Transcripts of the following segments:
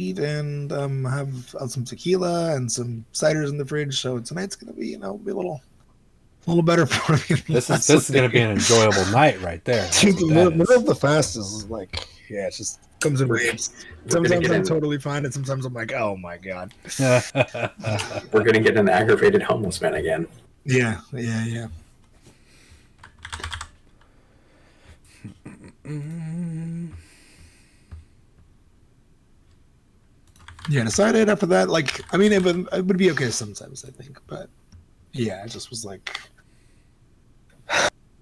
eat and have some tequila and some ciders in the fridge. So tonight's gonna be, be a little better for me than This last is going to be night. an enjoyable night right there. That's Dude, what the that middle is. of the fast is like, yeah, it just comes in We're, waves. we're gonna Sometimes get I'm an totally fine, and sometimes I'm like, oh my god. we're gonna get an aggravated homeless man again. Yeah, yeah, yeah. Yeah, decided after that, like, I mean, it would be okay sometimes, I think, but yeah, it just was like,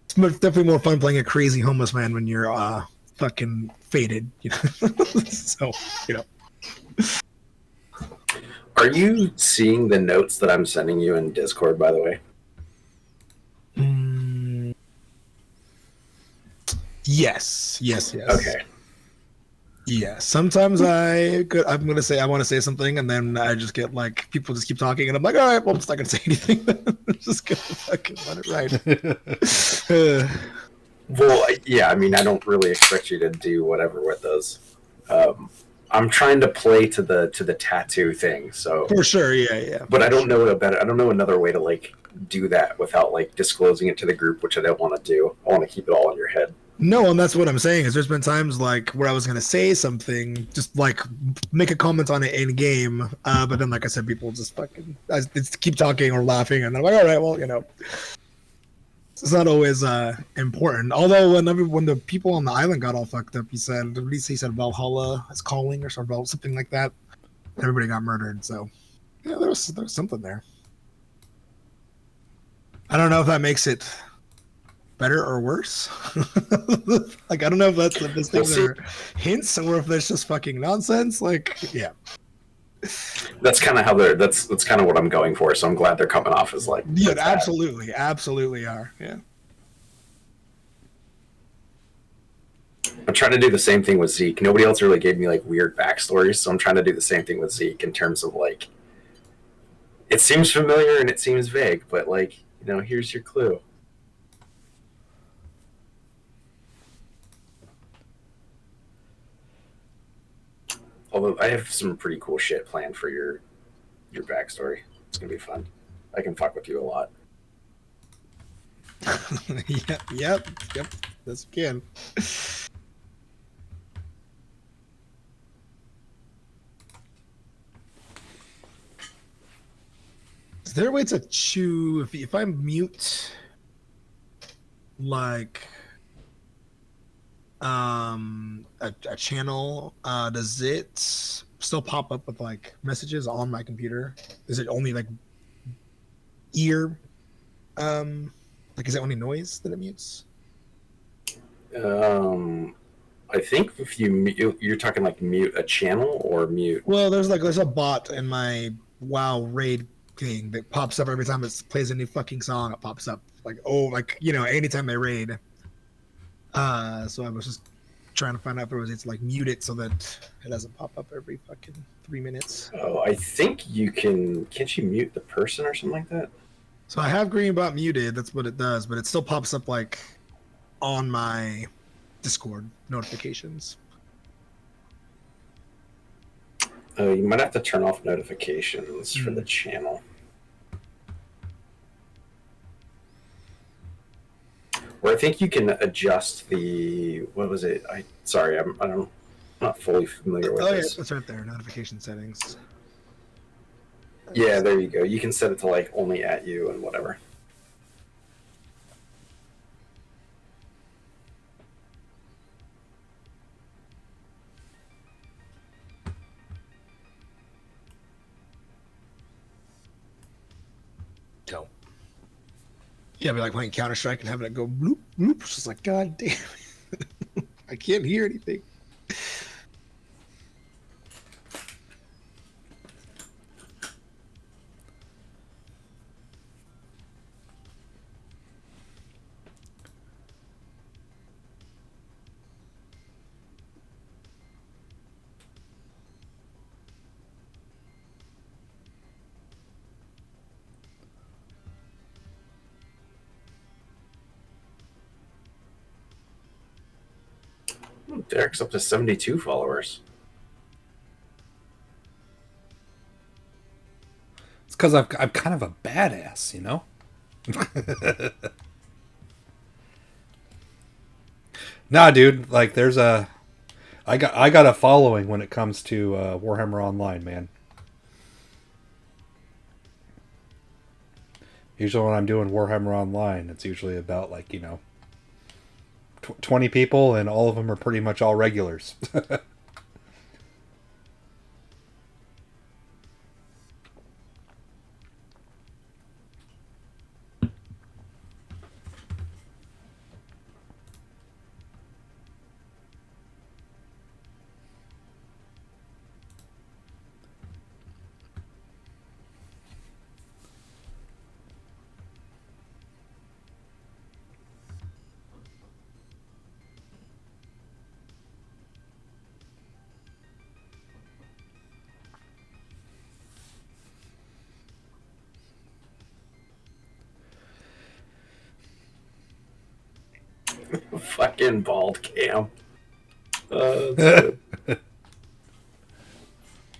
it's definitely more fun playing a crazy homeless man when you're fucking faded, So, you know. Are you seeing the notes that I'm sending you in Discord, by the way? Yes, yes, yes. Okay. Yeah, sometimes I'm gonna say I want to say something, and then I just get like people just keep talking, and I'm like, all right, well, I'm just not gonna say anything. Just gonna fucking let it ride. Well, yeah, I mean, I don't really expect you to do whatever with those. I'm trying to play to the tattoo thing, so For sure, yeah, yeah. but I don't know I don't know another way to like do that without like disclosing it to the group, which I don't want to do. I want to keep it all in your head. No, and that's what I'm saying is there's been times like where I was gonna say something, just like make a comment on it in game, but then like I said, people just fucking just keep talking or laughing, and I'm like, all right, well, it's not always important. Although when the people on the island got all fucked up, he said Valhalla is calling or something like that. Everybody got murdered, so yeah, there was something there. I don't know if that makes it better or worse. Like I don't know if those things are hints or if that's just fucking nonsense. Like, yeah. That's kind of how that's kind of what I'm going for. So I'm glad they're coming off as like Yeah, absolutely, absolutely are. Yeah. I'm trying to do the same thing with Zeke. Nobody else really gave me like weird backstories, so I'm trying to do the same thing with Zeke in terms of like it seems familiar and it seems vague, but like here's your clue. Although I have some pretty cool shit planned for your backstory. It's gonna be fun. I can fuck with you a lot. Yep. That's again. Is there a way to choose if I mute like a channel, does it still pop up with like messages on my computer? Is it only like ear like is it only noise that it mutes? I think if you're talking like mute a channel or mute. Well, there's a bot in my WoW raid thing that pops up every time it plays a new fucking song. It pops up like anytime I raid. So I was just trying to find out if there was it's like mute it so that it doesn't pop up every fucking 3 minutes. Oh, I think you can. Can't you mute the person or something like that? So I have Greenbot muted. That's what it does, but it still pops up like on my Discord notifications. You might have to turn off notifications for the channel. Or I think you can adjust the what was it? I'm not fully familiar with this. Yeah, it's right there. Notification settings. Yeah, there you go. You can set it to like only at you and whatever. Dope. Yeah, be like playing Counter-Strike and having it go bloop bloop. It's just like, god damn it. I can't hear anything. Derek's up to 72 followers. because I'm kind of a badass, you know. Nah, dude. Like, I got a following when it comes to Warhammer Online, man. Usually when I'm doing Warhammer Online, it's usually about like 20 people, and all of them are pretty much all regulars. Fucking bald cam. That's good.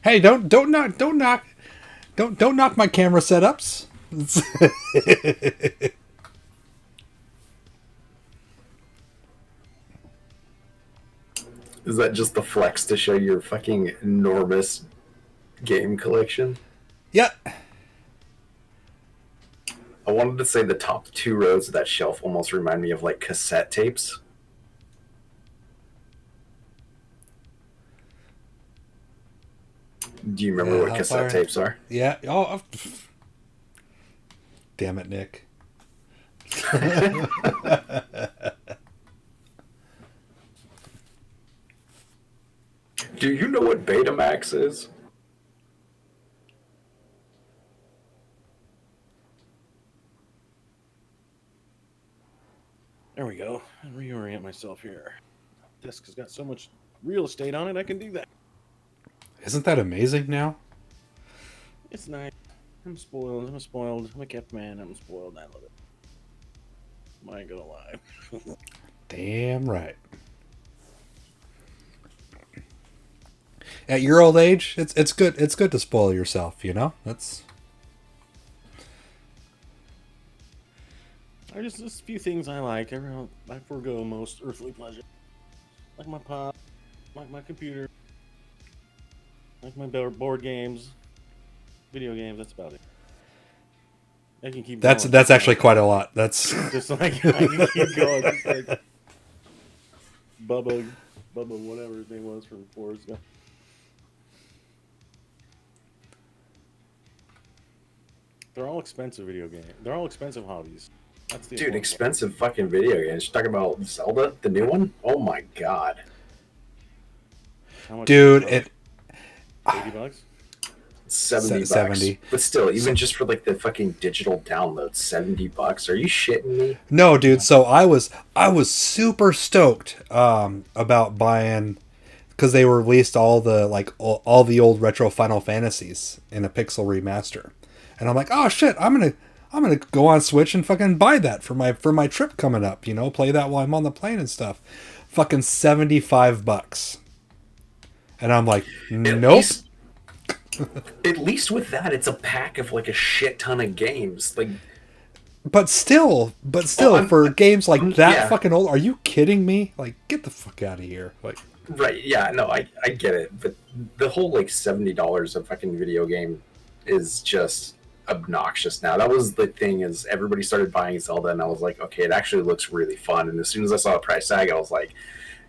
Hey, don't knock my camera setups. Is that just the flex to show your fucking enormous game collection? Yeah. I wanted to say the top 2 rows of that shelf almost remind me of like cassette tapes. Do you remember what cassette tapes are? Yeah. Oh, damn it, Nick. Do you know what Betamax is? There we go. And reorient myself here. Desk has got so much real estate on it, I can do that. Isn't that amazing now? It's nice. I'm spoiled. I'm a kept man. I'm spoiled. I love it. I ain't gonna lie. Damn right. At your old age, it's good. It's good to spoil yourself. You know, that's. There's just a few things I like. I forego most earthly pleasure. Like my pop, like my computer, like my board games, video games. That's about it. I can keep. That's going. actually quite a lot. That's just like I can keep going. Just like Bubba, whatever his name was from Forrest Gump. They're all expensive video games. They're all expensive hobbies. That's the Dude, expensive fucking video games. You're talking about Zelda, the new one? Oh my god. How much dude. $80? 70 bucks. 70. But still, even just for like the fucking digital download, 70 bucks. Are you shitting me? No, dude. So I was super stoked about buying, because they released all the old retro Final Fantasies in a pixel remaster, and I'm like, oh shit, I'm gonna go on Switch and fucking buy that for my trip coming up. You know, play that while I'm on the plane and stuff. Fucking $75, and I'm like, nope. At least with that, it's a pack of like a shit ton of games. Like, but still, for games like that fucking old, are you kidding me? Like, get the fuck out of here. Like, right? Yeah, no, I get it, but the whole like $70 of fucking video game is just obnoxious now. That was the thing, is everybody started buying Zelda, and I was like, okay, it actually looks really fun. And as soon as I saw the price tag, I was like,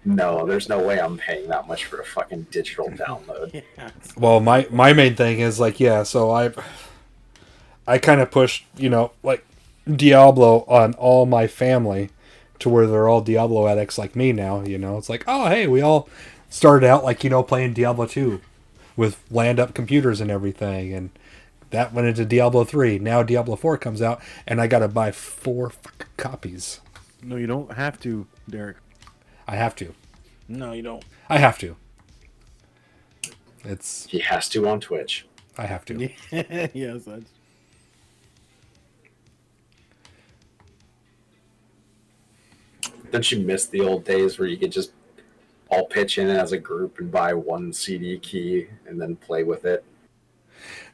no, there's no way I'm paying that much for a fucking digital download. Yeah. well, my main thing is like, yeah, so I kind of pushed, like Diablo on all my family to where they're all Diablo addicts like me now. It's like, oh hey, we all started out like playing Diablo 2 with land up computers and everything, and that went into Diablo 3. Now Diablo 4 comes out, and I gotta buy 4 fucking copies. No, you don't have to, Derek. I have to. No, you don't. I have to. He has to on Twitch. I have to. Yes, that's. Don't you miss the old days where you could just all pitch in as a group and buy one CD key and then play with it?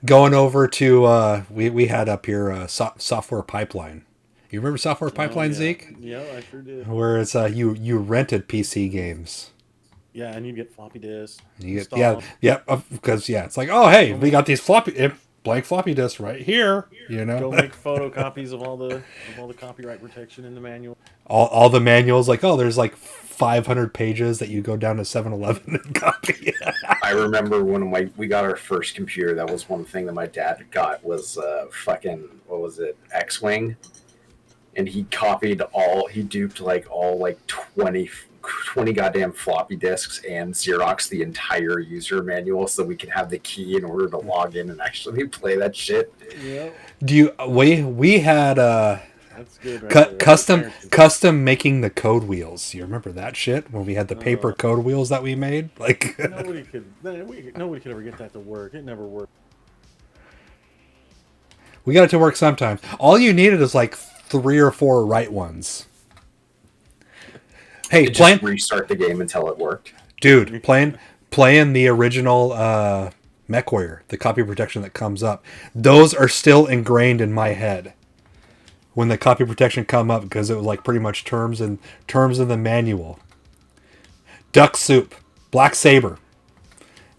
Going over to we had up here software pipeline. You remember software pipeline, yeah. Zeke? Yeah, I sure did. Where it's you rented PC games. Yeah, and you get floppy disks. You get, because it's like, oh hey, we got these blank floppy disks right here. You know, Go make photocopies of all the copyright protection in the manual. all the manuals. Like, oh, there's like 500 pages that you go down to 7-Eleven and copy. I remember when we got our first computer. That was one thing that my dad got was fucking what was it, X-Wing, and he duped like all like 20 goddamn floppy disks and Xerox the entire user manual so we could have the key in order to log in and actually play that shit. Yeah, We had that's good. Right custom making the code wheels. You remember that shit when we had the paper code wheels that we made? Like nobody could ever get that to work. It never worked. we got it to work sometimes. All you needed is like 3 or 4 right ones. Hey, just restart the game until it worked. Dude, playing the original MechWarrior, the copy protection that comes up, those are still ingrained in my head. When the copy protection come up, because it was like pretty much terms in the manual. Duck soup, black saber,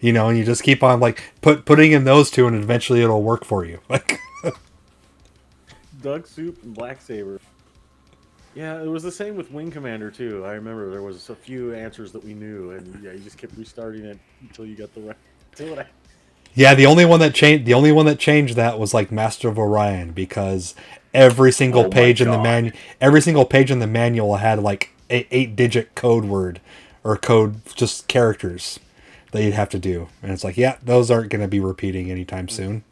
and you just keep on like putting in those two, and eventually it'll work for you. Like Duck soup and black saber. Yeah, it was the same with Wing Commander too. I remember there was a few answers that we knew, and yeah, you just kept restarting it until you got the right. Yeah, the only one that changed that was like Master of Orion, because every single page in the manual had like 8-digit code word or code just characters that you'd have to do, and it's like, yeah, those aren't going to be repeating anytime soon.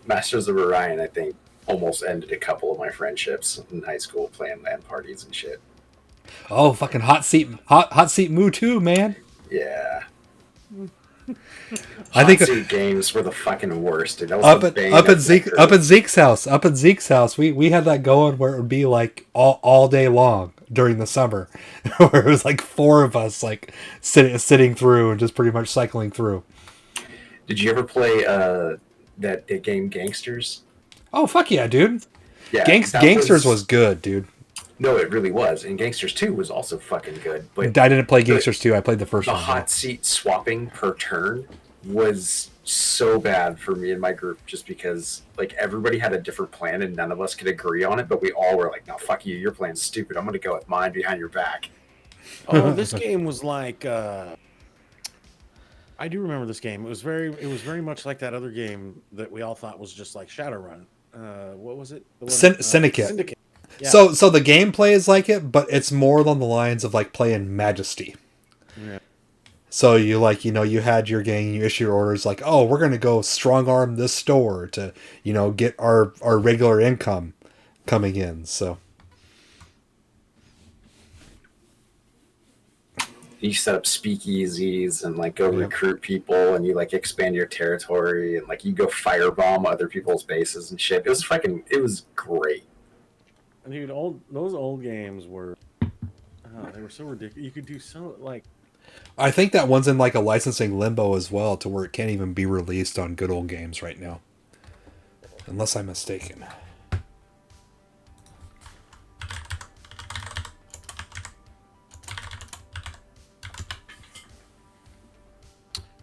Masters of Orion, I think, almost ended a couple of my friendships in high school playing LAN parties and shit. Oh, fucking hot seat Moo too, man. Yeah. I think seat games were the fucking worst, dude. That was up at Zeke's house, we had that going where it would be like all day long during the summer, where it was like 4 of us like sitting through and just pretty much cycling through. Did you ever play that game Gangsters? Oh fuck yeah, dude! Yeah, Gangsters was good, dude. No, it really was, and Gangsters 2 was also fucking good. But I didn't play Gangsters 2. I played the first one. The hot seat swapping per turn was so bad for me and my group, just because like everybody had a different plan and none of us could agree on it, but we all were like, "No, fuck you! You're playing stupid. I'm gonna go with mine behind your back." Oh, this game was like. I do remember this game. It was very much like that other game that we all thought was just like Shadowrun. What was it? Syndicate. Yeah. So the gameplay is like it, but it's more along the lines of like playing Majesty. Yeah. So you had your gang, you issue your orders like, oh, we're gonna go strong arm this store to get our regular income coming in. So you set up speakeasies and like go recruit people, and you like expand your territory, and like you go firebomb other people's bases and shit. It was great. Dude, those old games were, they were so ridiculous. You could do so like. I think that one's in like a licensing limbo as well, to where it can't even be released on good old games right now, unless I'm mistaken.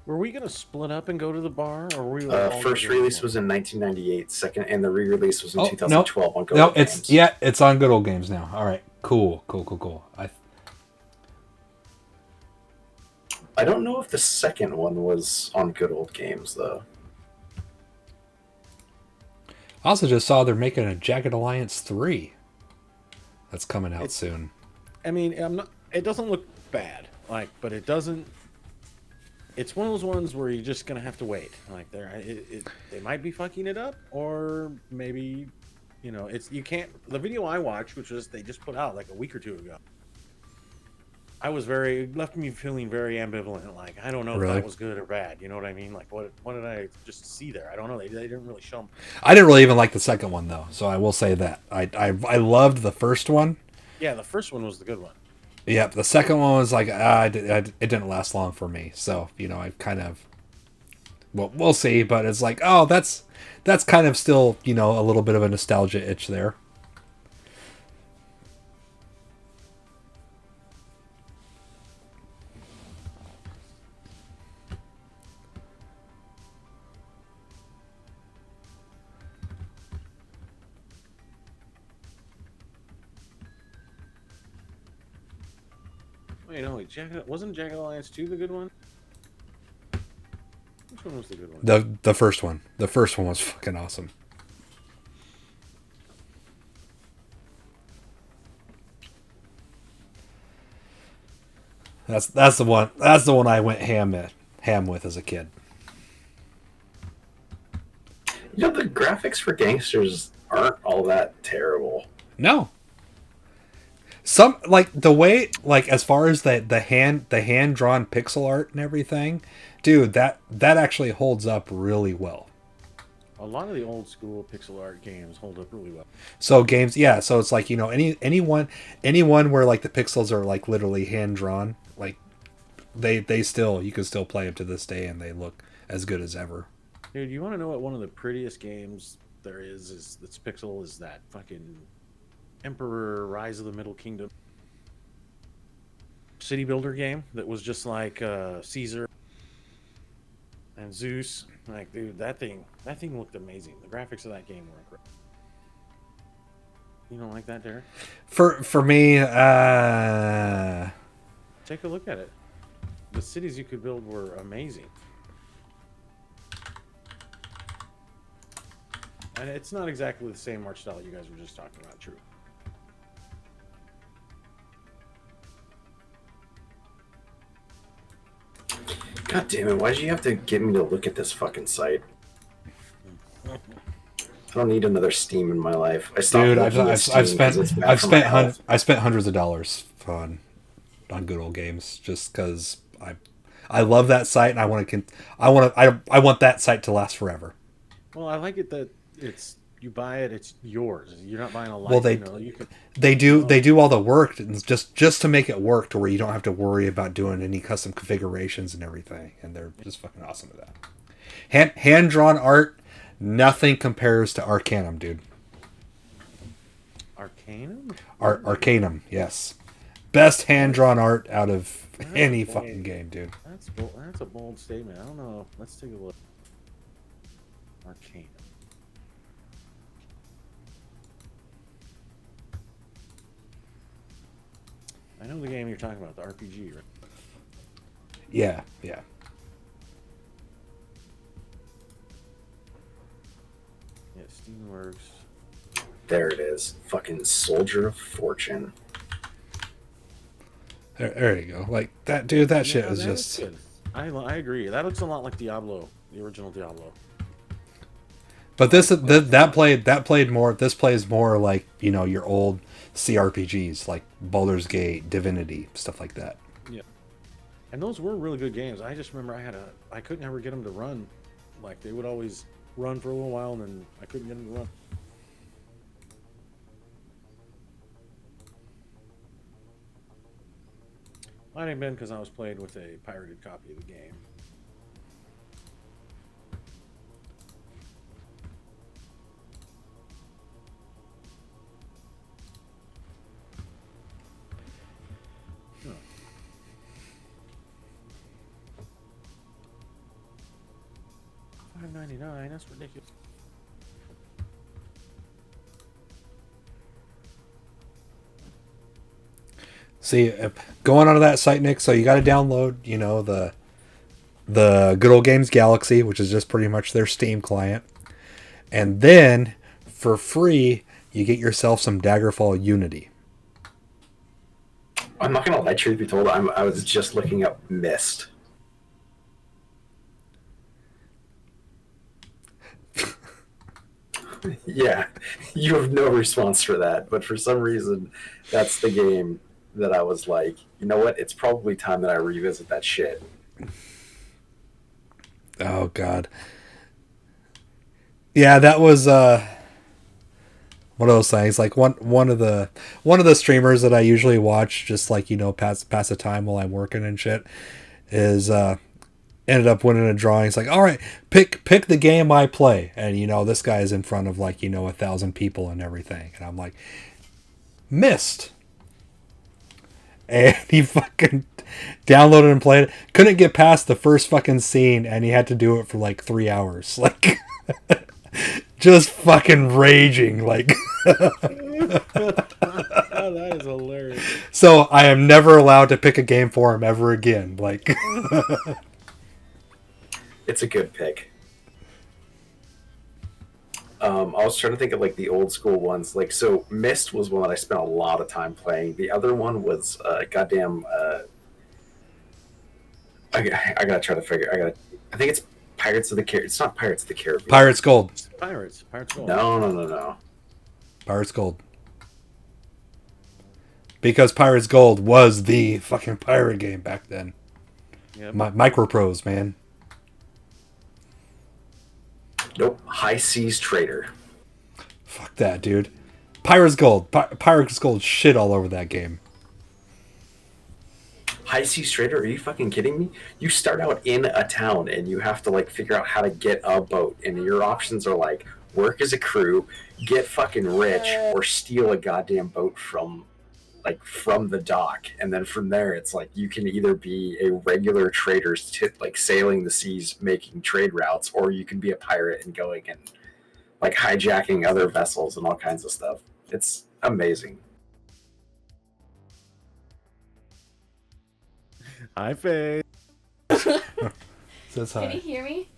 Were we gonna split up and go to the bar, or were we? First release was in 1998. Second, and the re-release was in 2012 on Good Old Games. It's on Good Old Games now. All right, cool. I don't know if the second one was on Good Old Games though. I also just saw they're making a Jagged Alliance 3. That's coming out soon. I mean, it doesn't look bad, but it doesn't. It's one of those ones where you're just gonna have to wait. Like they might be fucking it up, or maybe, you can't. The video I watched, which was they just put out like a week or two ago, left me feeling very ambivalent. Like I don't know if that was good or bad. You know what I mean? Like what did I just see there? I don't know. They didn't really show them. I didn't really even like the second one though, so I will say that I loved the first one. Yeah, the first one was the good one. Yep, the second one was like it didn't last long for me. So I kind of Well, we'll see, but it's like, oh, that's kind of still, you know, a little bit of a nostalgia itch there. Wait, no, wait. Wasn't Jagged Alliance 2 the good one? Which one was the good one? The first one. The first one was fucking awesome. That's the one. That's the one I went ham with as a kid. You know, the graphics for gangsters aren't all that terrible. No. Some like the way like as far as the hand drawn pixel art and everything, dude, that actually holds up really well. A lot of the old school pixel art games hold up really well. So games, yeah. So it's like, you know, anyone where like the pixels are like literally hand drawn, like they still, you can still play them to this day and they look as good as ever. Dude, you want to know what one of the prettiest games there is that's pixel is that fucking Emperor Rise of the Middle Kingdom city builder game that was just like Caesar and Zeus. Like, dude, that thing looked amazing. The graphics of that game were incredible. You don't like that, Derek? For me, Take a look at it. The cities you could build were amazing. And it's not exactly the same art style you guys were just talking about, true. God damn it, why did you have to get me to look at this fucking site? I don't need another Steam in my life. I stopped dude, looking at Steam 'cause it's bad for my health. I spent hundreds of dollars on good old games just because I love that site and I want that site to last forever. Well, I like it that it's you buy it, it's yours. You're not buying a life. Well, they do all the work just to make it work to where you don't have to worry about doing any custom configurations and everything, and they're just fucking awesome at that. Hand drawn art, nothing compares to Arcanum, dude. Arcanum? Arcanum, yes, best hand drawn art out of any fucking game, dude. That's a bold statement. I don't know. Let's take a look. Arcanum. I know the game you're talking about, the RPG, right? Yeah. Yeah, Steamworks. There it is. Fucking Soldier of Fortune. There you go. Like that, dude. That shit is that just. looks good. I agree. That looks a lot like Diablo, the original Diablo. But that played more. This plays more like, you know, your old CRPGs like Baldur's Gate, Divinity, stuff like that. Yeah, and those were really good games. I just remember I couldn't ever get them to run. Like, they would always run for a little while and then I couldn't get them to run. Might have been because I was playing with a pirated copy of the game. $5.99, that's ridiculous. See, going onto that site, Nick. So you got to download, you know, the Good Old Games Galaxy, which is just pretty much their Steam client, and then for free you get yourself some Daggerfall Unity. I'm not gonna lie, truth be told, I was just looking up Myst. Yeah, you have no response for that, but for some reason, that's the game that I was like, you know what? It's probably time that I revisit that shit. Oh God. Yeah, that was one of those things. Like one of the streamers that I usually watch, just like, you know, pass the time while I'm working and shit, is ended up winning a drawing. It's like, all right, pick the game I play, and this guy is in front of like 1,000 people and everything, and I'm like, Mist, and he fucking downloaded and played it. Couldn't get past the first fucking scene, and he had to do it for like 3 hours, like just fucking raging, like. Oh, that is hilarious. So I am never allowed to pick a game for him ever again. Like, It's a good pick. I was trying to think of like the old school ones. Like, so Myst was one that I spent a lot of time playing. The other one was goddamn. I gotta try to figure. I think it's Pirates of the Caribbean. It's not Pirates of the Caribbean. Pirates Gold. Pirates Gold. No. Pirates Gold. Because Pirates Gold was the fucking pirate game back then. Yep. Microprose, man. Nope. High Seas Trader. Fuck that, dude. Pirates Gold. Pirates Gold shit all over that game. High Seas Trader? Are you fucking kidding me? You start out in a town and you have to like figure out how to get a boat, and your options are like work as a crew, get fucking rich, or steal a goddamn boat from the dock. And then from there it's like you can either be a regular trader like sailing the seas making trade routes, or you can be a pirate and going and like hijacking other vessels and all kinds of stuff. It's amazing. Hi, Faye. Says Can you hi. hear me?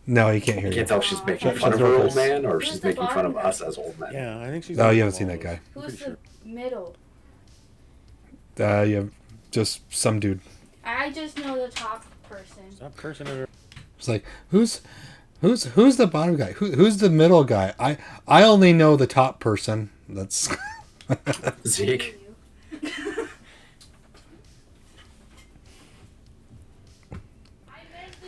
No, you can't hear I you. can't tell if she's making She's fun of her real old close. man or Who's she's the making fun of bottom us as old men. Yeah, I think she's. Oh, you haven't seen that guy. Who's Pretty the sure. middle? Yeah, just some dude. I just know the top person. Stop cursing at her. It's like, who's the bottom guy? Who's the middle guy? I only know the top person. That's Zeke.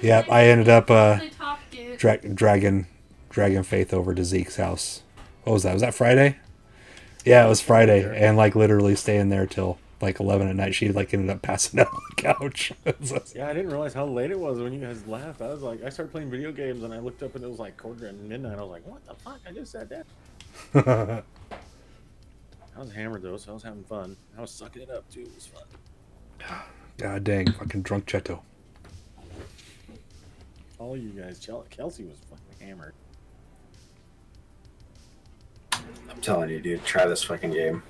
Yep, I ended up The top dude. dragging Faith over to Zeke's house. What was that? Was that Friday? Yeah, it was Friday, and like literally staying there till like 11 at night. She like ended up passing out on the couch. Yeah, I didn't realize how late it was when you guys left. I was like, I started playing video games and I looked up and it was like quarter at midnight. I was like, what the fuck? I just sat down. I was hammered though, so I was having fun. I was sucking it up too. It was fun. God dang, fucking drunk Cheto. All you guys, Kelsey was fucking hammered. I'm telling you, dude, try this fucking game.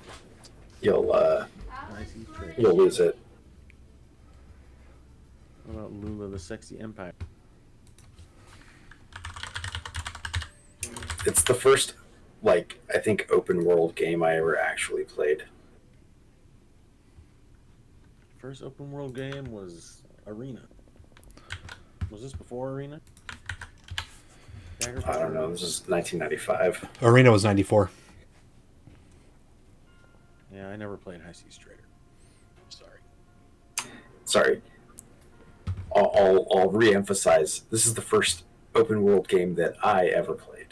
You'll Nice. you'll lose it. What about Lula the Sexy Empire? It's the first, like, I think open world game I ever actually played. First open world game was Arena. Was this before Arena? I don't know. This is 1995. Arena was 94. Yeah, I never played High Seas Trader. Sorry. Sorry. I'll re-emphasize. This is the first open world game that I ever played.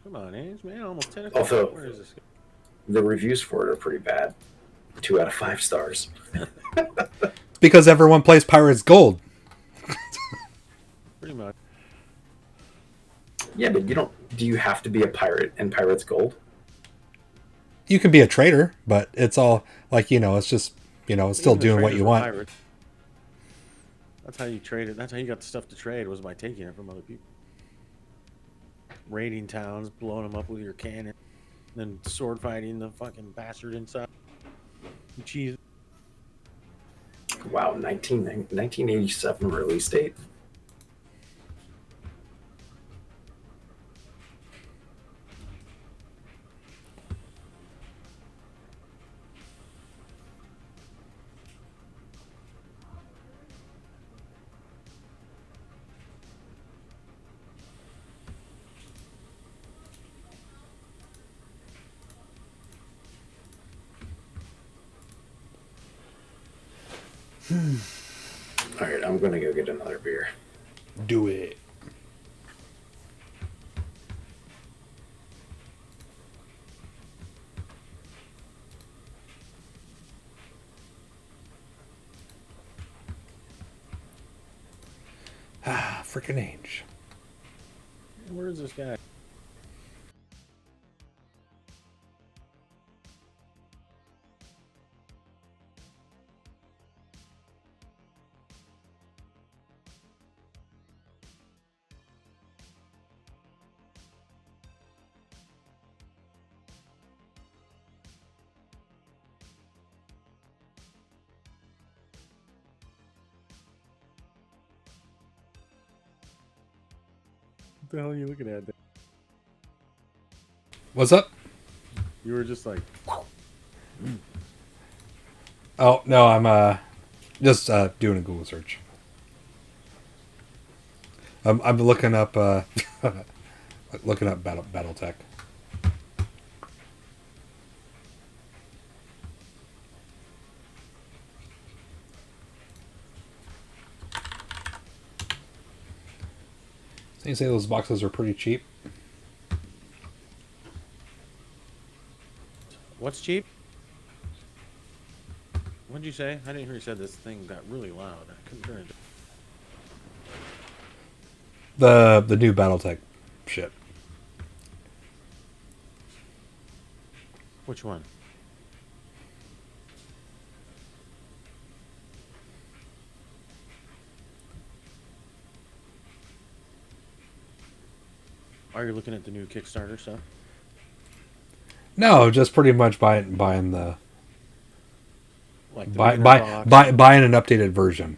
Come on, Ange, man, almost 10 o'clock. Also, Where is this? the reviews for it are pretty bad. 2 out of 5 stars. Because everyone plays Pirates Gold. Pretty much. Yeah, but you don't. Do you have to be a pirate in Pirates Gold? You can be a trader, but it's all like, it's just, it's still Even the doing what traders you were want. pirates. That's how you traded. That's how you got the stuff to trade, was by taking it from other people. Raiding towns, blowing them up with your cannon, then sword fighting the fucking bastard inside. Cheese. Wow, 1987 release date? Alright, I'm gonna go get another beer. Do it. Freaking age. Where is this guy? What the hell are you looking at? What's up? You were just like, Oh no, I'm just doing a Google search. I'm looking up BattleTech. So you say those boxes are pretty cheap? what's cheap? What'd you say? I didn't hear you said this thing got really loud. I couldn't hear it. The new BattleTech shit. Which one? Are you looking at the new Kickstarter stuff? No, just pretty much buying the Like the buy, beginner buy, box? buy, buying an updated version.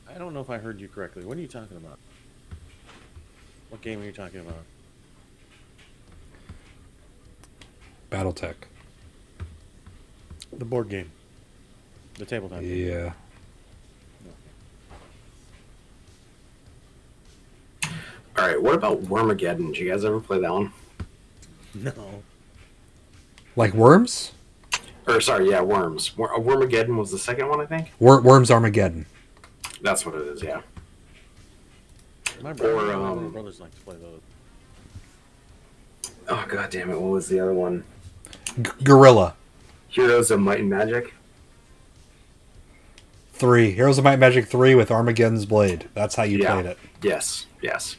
I don't know if I heard you correctly. What are you talking about? What game are you talking about? BattleTech. The board game. The tabletop game. Yeah. All right, what about Wormageddon? Did you guys ever play that one? No. Like Worms? Or sorry, yeah, Worms. Wormageddon was the second one, I think. Worms Armageddon. That's what it is. Yeah. My Or, brothers like to play those. Oh god damn it! What was the other one? Gorilla. Heroes of Might and Magic. 3. Heroes of Might and Magic 3 with Armageddon's Blade. That's how you Yeah. played it. Yes. Yes.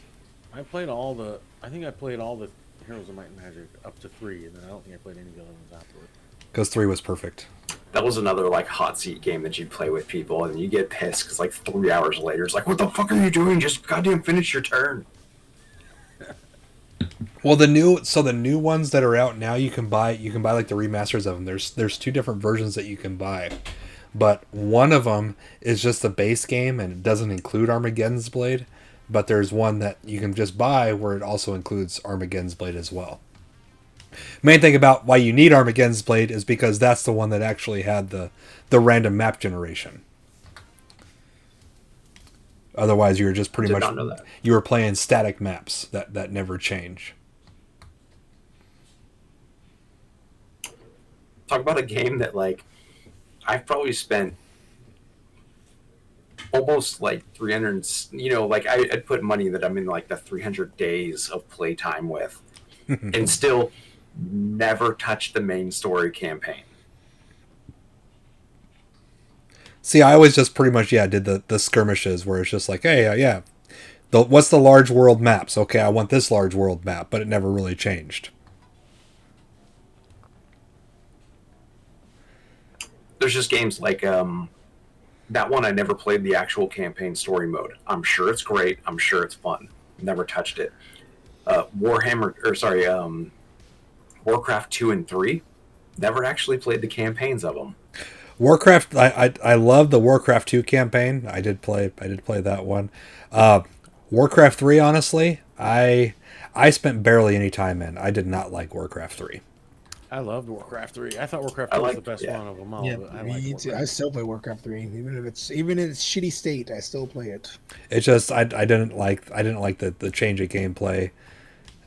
I played all the. I think I played all the Heroes of Might and Magic up to 3, and then I don't think I played any of the other ones afterward. Because 3 was perfect. That was another like hot seat game that you play with people, and you get pissed because like 3 hours later, it's like, what the fuck are you doing? Just goddamn finish your turn. Well, the new ones that are out now, you can buy like the remasters of them. There's 2 different versions that you can buy, but one of them is just the base game and it doesn't include Armageddon's Blade. But there's one that you can just buy where it also includes Armageddon's Blade as well. Main thing about why you need Armageddon's Blade is because that's the one that actually had the random map generation. Otherwise, you were just pretty Did much not know that. you were playing static maps that never change. Talk about a game that like I've probably spent almost like 300. You know, like I'd put money that I'm in like the 300 days of playtime with, and still never touched the main story campaign. See, I always just pretty much did the skirmishes where it's just like, hey, what's the large world maps? Okay, I want this large world map, but it never really changed. There's just games like that one. I never played the actual campaign story mode. I'm sure it's great. I'm sure it's fun. Never touched it. Warcraft 2 and 3. Never actually played the campaigns of them. Warcraft, I love the Warcraft 2 campaign. I did play that one. Warcraft 3, honestly, I spent barely any time in. I did not like Warcraft 3. I loved Warcraft 3. I thought Warcraft 3 was the best one of them all. Yeah, but I me like too. Warcraft. I still play Warcraft 3, even in its shitty state. I still play it. It's just I didn't like the change of gameplay.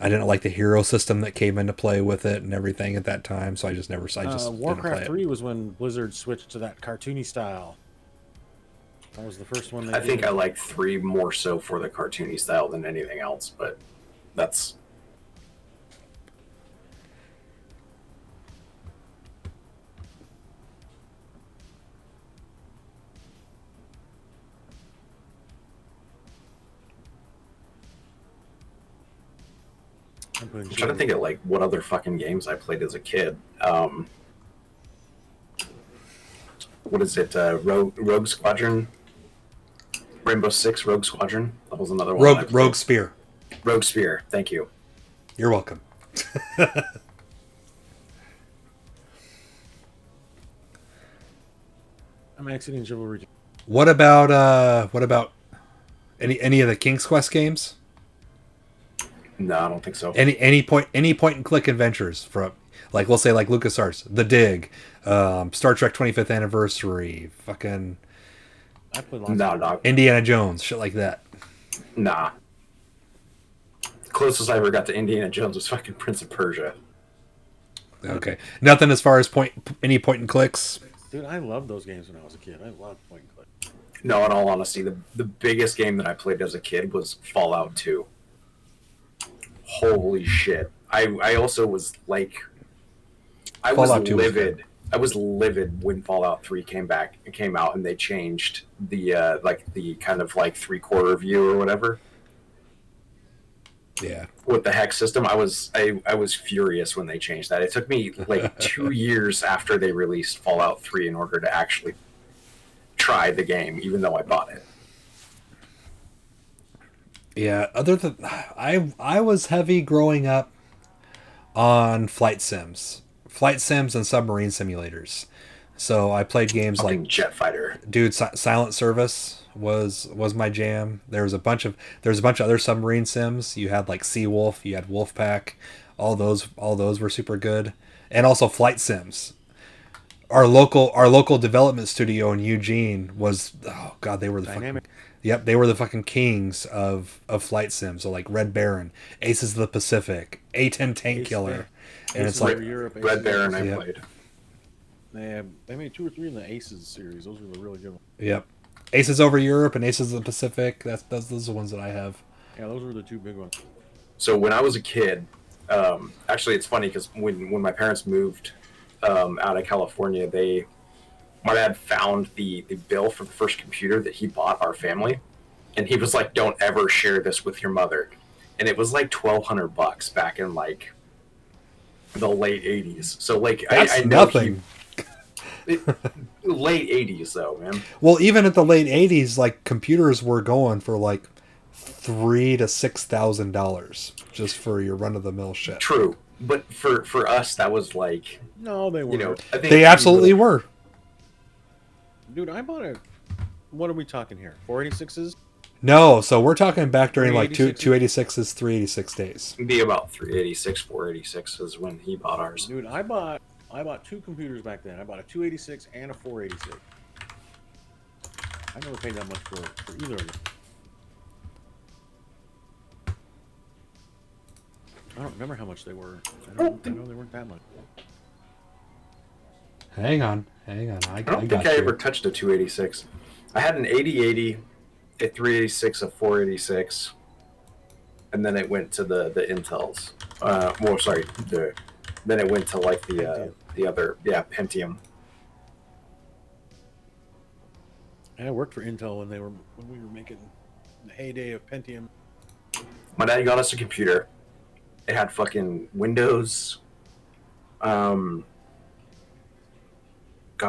I didn't like the hero system that came into play with it and everything at that time. So I just didn't play Warcraft it. 3 was when Blizzard switched to that cartoony style. That was the first one they I think did. I like 3 more so for the cartoony style than anything else, but that's... I'm trying to think of like what other fucking games I played as a kid. What is it? Rogue Squadron, Rainbow Six, Rogue Squadron. That was another one. Rogue Spear. Rogue Spear. Thank you. You're welcome. I'm exiting Chivalry. What about any of the King's Quest games? No, I don't think so. Any point and click adventures from, like, we'll say like LucasArts, The Dig, Star Trek 25th Anniversary, fucking I played lots of Indiana Jones, shit like that. Nah. Closest I ever got to Indiana Jones was fucking Prince of Persia. Okay, nothing as far as any point and clicks. Dude, I loved those games when I was a kid. I loved point and click. No, in all honesty, the biggest game that I played as a kid was Fallout 2. Holy shit. I also was like, I was livid. I was livid when Fallout 3 came out and they changed the the kind of like 3/4 view or whatever. Yeah. With the hex system, I was furious when they changed that. It took me like 2 years after they released Fallout 3 in order to actually try the game, even though I bought it. Yeah, other than I was heavy growing up on flight sims and submarine simulators. So I played games like Jet Fighter. Dude, Silent Service was my jam. There's a bunch of other submarine sims. You had like Seawolf, you had Wolfpack. All those were super good. And also flight sims. Our local development studio in Eugene was, oh god, they were the Dynamic. they were the fucking kings of flight sims. So like Red Baron, Aces of the Pacific, A-10 Tank Killer. And it's like Red Baron I played. They made 2 or 3 in the Aces series. Those were the really good ones. Yep. Aces over Europe and Aces of the Pacific. Those are the ones that I have. Yeah, those were the 2 big ones. So when I was a kid, actually it's funny because when my parents moved out of California, my dad found the bill for the first computer that he bought our family, and he was like, "Don't ever share this with your mother," and it was like $1,200 back in like the late '80s. So like that's I know nothing. Late '80s though, man. Well, even at the late '80s, like computers were going for like $3,000 to $6,000 just for your run of the mill shit. True, but for us that was like, No, they were. you know, I think They absolutely were. Dude, I bought a. What are we talking here? 486s? No, so we're talking back during like 386s? 286's 386 days. it'd be about 386, 486 is when he bought ours. Dude, I bought 2 computers back then. I bought a 286 and a 486. I never paid that much for either of them. I don't remember how much they were. I know they weren't that much. Hang on. I don't think I ever touched a 286. I had an 8080, a 386, a 486, and then it went to the Intels. Then it went to like the other, Pentium. I worked for Intel when we were making the heyday of Pentium. My dad got us a computer. It had fucking Windows. God,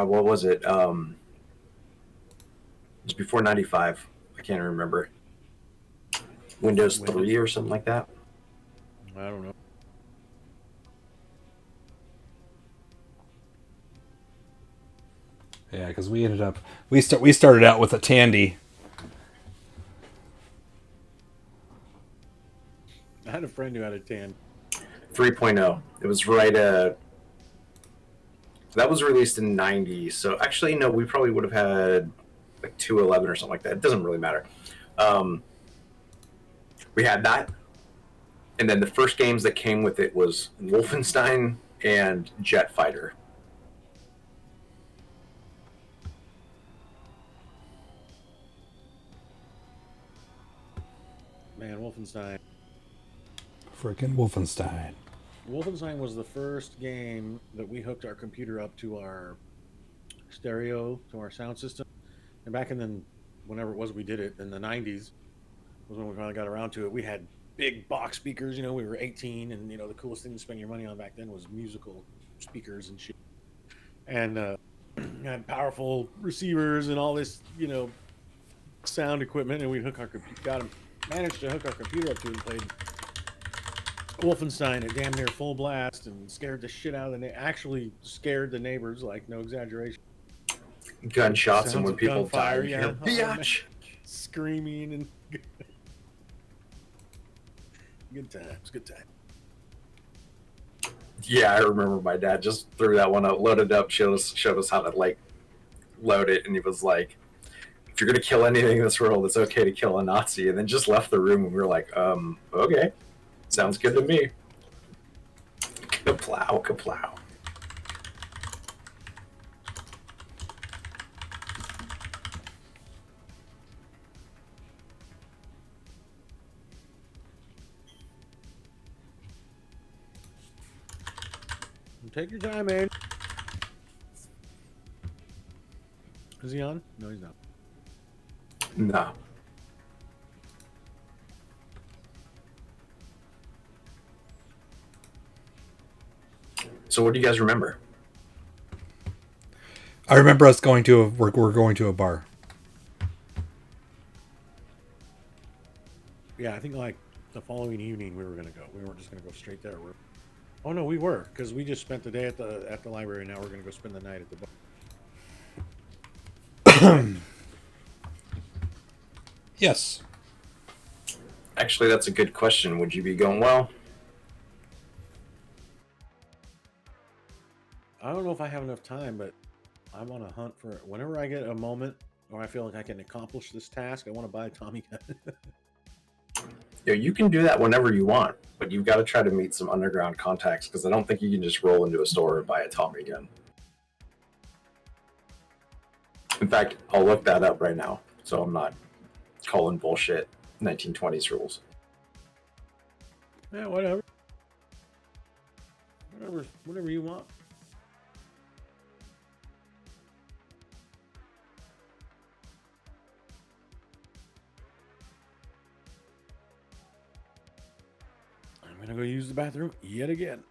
what was it? It was before 95. I can't remember. Windows 3 or something like that. I don't know. Yeah, because we ended up we started out with a Tandy. I had a friend who had a 10. 3.0. It was right. That was released in 90. So actually, no, we probably would have had like 211 or something like that. It doesn't really matter. We had that, and then the first games that came with it was Wolfenstein and Jet Fighter. Man, Wolfenstein. Freaking Wolfenstein. Wolfenstein was the first game that we hooked our computer up to our stereo, to our sound system. And back in then, whenever it was we did it, in the 90s, was when we finally got around to it. We had big box speakers. You know, we were 18, and you know the coolest thing to spend your money on back then was musical speakers and shit. And had powerful receivers and all this, you know, sound equipment, and we managed to hook our computer up to it and played Wolfenstein at damn near full blast and scared the shit out of actually scared the neighbors, like no exaggeration. Gunshots, Sounds and when of people gunfire, die, you yeah. hear, biatch. Screaming and good times. Yeah, I remember my dad just threw that one out, loaded it up, showed us how to like load it, and he was like, "If you're gonna kill anything in this world, it's okay to kill a Nazi," and then just left the room, and we were like, okay, sounds good to me." Kaplow, kaplow. Take your time, man. Is he on? No, he's not. No. So what do you guys remember? I remember us going to we're going to a bar. Yeah, I think like the following evening we were gonna go. We weren't just gonna go straight there. Oh no, we were, because we just spent the day at the library. Now we're gonna go spend the night at the bar. Yes. Actually, that's a good question. Would you be going well? I don't know if I have enough time, but I want to hunt for it. Whenever I get a moment or I feel like I can accomplish this task, I want to buy a Tommy gun. Yeah, you can do that whenever you want, but you've got to try to meet some underground contacts because I don't think you can just roll into a store and buy a Tommy gun. In fact, I'll look that up right now, so I'm not calling bullshit 1920s rules. Yeah, whatever. Whatever you want. I'm gonna go use the bathroom yet again.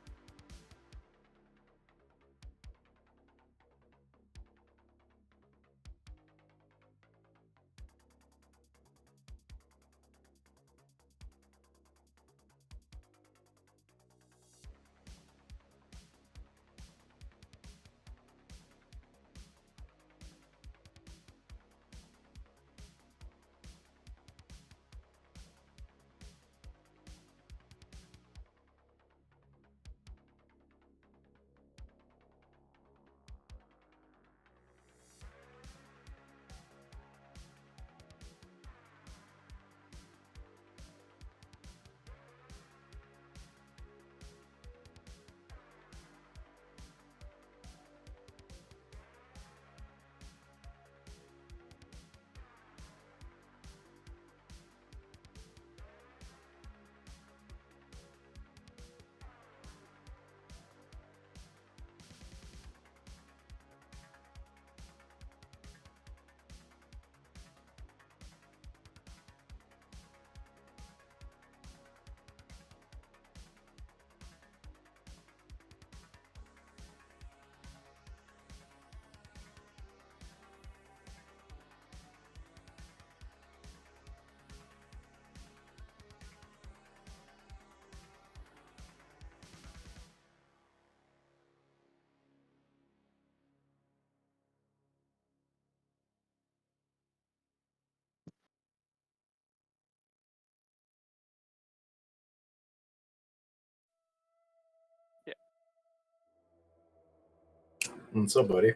What's up, buddy?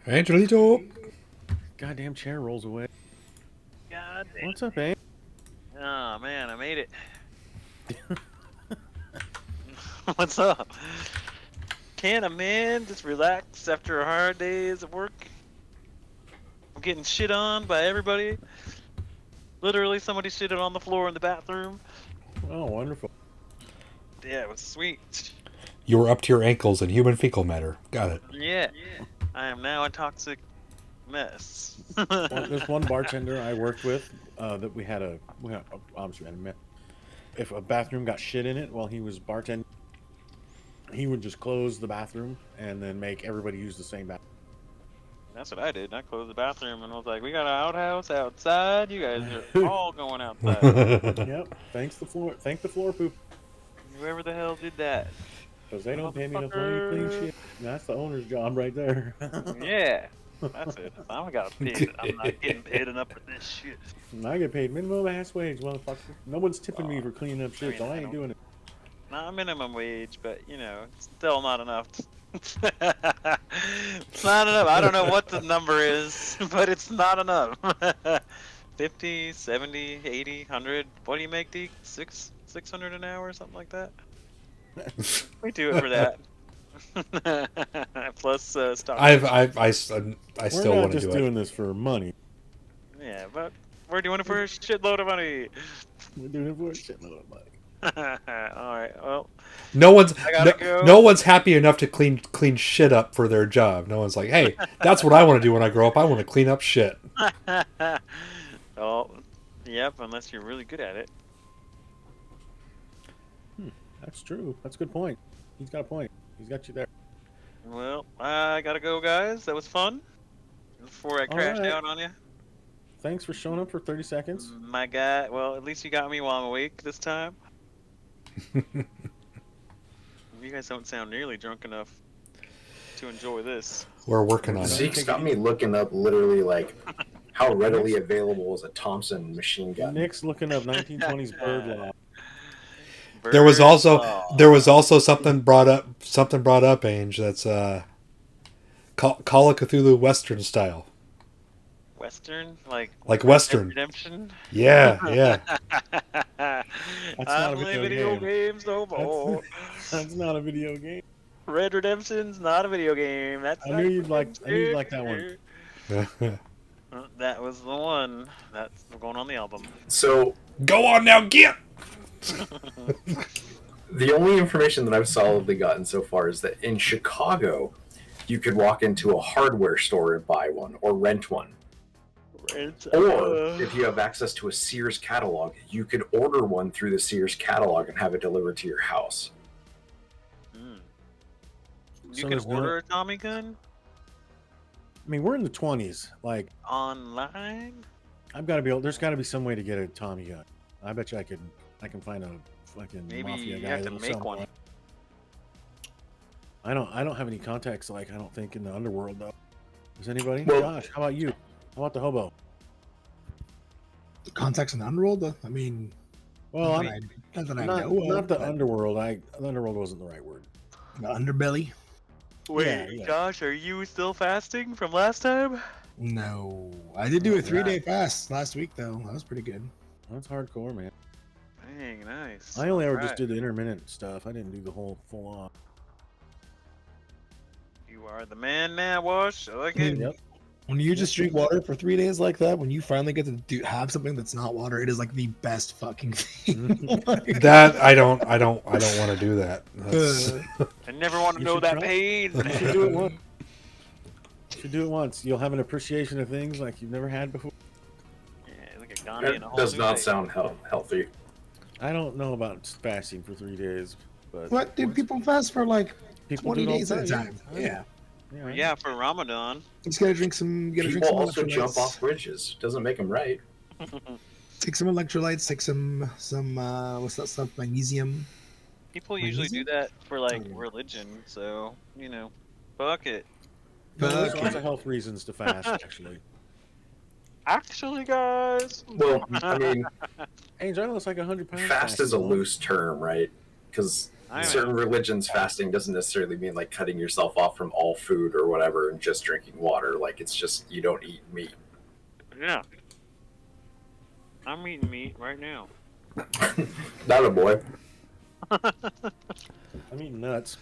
Angelito. Goddamn chair rolls away. God damn. What's up, eh? Oh man, I made it. What's up? Can a man just relax after a hard days of work? I'm getting shit on by everybody. Literally, somebody shitted on the floor in the bathroom. Oh, wonderful. Yeah, it was sweet. You were up to your ankles in human fecal matter. Got it. Yeah, I am now a toxic mess. There's one bartender I worked with that we had a obviously we had a if a bathroom got shit in it while he was bartending, he would just close the bathroom and then make everybody use the same bathroom. That's what I did. I closed the bathroom and was like, "We got an outhouse outside. You guys are all going outside." Yep. Thank the floor poop. Whoever the hell did that? Because they don't pay me enough money to clean shit. That's the owner's job right there. Yeah, that's it. I got paid. I'm not getting paid enough for this shit. And I get paid minimum ass wage, motherfucker. No one's tipping me for cleaning up shit, I so I don't- ain't doing it. Not minimum wage, but you know, it's still not enough. It's not enough. I don't know what the number is, but it's not enough. 50, 70, 80, 100. What do you make, Deke? 600 an hour or something like that? We do it for that. Plus stock. I still We're not want to just do doing this for money. Yeah, but we're doing it for a shitload of money. We're doing it for a shitload of money. Alright, well, No one's I gotta go. no one's happy enough to clean shit up for their job. No one's like, hey, that's what I want to do when I grow up. I want to clean up shit. oh, yep, unless you're really good at it. That's true. That's a good point. He's got a point. He's got you there. Well, I gotta go, guys. That was fun. Before I crashed Alright. out on you. Thanks for showing up for 30 seconds. My guy, well, at least you got me while I'm awake this time. You guys don't sound nearly drunk enough to enjoy this. We're working on it. Zeke's got me looking up literally like how readily available is a Thompson machine gun. Nick's looking up 1920s bird law. There was also Bird- something brought up, Ange, that's Call of Cthulhu Western style. Western, like Western. Redemption. Yeah. I not don't a play video video games no more. That's not a video game. Red Redemption's not a video game. That's I not knew you'd like video that one. game. That was the one. That's going on the album. So Go on now, get. the only information that I've solidly gotten so far is that in Chicago, you could walk into a hardware store and buy one or rent one. Or if you have access to a Sears catalog, you could order one through the Sears catalog and have it delivered to your house. You So can there's no- order a Tommy gun I mean, we're in the 20s. Like, online. there's got to be some way to get a Tommy gun. I bet you I can find a fucking Maybe mafia you guy have to that'll make sell one. I don't have any contacts, like, I don't think in the underworld though. Does anybody? Well- Josh, how about you? How about the hobo? Contacts in the underworld? I mean, Well, not I'm, that I- not that I not, know not of, the but underworld. The underworld wasn't the right word. the underbelly. Wait, yeah. Josh, are you still fasting from last time? No, I did do a Oh, 3-day fast last week though. That was pretty good. That's hardcore, man. Dang, nice. I only ever just Alright. did the intermittent stuff. I didn't do the whole full on. You are the man now, Wash. I like it. Yep. When you just drink water for 3 days like that, when you finally get to have something that's not water, it is like the best fucking thing. Like, That I don't want to do that. That's- I never want to You know should that try. pain. You should do it once. You should do it once. You'll have an appreciation of things like you've never had before. Yeah, like a Gandhi in That a whole does new not way. sound healthy. I don't know about fasting for 3 days, but what? Dude, people fast for like people 20 do it all days the at a time. Yeah. Yeah. Yeah, for Ramadan. You just gotta drink some. You gotta drink People some also jump electrolytes. off bridges. Doesn't make them right. Take some electrolytes. Take some what's that stuff? Magnesium. People usually do that for like religion, so you know, fuck it. No, there's Fuck lots it. of health reasons to fast, actually. Actually, guys. Well, I mean, Angel, I lost like 100 pounds. fast is a fasting. loose term, right? Because I certain know. religions, fasting doesn't necessarily mean like cutting yourself off from all food or whatever and just drinking water. Like it's just you don't eat meat. Yeah. I'm eating meat right now. Not a boy. I'm eating nuts.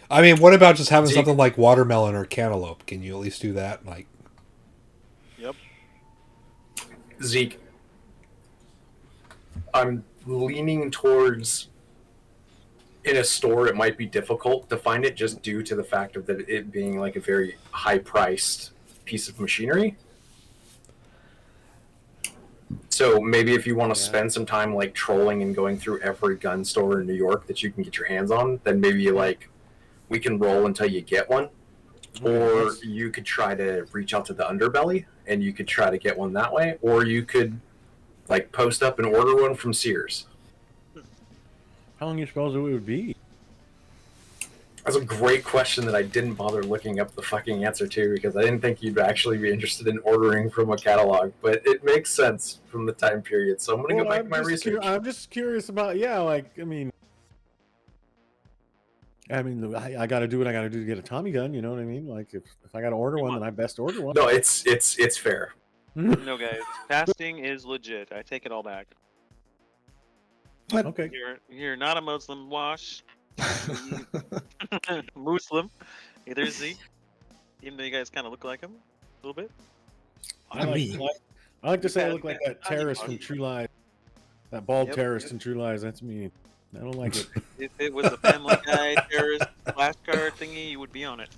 I mean, what about just having Zeke. something like watermelon or cantaloupe? Can you at least do that? Like, Yep. Zeke, I'm leaning towards in a store it might be difficult to find it just due to the fact of that it being like a very high priced piece of machinery. So maybe if you want to Yeah. spend some time like trolling and going through every gun store in New York that you can get your hands on, then maybe like we can roll until you get one. Or you could try to reach out to the underbelly and you could try to get one that way, or you could like post up and order one from Sears. How long do you suppose it would be? That's a great question that I didn't bother looking up the fucking answer to because I didn't think you'd actually be interested in ordering from a catalog, but it makes sense from the time period. So I'm going to go back to my research. I'm just curious about, like, I mean, I got to do what I got to do to get a Tommy gun. You know what I mean? Like, if I got to order one, then I best order one. No, it's fair. No, guys, fasting is legit. I take it all back. What? Okay. You're not a Muslim, Wash. Muslim. Either is he. Even though you guys kind of look like him a little bit. I like to say I look like that terrorist from True Lies. That bald terrorist in True Lies. That's me. I don't like it. If it was a Family Guy terrorist flashcard thingy, you would be on it.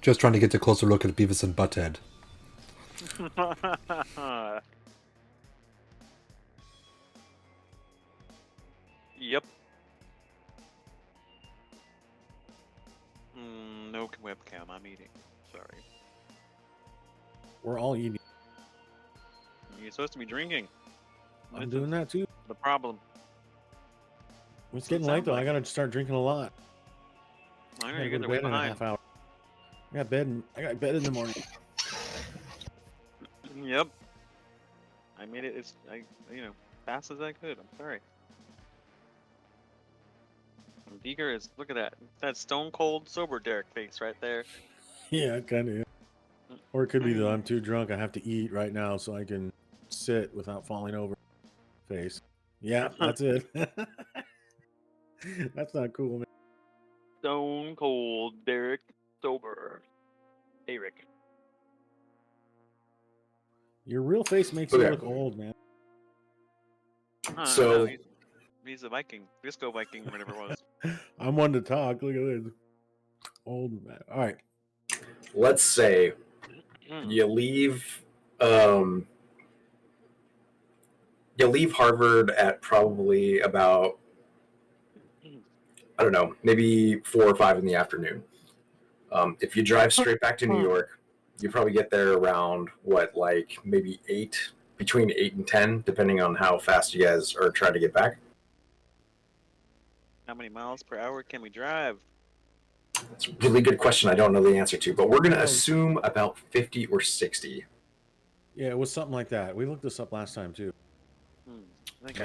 Just trying to get a closer look at Beavis and Butthead. Yep. No webcam. I'm eating. Sorry. We're all eating. You're supposed to be drinking. I'm doing that too. The problem. It's getting late though. I gotta start drinking a lot. I I know gotta you're go to getting way bed in a behind. half hour. I got bed in the morning. Yep. I made it as fast as I could. I'm sorry. And Beaker is look at that stone cold sober Derek face right there. Yeah, kind of. Or it could be that I'm too drunk. I have to eat right now so I can sit without falling over. Face. Yeah, that's it. That's not cool, man. Stone cold Derek sober. Hey Rick. Your real face makes you look old, man. So he's a Viking, disco Viking, whatever it was. I'm one to talk. Look at this. Old man. All right. let's say you leave Harvard at probably about, I don't know, maybe 4 or 5 in the afternoon. If you drive straight back to New York, you probably get there around like maybe 8, between 8 and 10, depending on how fast you guys are trying to get back. How many miles per hour can we drive? It's a really good question I don't know the answer to, but we're going to assume about 50 or 60. Yeah, it was something like that. We looked this up last time too.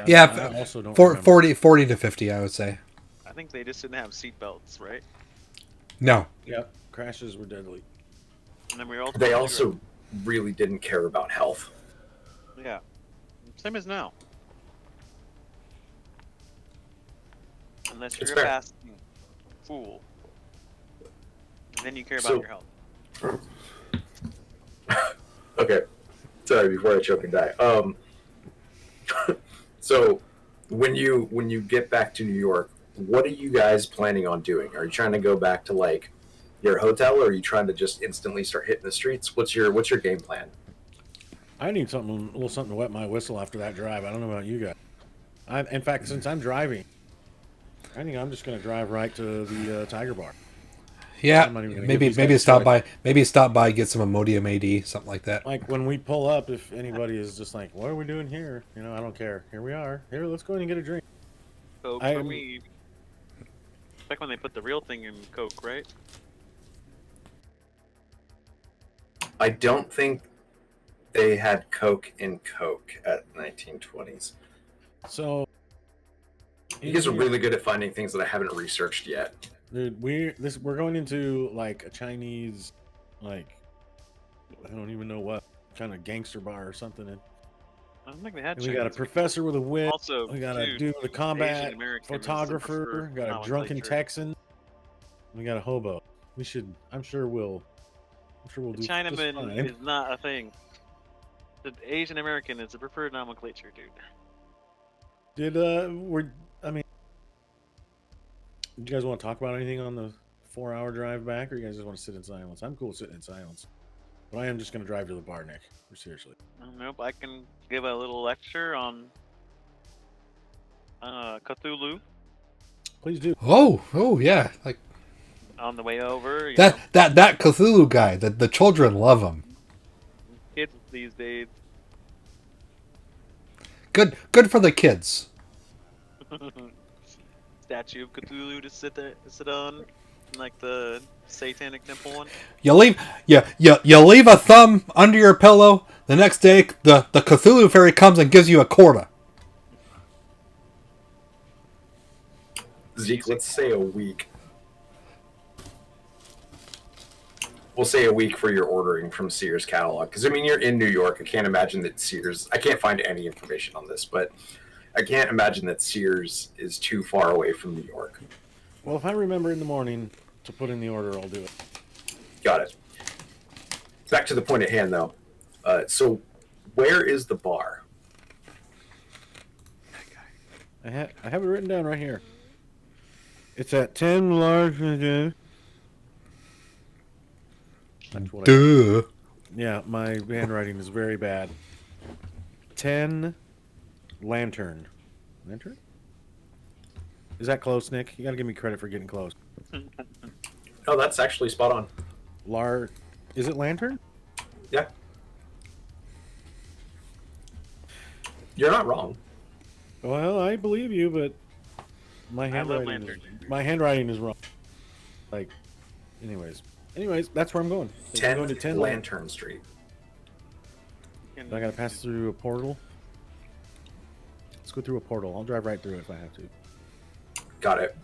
Yeah, I also don't 40 to 50, I would say. I think they just didn't have seat belts, right? No. Yep, crashes were deadly. And then we also They also really didn't care about health. Yeah, same as now. Unless you're It's a fair. fasting fool, and then you care about your health. Okay, sorry, before I choke and die. So when you get back to New York, what are you guys planning on doing? Are you trying to go back to like your hotel, or are you trying to just instantly start hitting the streets? What's your game plan? I need a little something to wet my whistle after that drive. I don't know about you guys. In fact, since I'm driving, I think I'm just going to drive right to the Tiger Bar. Yeah, maybe stop by, get some Imodium AD, something like that. Like when we pull up, if anybody is just like, "What are we doing here?" I don't care. Here we are. Here, let's go ahead and get a drink. Coke for me. Back when they put the real thing in Coke, right? I don't think they had Coke in Coke at 1920s. So you guys are really good at finding things that I haven't researched yet. Dude, we're going into like a Chinese, like I don't even know what kind of gangster bar or something. I don't think they had. We got a professor with a whip. Also, we got a dude with a combat photographer. Got a drunken Texan. We got a hobo. I'm sure we'll do. Chinaman is not a thing. The Asian American is the preferred nomenclature, dude. Do you guys want to talk about anything on the 4-hour drive back, or you guys just want to sit in silence? I'm cool sitting in silence. But I am just gonna drive to the bar, Nick. Seriously. Nope, I can give a little lecture on Cthulhu Please do. Oh yeah, like on the way over. You that know, that Cthulhu guy. The children love him. kids these days. Good for the kids. Statue of Cthulhu to sit on, like the Satanic Temple one. You leave a thumb under your pillow. The next day, the Cthulhu fairy comes and gives you a quarter. Zeke, let's say a week. We'll say a week for your ordering from Sears catalog. Because, I mean, you're in New York. I can't imagine that Sears... I can't find any information on this, but I can't imagine that Sears is too far away from New York. Well, if I remember in the morning to put in the order, I'll do it. Got it. Back to the point at hand, though. So, where is the bar? I have it written down right here. It's at 10 large. That's what Duh. yeah, my handwriting is very bad. 10 Lantern. Lantern? Is that close, Nick? You gotta give me credit for getting close. Oh, that's actually spot on. Is it Lantern? Yeah. You're not wrong. Well, I believe you, but my I love handwriting is wrong. Like, anyways, that's where I'm going. So I'm 10 going to 10 Lantern Street. I gotta pass through a portal. Let's go through a portal. I'll drive right through it if I have to. Got it.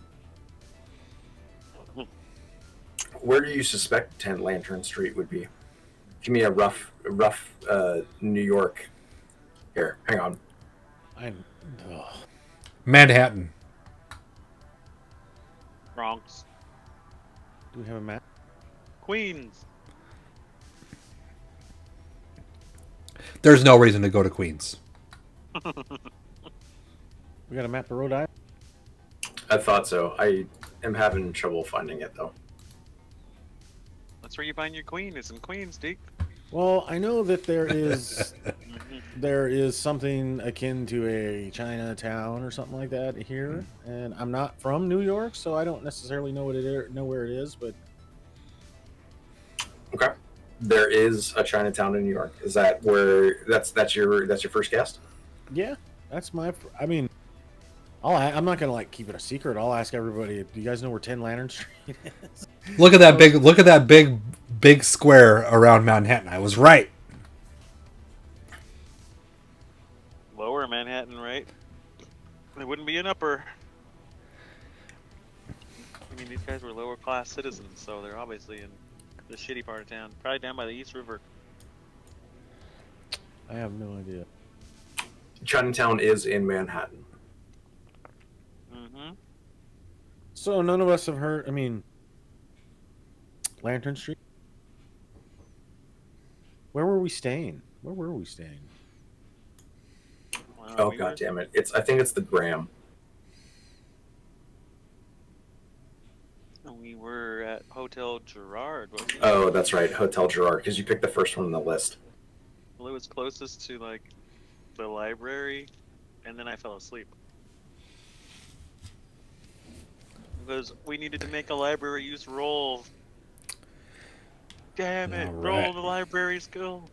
Where do you suspect 10 Lantern Street would be? Give me a rough New York. Here, hang on. Manhattan. Bronx, Do we have a map? Queens. There's no reason to go to Queens. We got a map of Rhode Island? I thought so. I am having trouble finding it, though. That's where you find your queen. Is in Queens, Deke. Well, I know that there is something akin to a Chinatown or something like that here, and I'm not from New York, so I don't necessarily know where it is. But Okay. There is a Chinatown in New York. Is that where that's your first guess? yeah, that's my. I mean, I'm not gonna like keep it a secret. I'll ask everybody. Do you guys know where 10 Lantern Street is? Look at that big square around Manhattan. I was right. Lower Manhattan, right? It wouldn't be an upper. I mean, these guys were lower class citizens, so they're obviously in the shitty part of town. Probably down by the East River. I have no idea. Chinatown is in Manhattan. Mm-hmm. So none of us have heard. I mean, Lantern Street. Where were we staying? Where were we staying? Oh, god damn it. I think it's the Graham. We were at Hotel Gerard. Wasn't we? Oh, that's right. Hotel Gerard, because you picked the first one on the list. Well, it was closest to like the library, and then I fell asleep. Because we needed to make a library use roll. Damn it! All Roll right. the library skill.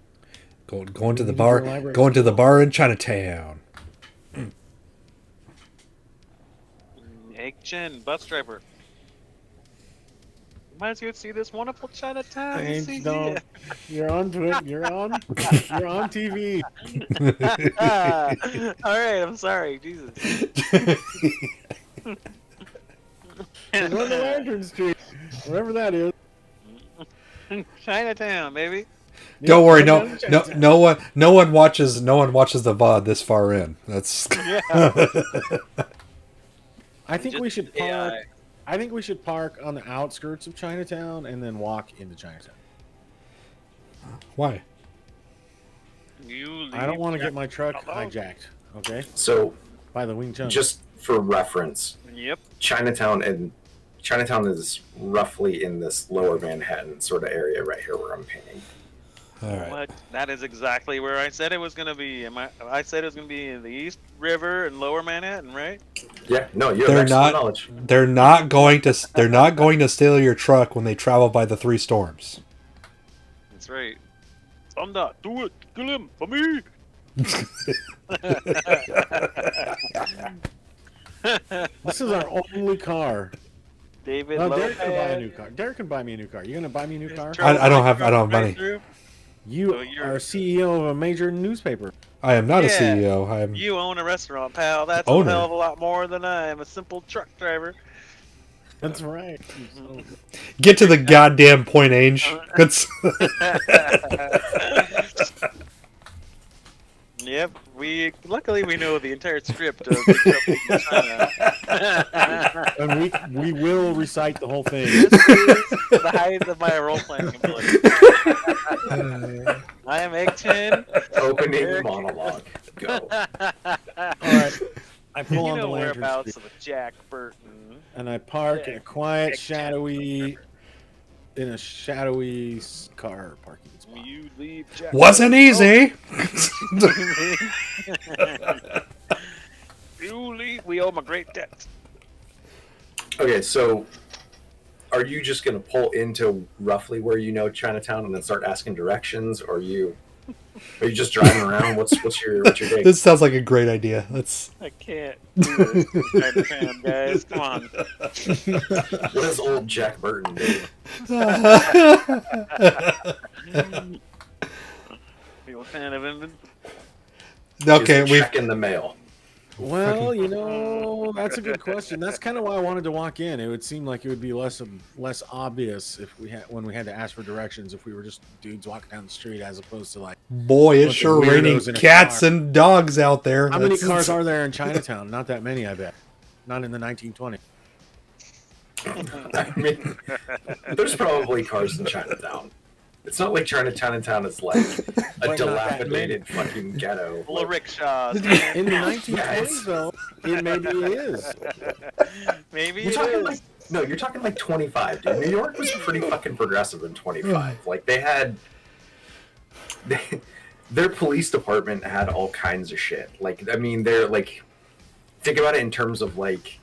Going to the You bar. did your library Going to the bar in Chinatown. Egg Chen, bus driver. Might as well see this wonderful Chinatown. You see No, here. you're on to it. You're on. You're on TV. All right, I'm sorry, Jesus. We're going to Lantern Street, wherever that is. Chinatown, baby. Don't worry, Yeah, no one watches the VOD this far in. That's Yeah. I think we should park. AI. I think we should park on the outskirts of Chinatown and then walk into Chinatown. why. You I don't want to leave get my truck alone. hijacked. Okay, So, by the Wing Chun. just for reference, Yep. Chinatown is roughly in this lower Manhattan sort of area right here where I'm painting. All right. What? That is exactly where I said it was gonna be. I said it was gonna be in the East River and Lower Manhattan, right? Yeah, no, you have They're excellent not. knowledge. They're not going to. They're not going to steal your truck when they travel by the three storms. That's right. Thunder, do it. Kill him for me. This is our only car. David No, Lopez. Derek can buy a new car. Derek can buy me a new car. You gonna buy me a new car? I don't have money. You Oh, you're- are CEO of a major newspaper. I am not a Yeah. CEO. I'm. You own a restaurant, pal. That's Owner. a hell of a lot more than I am. A simple truck driver. That's right. Get to the goddamn point, Ange. That's. Yep. Luckily we know the entire script of Big Trouble in China. And we will recite the whole thing. This is the height of my role playing ability. I am Egg Chin. Opening Eric. monologue. Go. All right. I pull You on the know lantern whereabouts street, of Jack Burton. and I park in a quiet, Jack shadowy car parking spot. You leave Jack. Wasn't easy. You leave. We owe him a great debt. Okay, so are you just gonna pull into roughly where you know Chinatown and then start asking directions, or are you just driving around? What's your day? This sounds like a great idea. Let's. I can't do this. Fan, guys. Come on. What does old Jack Burton do? You a fan of him? Okay, Is we. check in the mail. Well, you know, that's a good question. That's kind of why I wanted to walk in. It would seem like it would be less obvious if when we had to ask for directions if we were just dudes walking down the street as opposed to like. Boy, it's bunch of sure raining weirdos in a cats car. and dogs out there. How many That's- cars are there in Chinatown? Not that many, I bet. Not in the 1920s. I mean, there's probably cars in Chinatown. It's not like Chinatown is like a But not that dilapidated fucking ghetto. Full of rickshaws. In the man. 1920s, though, it maybe is. Maybe You're it talking is. like no, you're talking like 25, dude. New York was pretty fucking progressive in 25. Like they had, their police department had all kinds of shit. Like I mean, they're like, think about it in terms of like,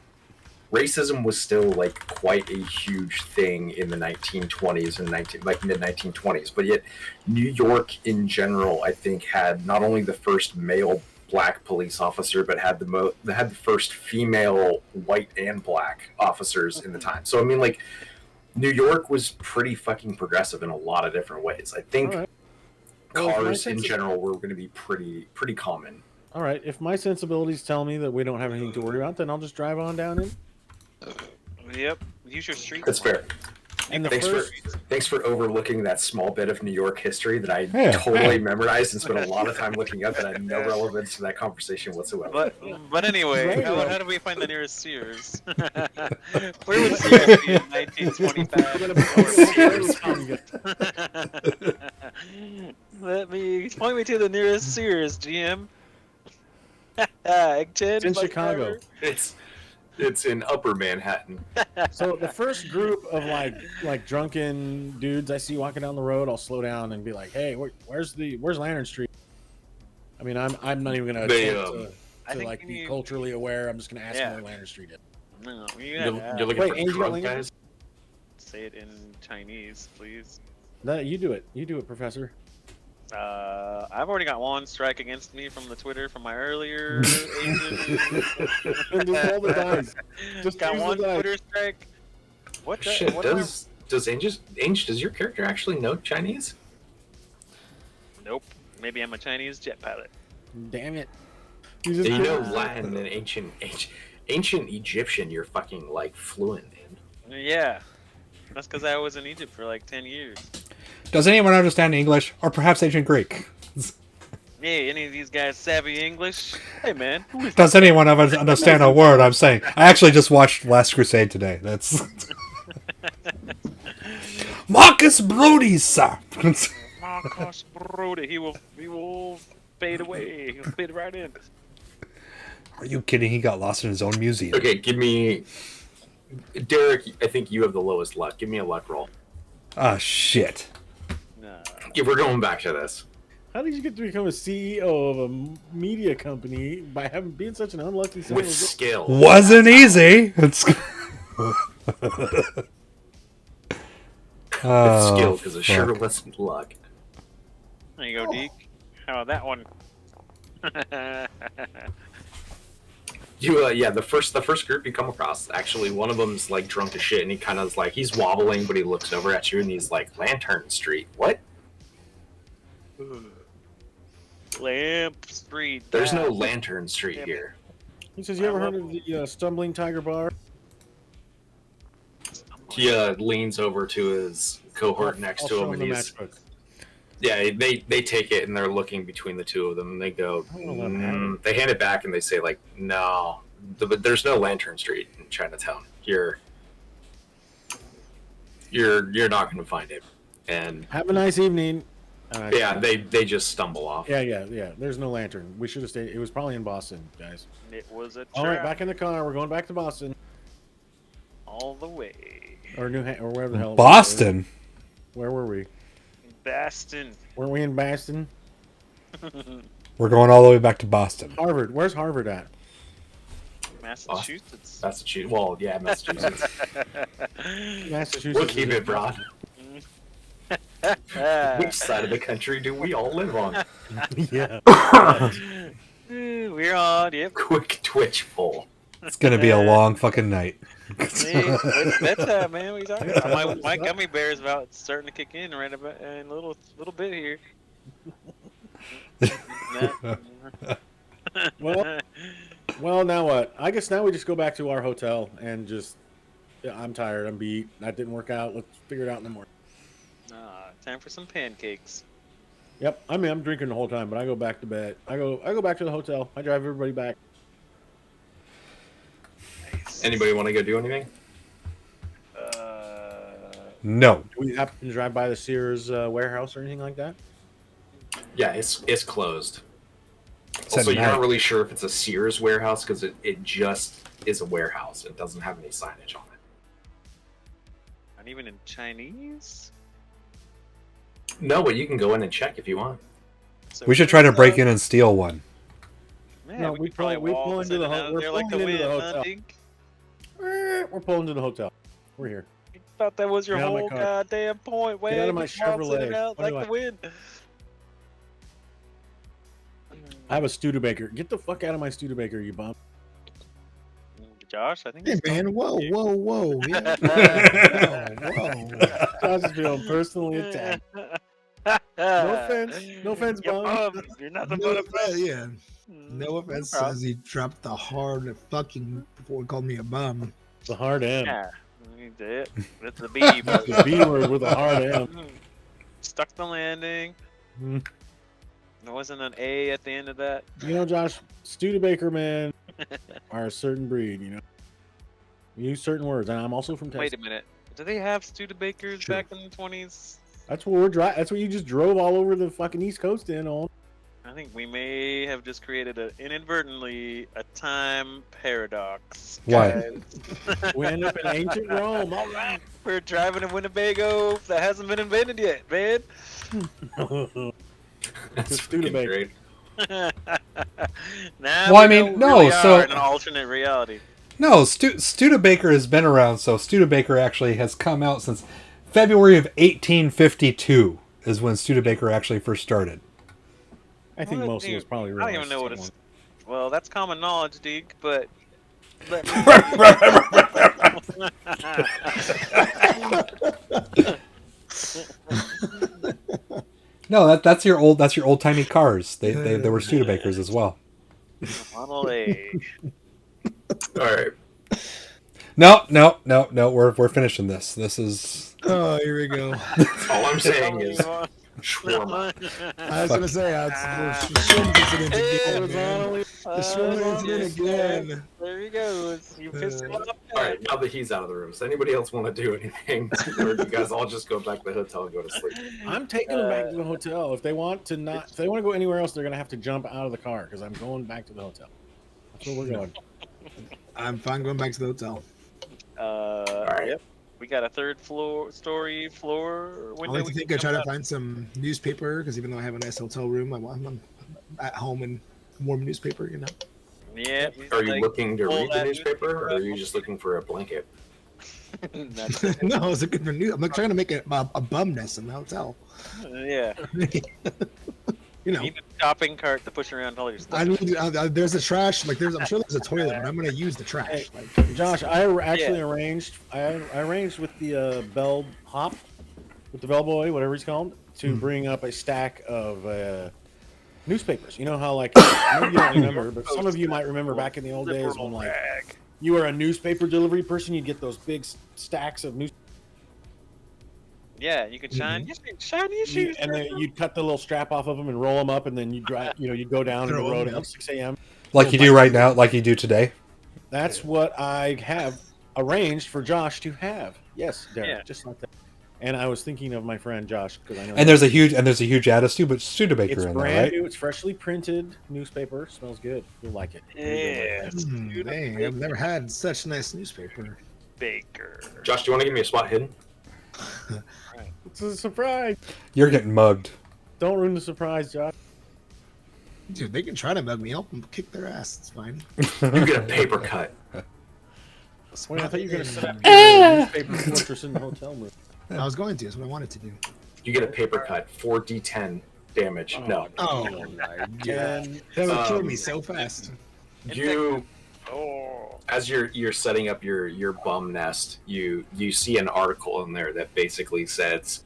racism was still like quite a huge thing in the 1920s and mid 1920s. But yet, New York in general, I think, had not only the first male black police officer, but had the first female white and black officers in the time. So I mean, like, New York was pretty fucking progressive in a lot of different ways. I think All right. Well, if my cars in sense- general were going to be pretty common. All right, if my sensibilities tell me that we don't have anything to worry about, then I'll just drive on down in. Yep. Use your street. That's fair. And the Thanks first, for overlooking that small bit of New York history that I Yeah. totally memorized and spent a lot of time looking up that had no relevance to that conversation whatsoever. But anyway, Right, how right. do we find the nearest Sears? Where would Sears be in 1925? Point me to the nearest Sears, GM. Egg Chin, It's in bus Chicago. driver. It's in Upper Manhattan. So the first group of like drunken dudes I see walking down the road, I'll slow down and be like, "Hey, where's Lantern Street?" I mean, I'm not even gonna They, attempt I to think like you be need- culturally aware. I'm just gonna ask Yeah. them where Lantern Street is. No, You're looking Wait, for Angel drug Lincoln? guys? say it in Chinese, please. No, you do it. You do it, Professor. I've already got one strike against me from the Twitter from my earlier agent. And just roll the dice. Just got use the one dice. Twitter strike. What the? Shit, what am I- does Ange, does your character actually know Chinese? Nope. Maybe I'm a Chinese jet pilot. Damn it. You just You know couldn't- Latin and ancient Egyptian you're fucking like fluent in. Yeah. That's because I was in Egypt for like 10 years. Does anyone understand English or perhaps ancient Greek? Hey, any of these guys savvy English? Hey, man. Who is Does anyone of us understand a word I'm saying? I actually just watched Last Crusade today. That's Marcus Brody, sir. Marcos Brody? He will fade away. He'll fade right in. Are you kidding? He got lost in his own museum. Okay, give me Derek. I think you have the lowest luck. Give me a luck roll. Ah, shit. No. Yeah, we're going back to this. How did you get to become a CEO of a media company by being such an unlucky son With of a- skill. Wasn't easy. It's With oh, skill, because it sure fuck. wasn't luck. There you go, Deke. How about that one? Yeah, the first group you come across, actually, one of them's like drunk as shit, and he kind of is like, he's wobbling, but he looks over at you, and he's like, Lantern Street, what? Lamp Street. There's no that. Lantern Street Damn it. here. He says, "You ever heard of the Stumbling Tiger Bar?" He leans over to his cohort next I'll to show him, and the he's matchbook. yeah. They take it, and they're looking between the two of them, and they go. I don't know what happened. They hand it back, and they say like, no, there's no Lantern Street in Chinatown. You're not going to find it, and Have a nice evening. yeah, they just stumble off. Yeah. There's no lantern. We should have stayed. It was probably in Boston, guys. It was a trap. All right, back in the car. We're going back to Boston all the way. or or wherever the hell. Boston. Where were we? Baston. Weren't we in Boston? We're going all the way back to Boston. Harvard. Where's Harvard at? Massachusetts. Massachusetts. Well, yeah, Massachusetts. Massachusetts. We'll keep it broad. Ah. Which side of the country do we all live on? Yeah. We're on. Yep. Quick Twitch poll. It's gonna be a long fucking night. Hey, it's bedtime, man. What are you talking about? My gummy bear is about starting to kick in right about in a little bit here. Well, now what? I guess now we just go back to our hotel and just. Yeah, I'm tired. I'm beat. That didn't work out. Let's figure it out in the morning. Time for some pancakes. Yep. I mean, I'm drinking the whole time, but I go back to bed. I go back to the hotel. I drive everybody back. Anybody want to go do anything? No. Do we happen to drive by the Sears warehouse or anything like that? Yeah, it's closed. It's at Also, you're night. not really sure if it's a Sears warehouse because it just is a warehouse. It doesn't have any signage on it. Not even in Chinese. No, but you can go in and check if you want. So We should try to break in and steal one. Man, No, we we could probably pull walk into the in and out we're there like the pulling into the wind, hotel. huh, Dink? We're pulling to the hotel. We're here. You thought that was your Get out of my whole car. goddamn point. Get out of my Walks in and Chevrolet. out What do like the wind. I have a Studebaker. Get the fuck out of my Studebaker, you bum. Josh, I think. Hey it's man, whoa. Yeah. Whoa. Josh is feeling personally attacked. No offense, You bum. bum. You're nothing No but a offense, bum. yeah. No offense, problem. says he dropped the hard fucking before he called me a bum. The hard M. Yeah, that's the B, but The B word with a hard M. stuck the landing. Mm. There wasn't an A at the end of that. You know, Josh, Studebaker, man, are a certain breed, you know. We use certain words, and I'm also from Texas. Wait a minute. Do they have Studebakers Sure. back in the 20s? That's what we're driving. That's what you just drove all over the fucking East Coast in on. I think we may have just created inadvertently a time paradox. Why? guys. We end up in ancient Rome. All right. We're driving a Winnebago that hasn't been invented yet, man. That's Just fucking Studebaker. great. Now Well, I we mean, know no, we so- are in an alternate reality. No, Studebaker has been around, so Studebaker actually has come out since February of 1852 is when Studebaker actually first started. I think What, most of dude? us probably I realize. don't even know what someone- it's. Well, that's common knowledge, Deke, but. let No, that's your old timey cars. They were Studebakers as well. Model A. All right. No, we're finishing this. This is Oh, here we go. All I'm saying is shawarma. I was gonna say, the swim incident again, man. The swim incident again. There he goes. You pissed him off. All right, now that he's out of the room, does anybody else want to do anything, or do you guys all just go back to the hotel and go to sleep? I'm taking them back to the hotel. If they want to go anywhere else, they're gonna have to jump out of the car because I'm going back to the hotel. That's where we're going. I'm fine going back to the hotel. right. Yep. We got a third floor I window. like to we think can I try come to out. find some newspaper because even though I have a nice hotel room, I'm at home and warm newspaper. You know. Yeah. Are you like, looking to pull read the that newspaper, or are you out. just looking for a blanket? That's it. No, it's a good for news. I'm like trying to make a bum nest in the hotel. Yeah. You know. Need a shopping cart to push around all your stuff. I need. There's a trash. Like I'm sure there's a toilet, but I'm gonna use the trash. Hey, Like Josh, I actually arranged. I arranged with the bell hop, with the bellboy, whatever he's called, to bring up a stack of newspapers. You know how like maybe you don't remember, but some of you might remember back in the old days when like you were a newspaper delivery person, you'd get those big stacks of newspapers. Yeah, you can shine your shoes. And then you'd cut the little strap off of them and roll them up, and then you'd drive. You'd go down the Throw 'em, road at yeah. like 6 a.m. Like you do right now, like you do today. That's what I have arranged for Josh to have. Yes, Derek, Yeah. just like that. And I was thinking of my friend Josh because I know. And there's a huge Studebaker it's in there, brand right? new. It's freshly printed newspaper. Smells good. You'll like it. Yeah. dang, I've never had such nice newspaper. Baker. Josh, do you want to give me a spot hidden? It's a surprise. You're getting mugged. Don't ruin the surprise, Josh. Dude, they can try to mug me. I'll kick their ass. It's fine. You get a paper cut. Wait, I thought you were going to set up your newspaper fortress in the hotel room. I was going to. That's what I wanted to do. You get a paper cut, 4d10 damage. No, Oh my god, that would kill me so fast. you Oh. as you're setting up your bum nest, you see an article in there that basically says,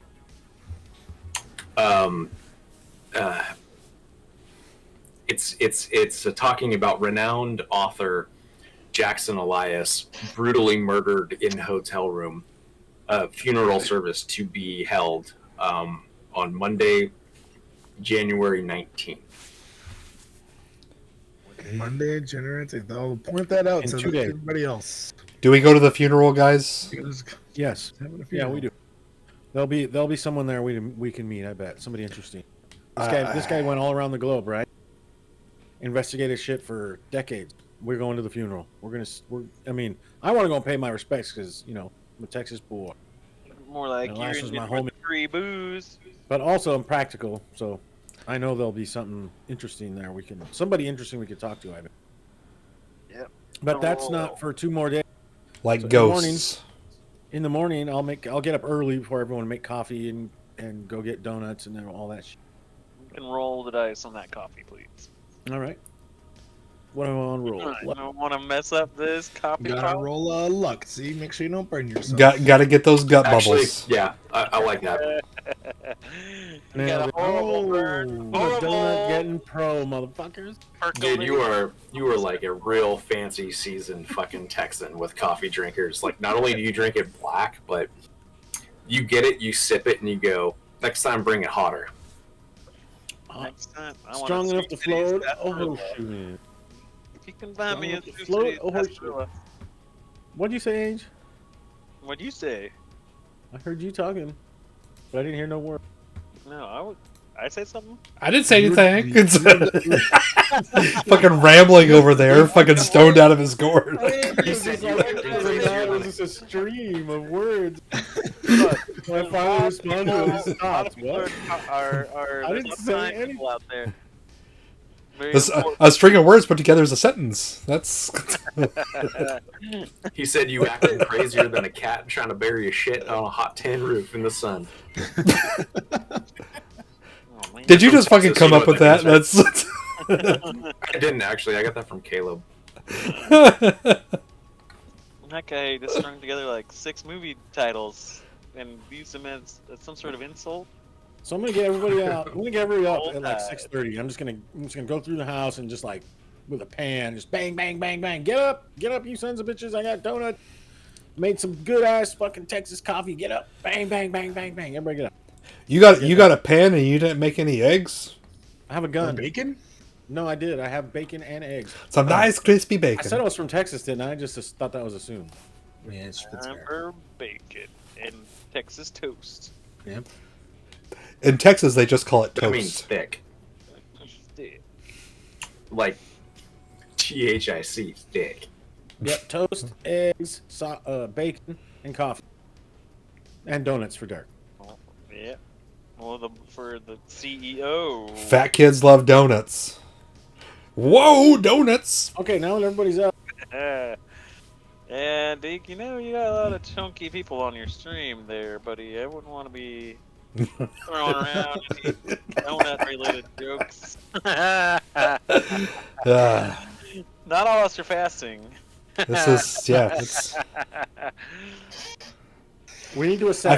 it's talking about renowned author Jackson Elias brutally murdered in hotel room. Funeral service to be held on Monday, January 19th. Monday, January 10th. I'll point that out In to 2 days. everybody else. Do we go to the funeral, guys? Yes. Yeah, we do. There'll be someone there we can meet. I bet somebody interesting. This guy went all around the globe, right? Investigated shit for decades. We're going to the funeral. I mean, I want to go and pay my respects because I'm a Texas boy. More like And you're Lash in is my it for homie. the free booze. But also I'm practical, so I know there'll be something interesting there. Somebody interesting we could talk to. I bet. Yep. But that's not for 2 more days. Like So in the ghosts. In the morning, I'll get up early before everyone and make coffee and go get donuts and then all that shit. You can roll the dice on that coffee, please. All right. What am I on roll? I don't want to mess up this coffee Gotta pot. roll luck. See, make sure you don't burn yourself. Got to get those gut Actually, bubbles. yeah, I like that. You got a horrible burn. The donut Horrible. getting pro, motherfuckers. Dude, you are like a real fancy seasoned fucking Texan with coffee drinkers. Like, not only do you drink it black, but you get it, you sip it, and you go, next time bring it hotter. Next time, I wanna Strong enough see to today's float. sarsaparilla. Oh shoot! If you can find me a Strong enough to float. today's Oh, shoot. sarsaparilla. What'd you say, Age? What'd you say? I heard you talking, but I didn't hear no word. No, I said something. I didn't say anything. Fucking rambling over there, fucking stoned out of his gourd. You said you liked it crazier It than was just a stream of words. But when I finally responded, it stopped. What? I didn't say anything. people out there. Very This, important. a string of words put together as a sentence. That's He said you acted crazier than a cat trying to bury a shit on a hot tin roof in the sun. Oh, man. Did you just fucking Texas, come you know up what with that? that That's I didn't actually. I got that from Caleb. That guy just strung together like 6 movie titles and used them as some sort of insult. So I'm gonna get everybody out. I'm gonna get everybody up Hold at like tight. 6:30. I'm just gonna go through the house and just like with a pan, just bang, bang, bang, bang. Get up, you sons of bitches! I got donut. Made some good ass fucking Texas coffee. Get up, bang, bang, bang, bang, bang. Everybody get up. you got a pan and you didn't make any eggs. I have a gun. Bacon? No, I did. I have bacon and eggs. Some nice crispy I said I bacon. was from Texas, didn't I? I just thought that was assumed. Yeah, it's Time fair. for bacon and Texas toast. Yeah. In Texas, they just call it That means toast. thick. Like THIC, thick. Yep, toast, eggs, bacon, and coffee. And donuts for Derek. Well, yeah. Well, for the CEO. Fat kids love donuts. Whoa, donuts! Okay, now that everybody's up. Yeah, Deke, you know you got a lot of chunky people on your stream there, buddy. I wouldn't want to be throwing around any donut-related jokes. Ah, Not all of us are fasting. this is It's, We need to assess.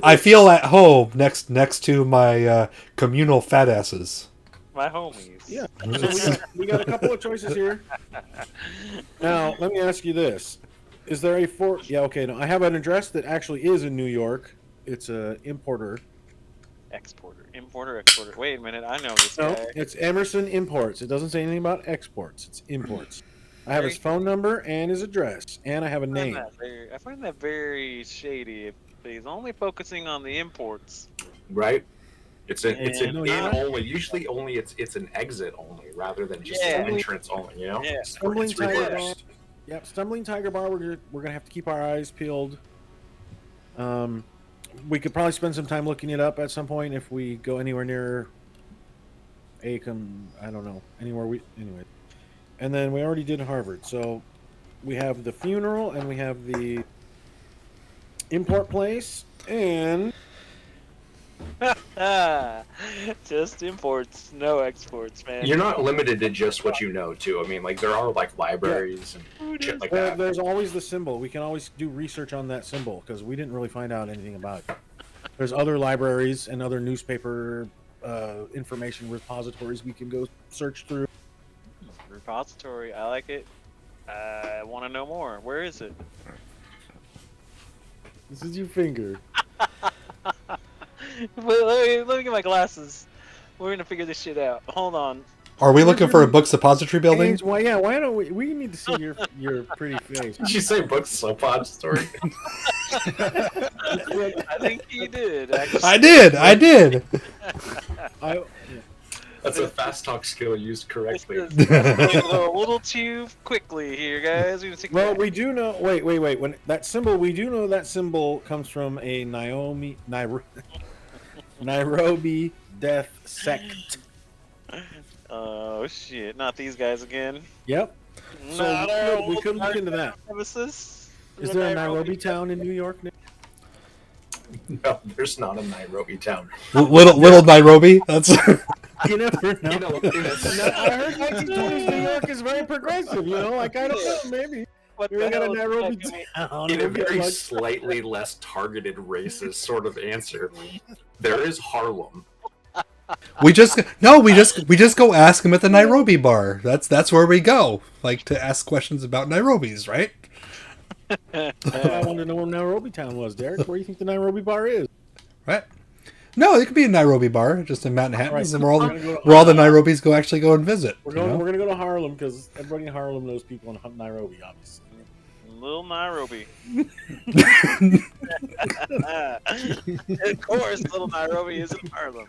I feel at home next to my communal fat asses. My homies. Yeah. So we got a couple of choices here. Now, let me ask you this. Is there a fort? Yeah, okay. No, I have an address that actually is in New York. It's a importer. Importer, exporter. Wait a minute, I know this No, guy. it's Emerson Imports. It doesn't say anything about exports. It's imports. I have his phone number and his address, and I have a name. I find that very shady. If he's only focusing on the imports. Right? It's an No, in not- only. Usually, only it's an exit only, rather than just Yeah. an entrance only. You know, Yeah. Stumbling it's Tiger Bar. reversed. Yep, Stumbling Tiger Bar. We're gonna have to keep our eyes peeled. We could probably spend some time looking it up at some point if we go anywhere near Acom. I don't know anywhere anyway. And then we already did Harvard, so we have the funeral and we have the import place and Just imports, no exports, man. You're not limited to just what you know, too. I mean, like there are like libraries and shit like that. there's always the symbol. We can always do research on that symbol because we didn't really find out anything about it. There's other libraries and other newspaper information repositories we can go search through. Repository, I like it. I want to know more. Where is it? This is your finger. Wait, let me get my glasses. We're gonna figure this shit out. Hold on. Are we looking for a book suppository building? James, why don't we need to see your pretty face. Did you say book suppository? I think he did. Actually. I did. That's a fast talk skill used correctly. A little too quickly here, guys. Well, we do know. Wait. When that symbol, we do know that symbol comes from a Nairobi death sect. Oh shit! Not these guys again. Yep. So we could look into that. Nemesis. Is there a Nairobi town in New York now? No, there's not a Nairobi town. Little Nairobi. That's You never know. You know, I heard 1920s New York is very progressive. You know, like I don't know, maybe. What We the got a hell is Nairobi that? town. in a We'll get very like- slightly less targeted racist sort of answer, there is Harlem. we just go ask him at the Nairobi bar. That's where we go, like to ask questions about Nairobis, right? I wanted to know where Nairobi town was, Derek. Where do you think the Nairobi bar is? Right? No, it could be a Nairobi bar, just in Manhattan, Right. and where all the Nairobis go and visit. We're you know? gonna go to Harlem because everybody in Harlem knows people in Nairobi, obviously. Little Nairobi. Of course, little Nairobi is in Harlem.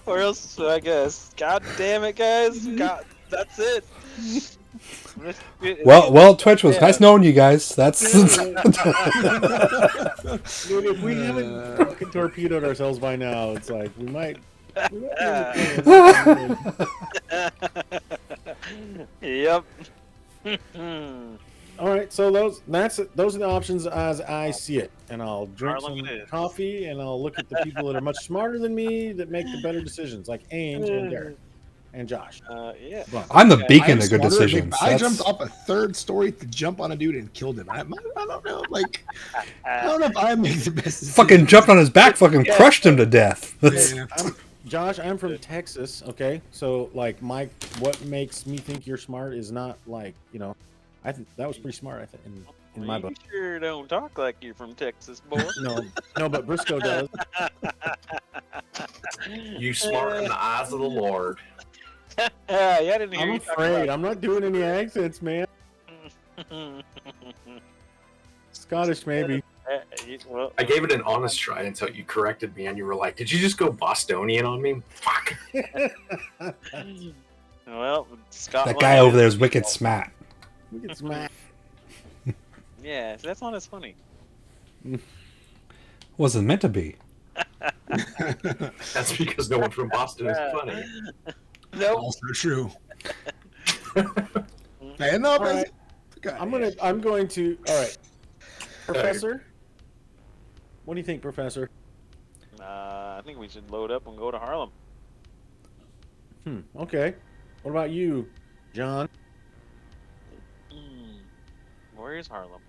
Where else? I guess. God damn it, guys! God, that's it. Well, Twitch was nice knowing you guys. That's Dude, if we haven't fucking torpedoed ourselves by now, it's like we might Yep. All right, so those are the options as I see it, and I'll drink Harlem some it is. coffee, and I'll look at the people that are much smarter than me that make the better decisions, like Ames and Derek and Josh. Yeah. But I'm the beacon I'm of good smarter than decisions. big- I That's- jumped off a third story to jump on a dude and killed him. I don't know, like I don't know if I make the best decision. fucking jumped on his back, fucking crushed him to death. Yeah. Josh, I'm from Texas. Okay, so like what makes me think you're smart is not like I think that was pretty smart. I think in my book. You sure don't talk like you're from Texas, boy. No, but Briscoe does. You smart in the eyes of the Lord. Yeah, I didn't hear I'm you talk afraid. I'm not doing any accents, man. about- Scottish, maybe. Well, I gave it an honest try until you corrected me and you were like, "Did you just go Bostonian on me?" Fuck. well, Scotland. That guy over there is wicked smart. We can smack. Yeah, so that's not as funny. Wasn't meant to be. That's because no one from Boston is funny. Nope. Also true. And no, All right. I'm going to. All right, Professor. What do you think, Professor? I think we should load up and go to Harlem. Okay. What about you, John? Where is Harlem?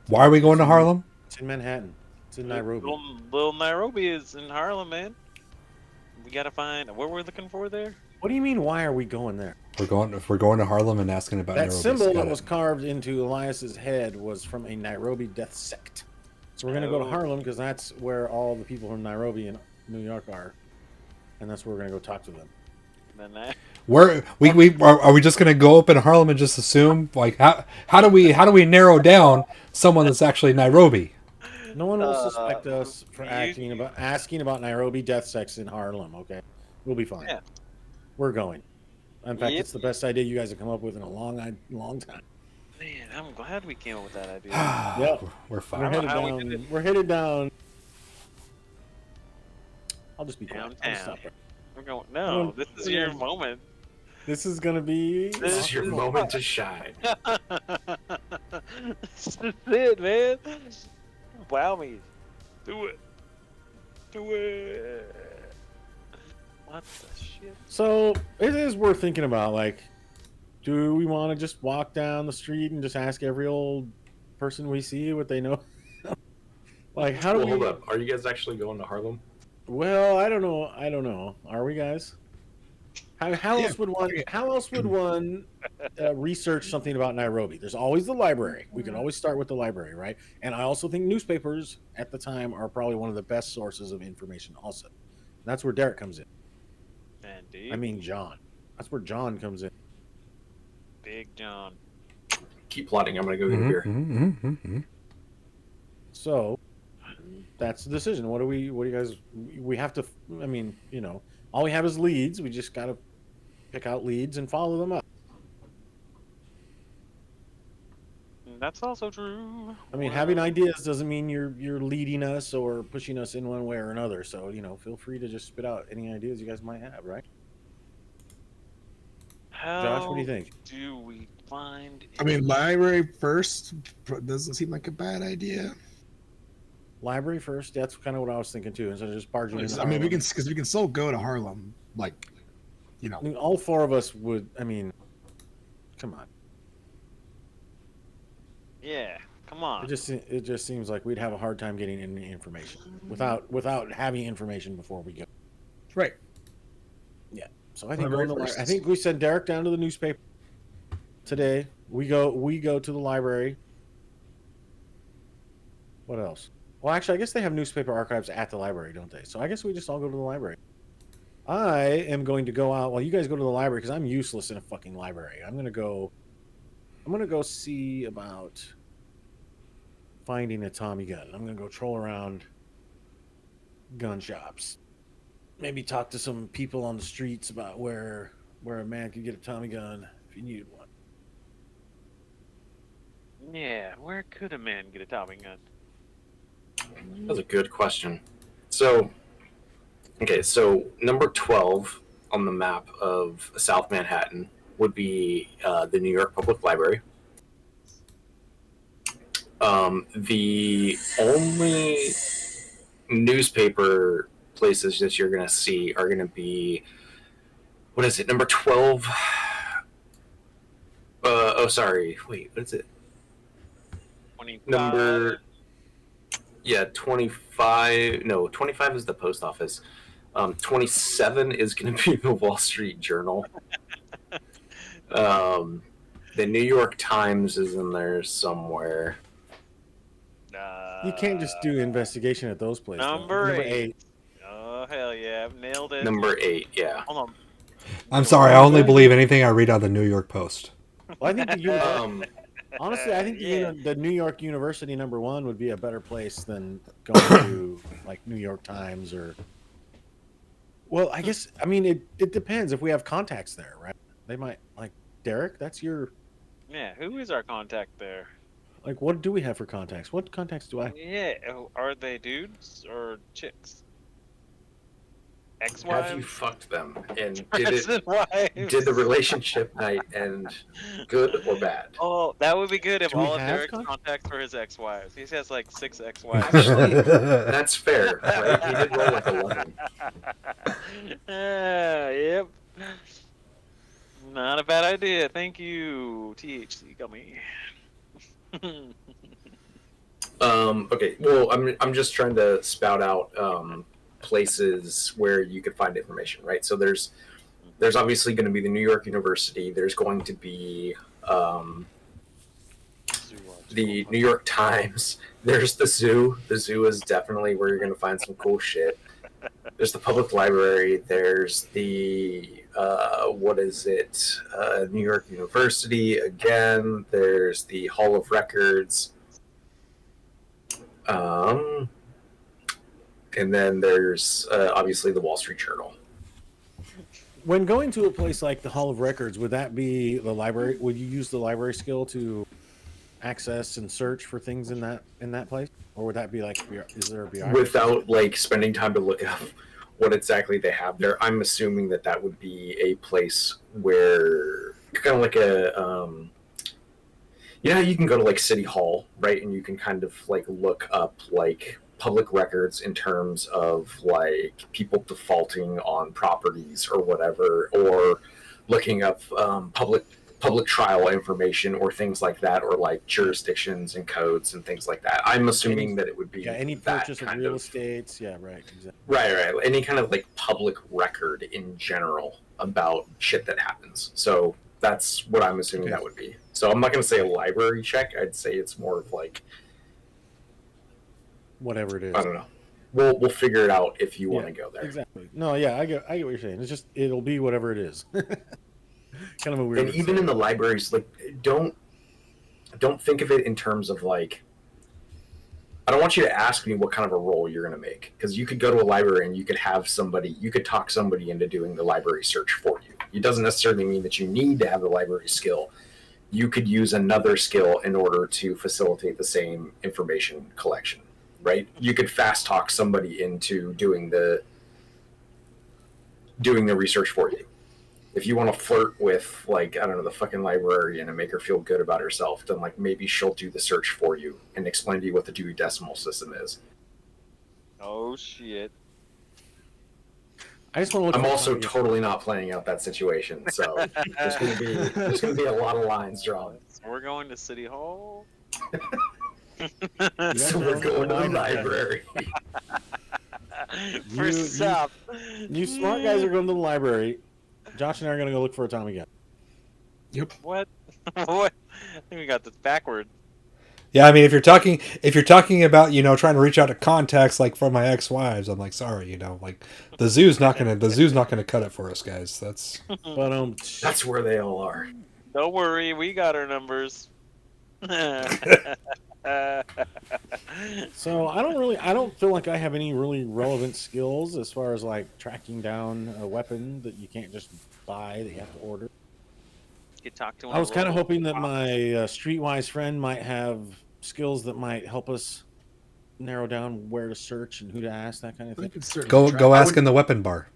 Why are we going to Harlem? It's in Manhattan. It's in Nairobi. Little Nairobi is in Harlem, man. We gotta find what we're looking for there. What do you mean? Why are we going there? We're going to Harlem and asking about That Nairobi. symbol Got that it. was carved into Elias's head was from a Nairobi death sect. So we're going to go to Harlem because that's where all the people from Nairobi and New York are, and that's where we're going to go talk to them. Then Where are we just gonna go up in Harlem and just assume like how do we narrow down someone that's actually Nairobi? No one will suspect us for asking about Nairobi death sects in Harlem. Okay, we'll be fine. Yeah. We're going. In fact, Yep. it's the best idea you guys have come up with in a long time. Man, I'm glad we came up with that idea. Yep. We're We're fine. headed how we down. did it. We're headed down. I'll just be quiet. I'll Downtown. stop right. We're going. No, this is your moment. This is gonna be. This is your moment to shine. This is it, man. Wow me. Do it. Do it. What the shit? So it is worth thinking about. Like, do we want to just walk down the street and just ask every old person we see what they know? Like, how do Well, we? hold up. Are you guys actually going to Harlem? Well, I don't know. I don't know. Are we guys? How else would one? How else would one research something about Nairobi? There's always the library. We can always start with the library, right? And I also think newspapers at the time are probably one of the best sources of information. Also, and that's where Derek comes in. Indeed. I mean, John. That's where John comes in. Big John. Keep plotting. I'm gonna go get a beer. So that's the decision. What do you guys? We have to. I mean, all we have is leads. We just got to pick out leads and follow them up. That's also true. I mean, having ideas doesn't mean you're leading us or pushing us in one way or another. So feel free to just spit out any ideas you guys might have. Right? Josh, what do you think? Do we find? I mean, library first doesn't seem like a bad idea. Library first. That's kind of what I was thinking too. Instead of just barging in. I mean, we can still go to Harlem, like, I mean, all four of us would. I mean, come on. Yeah, come on. It just seems like we'd have a hard time getting any information without having information before we go. right. Yeah. So I think Library going to first. I think we send Derek down to the newspaper today. We go to the library. What else? Well, actually, I guess they have newspaper archives at the library, don't they? So I guess we just all go to the library. I am going to go out while you guys go to the library because I'm useless in a fucking library. I'm gonna go see about finding a Tommy gun. I'm gonna go troll around gun shops. Maybe talk to some people on the streets about where a man could get a Tommy gun if he needed one. Yeah, where could a man get a Tommy gun? That's a good question. So, okay, so number 12 on the map of South Manhattan would be the New York Public Library. The only newspaper places that you're going to see are going to be, what is it, number 12? Sorry. Wait, what is it? 25. Number, yeah, 25. No, 25 is the post office. 27 is going to be the Wall Street Journal. The New York Times is in there somewhere. You can't just do investigation at those places. Number 8. Oh, hell yeah. I've nailed it. Number 8, yeah. Hold on. I'm sorry, I only believe anything I read on the New York Post. Well, I think Um, honestly, I think Yeah. the New York University number 1 would be a better place than going to like New York Times or. Well, I guess it depends if we have contacts there, right? They might like Derek. That's your. Yeah, who is our contact there? Like, what do we have for contacts? What contacts do I? Yeah, are they dudes or chicks? Have you Ex-wives? fucked them? And Present wives? did the relationship night end good or bad? Oh, that would be good if Do we all of have Derek's contacts were his ex-wives. He has like 6 ex-wives. Actually, that's fair, right? He did roll like 11. Yep. Not a bad idea. Thank you, THC Gummy. Okay, well, I'm just trying to spout out places where you could find information, right? So there's obviously going to be the New York University. There's going to be the New York Times. There's the zoo. The zoo is definitely where you're going to find some cool shit. There's the public library. There's the what is it? New York University again. There's the Hall of Records. And then there's obviously the Wall Street Journal. When going to a place like the Hall of Records, would that be the library? Would you use the library skill to access and search for things in that place, or would that be like, is there a bureaucracy? Without like spending time to look up what exactly they have there, I'm assuming that would be a place where kind of like a you can go to like City Hall, right, and you can kind of like look up like public records in terms of like people defaulting on properties or whatever, or looking up public trial information or things like that, or like jurisdictions and codes and things like that. I'm assuming that it would be any purchase of real estates. Yeah, right. Exactly. Right. Any kind of like public record in general about shit that happens. So that's what I'm assuming that would be. So I'm not going to say a library check. I'd say it's more of like whatever it is. I don't know. We'll figure it out if you want to go there. Exactly. No, yeah, I get what you're saying. It's just it'll be whatever it is. Kind of a weird. And even in the libraries, like don't think of it in terms of like. I don't want you to ask me what kind of a role you're going to make, because you could go to a library and you could talk somebody into doing the library search for you. It doesn't necessarily mean that you need to have the library skill. You could use another skill in order to facilitate the same information collection, right? You could fast talk somebody into doing the research for you. If you want to flirt with, like, I don't know, the fucking librarian and make her feel good about herself, then like maybe she'll do the search for you and explain to you what the Dewey Decimal System is. Oh shit! I just want to look. I'm also totally not playing out that situation, so there's gonna be a lot of lines drawn. So we're going to City Hall. So we're going to the library. First stop. You smart guys are going to the library. Josh and I are going to go look for a Tommy gun. Yep. What? What? I think we got this backward. Yeah, I mean, if you're talking about, trying to reach out to contacts like from my ex-wives, I'm like, sorry, like the zoo's not gonna cut it for us, guys. That's But that's where they all are. Don't worry, we got our numbers. So I don't feel like I have any really relevant skills as far as like tracking down a weapon that you can't just buy, that you have to order. You talk to. I was kind of hoping that my streetwise friend might have skills that might help us narrow down where to search and who to ask, that kind of thing. go ask in the weapon bar.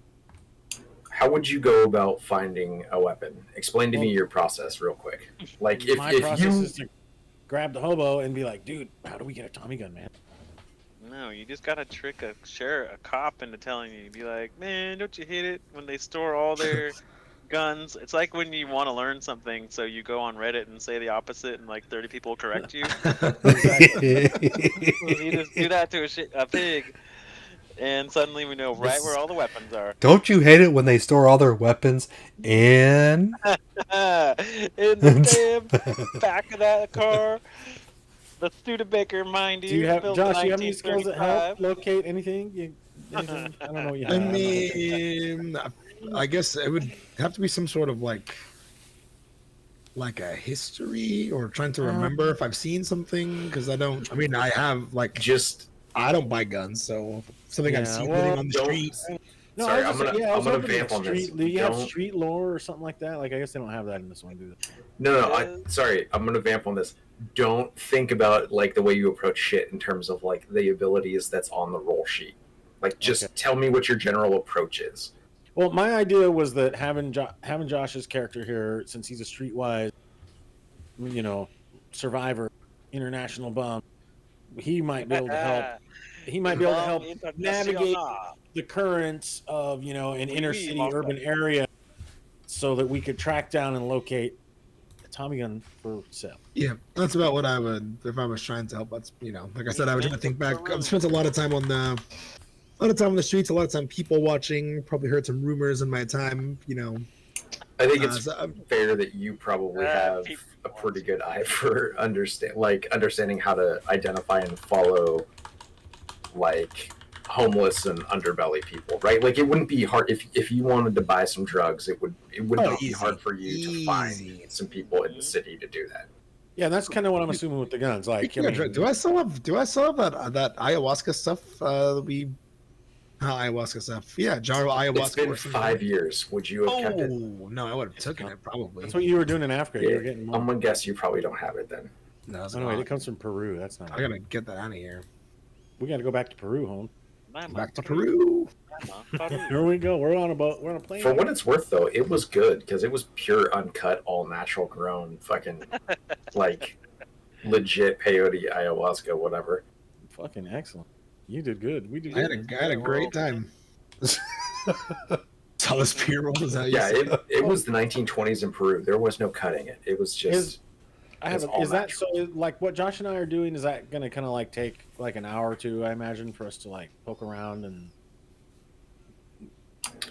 How would you go about finding a weapon? Explain to me your process real quick. Like if process you is to grab the hobo and be like, dude, how do we get a Tommy gun, man? No, you just gotta trick a cop into telling you. Be like, man, don't you hate it when they store all their guns? It's like when you want to learn something, so you go on Reddit and say the opposite, and like 30 people correct you. You just do that to a pig, and suddenly we know right where all the weapons are. Don't you hate it when they store all their weapons in the damn back of that car? The Studebaker, mind you. Do you have, built Josh? in Do you have any skills that 1935. help locate anything? Anything? I don't know what you have. I mean, I guess it would have to be some sort of like a history, or trying to remember if I've seen something, because I don't. I mean, I have like I don't buy guns, so something I've seen living on the street. No, Sorry, I was I'm just gonna hoping vamp on this. street. Do you have Don't- street lore or something like that? Like, I guess they don't have that in this one, do they? No, sorry, I'm gonna vamp on this. Don't think about like the way you approach shit in terms of like the abilities that's on the roll sheet. Like, just Okay. tell me what your general approach is. Well, my idea was that having Josh's character here, since he's a streetwise, survivor, international bum, he might be able to help. He might be able to help navigate the currents of an inner city urban area, so that we could track down and locate a Tommy gun for sale. Yeah, that's about what I would if I was trying to help. That's like I said, I was trying to think back. I've spent a lot of time on the streets, a lot of time people watching. Probably heard some rumors in my time. I think it's so fair that you probably have a pretty good eye for understanding how to identify and follow like homeless and underbelly people, right? Like, it wouldn't be hard if you wanted to buy some drugs. It would not be hard for you to find some people in the city to do that. Yeah, that's kind of what I'm assuming with the guns. Like, do I still have that ayahuasca stuff? Ayahuasca stuff. Yeah, jar of ayahuasca. It's been 5 years. Would you have kept it? Oh no, I would have taken it probably. That's what you were doing in Africa. Yeah, You were getting more. I'm gonna guess you probably don't have it then. No, it's Oh, no, wait, not. it comes from Peru. That's not. I gotta get that out of here. We got to go back to Peru, home. Back to Peru. Here we go. We're on a boat. We're on a plane. For what it's worth, though, it was good because it was pure, uncut, all natural grown, fucking like legit peyote, ayahuasca, whatever. Fucking excellent. You did good. We did. I Good. had a great time. Solid spear roll. Is that Yeah, it was the 1920s in Peru. There was no cutting it. It was just. Is that so? Like, what Josh and I are doing, is that going to kind of like take like an hour or two, I imagine, for us to like poke around and?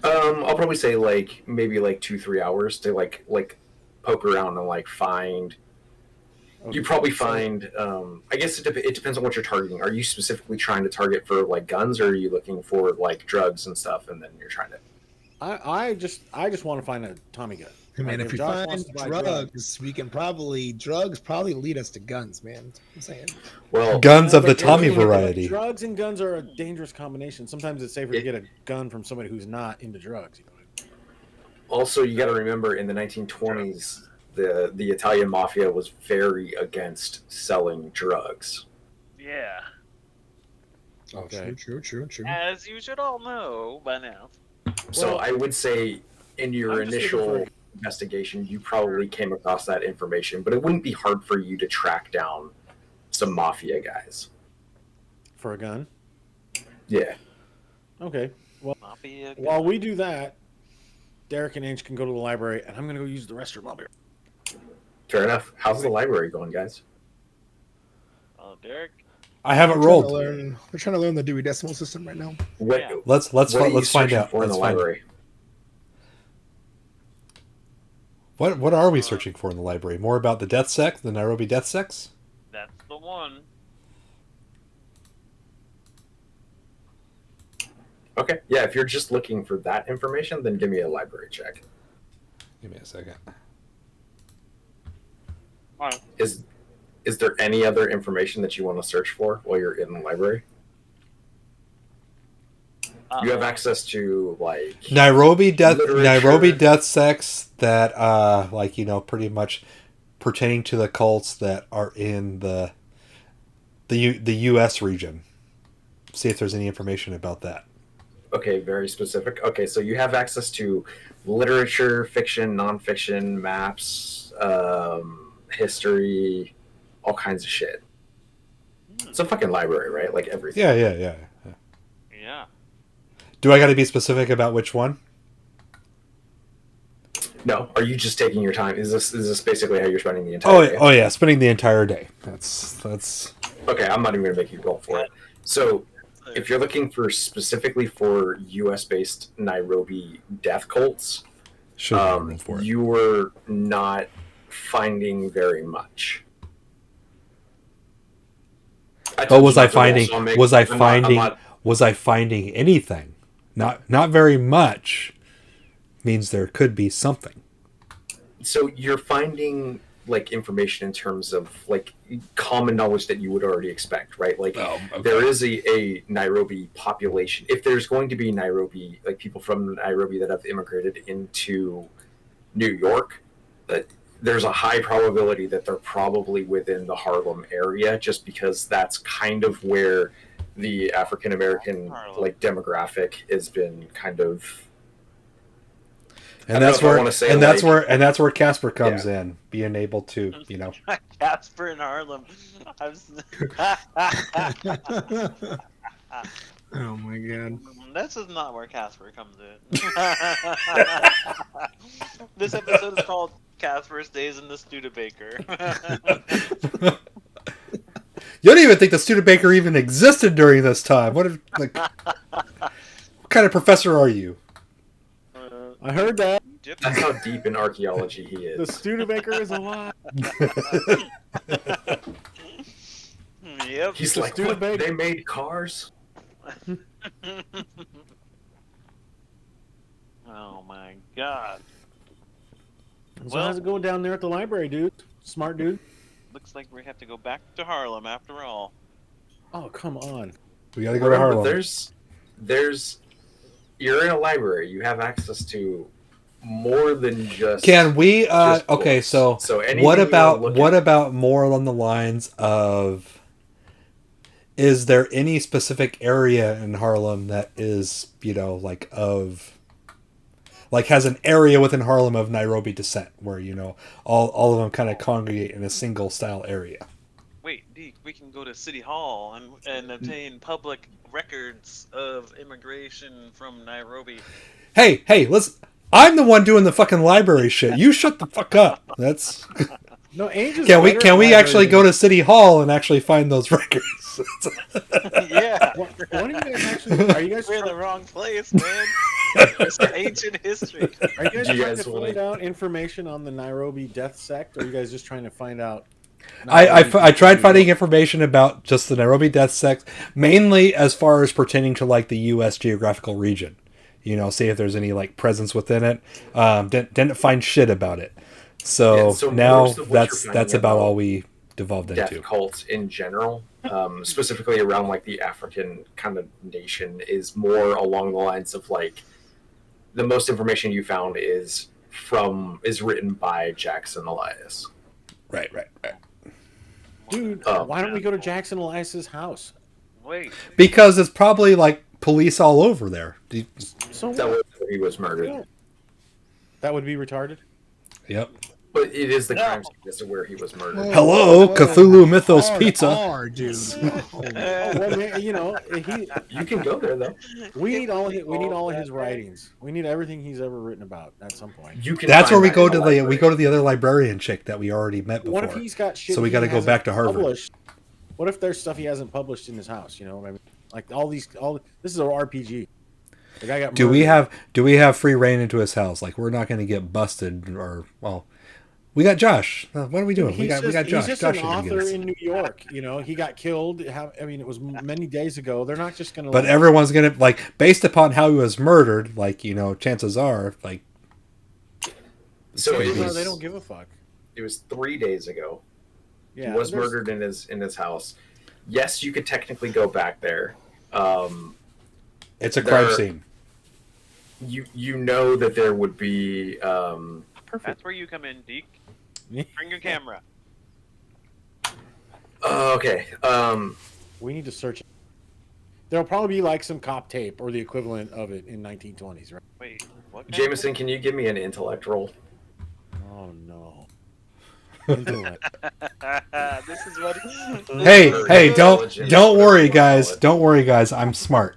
I'll probably say like maybe like 2-3 hours to like poke around and like find. Okay. You probably find. I guess it depends on what you're targeting. Are you specifically trying to target for like guns, or are you looking for like drugs and stuff, and then you're trying to? I just want to find a Tommy gun. I mean, Like, if we Josh find wants to buy drugs, we can drugs probably lead us to guns, man. That's what I'm saying. Well, Guns of the But Tommy drugs- variety. Drugs and guns are a dangerous combination. Sometimes it's safer to get a gun from somebody who's not into drugs. also you got to remember in the 1920s, the Italian mafia was very against selling drugs. Yeah, Okay. True. as you should all know by now. So Well, I would say in your I'm just initial looking investigation, you probably came across that information, but it wouldn't be hard for you to track down some mafia guys. For a gun. Yeah. Okay. Well, Mafia. while we do that, Derek and Ange can go to the library, and I'm going to go use the restroom. I'll be right. Fair enough. How's the library going, guys? Oh, Derek. I haven't We're rolled. trying to learn the Dewey Decimal System right now. What, Yeah. Let's what are you find searching out. for in Let's the find out. library? What are we searching for in the library? More about the death sect, the Nairobi death sects? That's the one. Okay. Yeah, if you're just looking for that information, then give me a library check. Give me a second. Alright. Is there any other information that you want to search for while you're in the library? You have access to like Nairobi literature. death sects that pretty much pertaining to the cults that are in the US region. See if there's any information about that. Okay, very specific. Okay, so you have access to literature, fiction, nonfiction, maps, history, all kinds of shit. It's a fucking library, right? Like everything. Yeah. Yeah. Do I got to be specific about which one? No, are you just taking your time? Is this basically how you're spending the entire day? Oh yeah, spending the entire day. That's Okay, I'm not even gonna make you roll for it. So, if you're looking for specifically for U.S.-based Nairobi death cults, should roll for it. you were not finding very much. But was I finding anything? Not very much means there could be something. So you're finding like information in terms of like common knowledge that you would already expect, right? Like okay. there is a Nairobi population. If there's going to be Nairobi, like people from Nairobi that have immigrated into New York, there's a high probability that they're probably within the Harlem area, just because that's kind of where the African American like demographic has been kind of. And that's where Casper comes in, being able to, Casper in Harlem. Oh my god. This is not where Casper comes in. This episode is called Casper Stays in the Studebaker. You don't even think the Studebaker even existed during this time. What kind of professor are you? I heard that. That's how deep in archaeology he is. The Studebaker is alive. Yep. He's like, what, they made cars? Oh my god. So how's it going down there at the library, dude? Smart dude. Looks like we have to go back to Harlem after all. Oh, come on. We gotta go to Harlem. There's you're in a library. You have access to more than just. Can we? Just okay, books. so what about more along the lines of? Is there any specific area in Harlem that is, has an area within Harlem of Nairobi descent, where all of them kind of congregate in a single style area? Wait, Deke, we can go to City Hall and obtain public records of immigration from Nairobi. Hey, listen. I'm the one doing the fucking library shit. You shut the fuck up. That's. No, Angel's Can we actually go to City Hall and actually find those records? Yeah. What are you guys actually? Are you guys? We're in the wrong place, man. It's ancient history. Are you guys Do you trying guys to wanna- find out information on the Nairobi death sect, or are you guys just trying to find out? I tried finding information about just the Nairobi death sect, mainly as far as pertaining to like the U.S. geographical region. See if there's any like presence within it. Didn't find shit about it. So, so now most of what you're that's finding about about all we devolved death into. cults in general, specifically around like the African kind of nation, is more along the lines of like the most information you found is written by Jackson Elias. Right. Dude, why don't we go to Jackson Elias's house? Wait. Because it's probably like police all over there. So That was where he was murdered. that would be retarded. Yep. But it is the crime scene as to where he was murdered. Hello, Cthulhu Mythos Pizza. Dude. You can go there though. We need all of his writings. We need everything he's ever written about at some point. You can. That's find where we that go in to the we library. go to the other librarian chick that we already met before. What if he's got shit? So we he got to go hasn't back to Harvard. published? What if there's stuff he hasn't published in his house? You know what I mean? Like this is an RPG. The guy got Do murdered. we have free reign into his house? Like we're not going to get busted we got Josh. What are we doing? We got Josh. He's just Josh an should get author us. in New York. He got killed. It was many days ago. They're not just going to. But everyone's going to based upon how he was murdered. Chances are So it was, they don't give a fuck. it was 3 days ago. Yeah, He was there's- murdered in his house. Yes, you could technically go back there. it's a crime There- scene. You know that there would be That's where you come in, Deke. Bring your camera. okay. We need to search it. There'll probably be like some cop tape or the equivalent of it in 1920s, right? Wait, what? Jameson, can you give me an intellect roll? Oh no. Intellect. This is what. Hey, don't worry, guys. Don't worry, guys. I'm smart.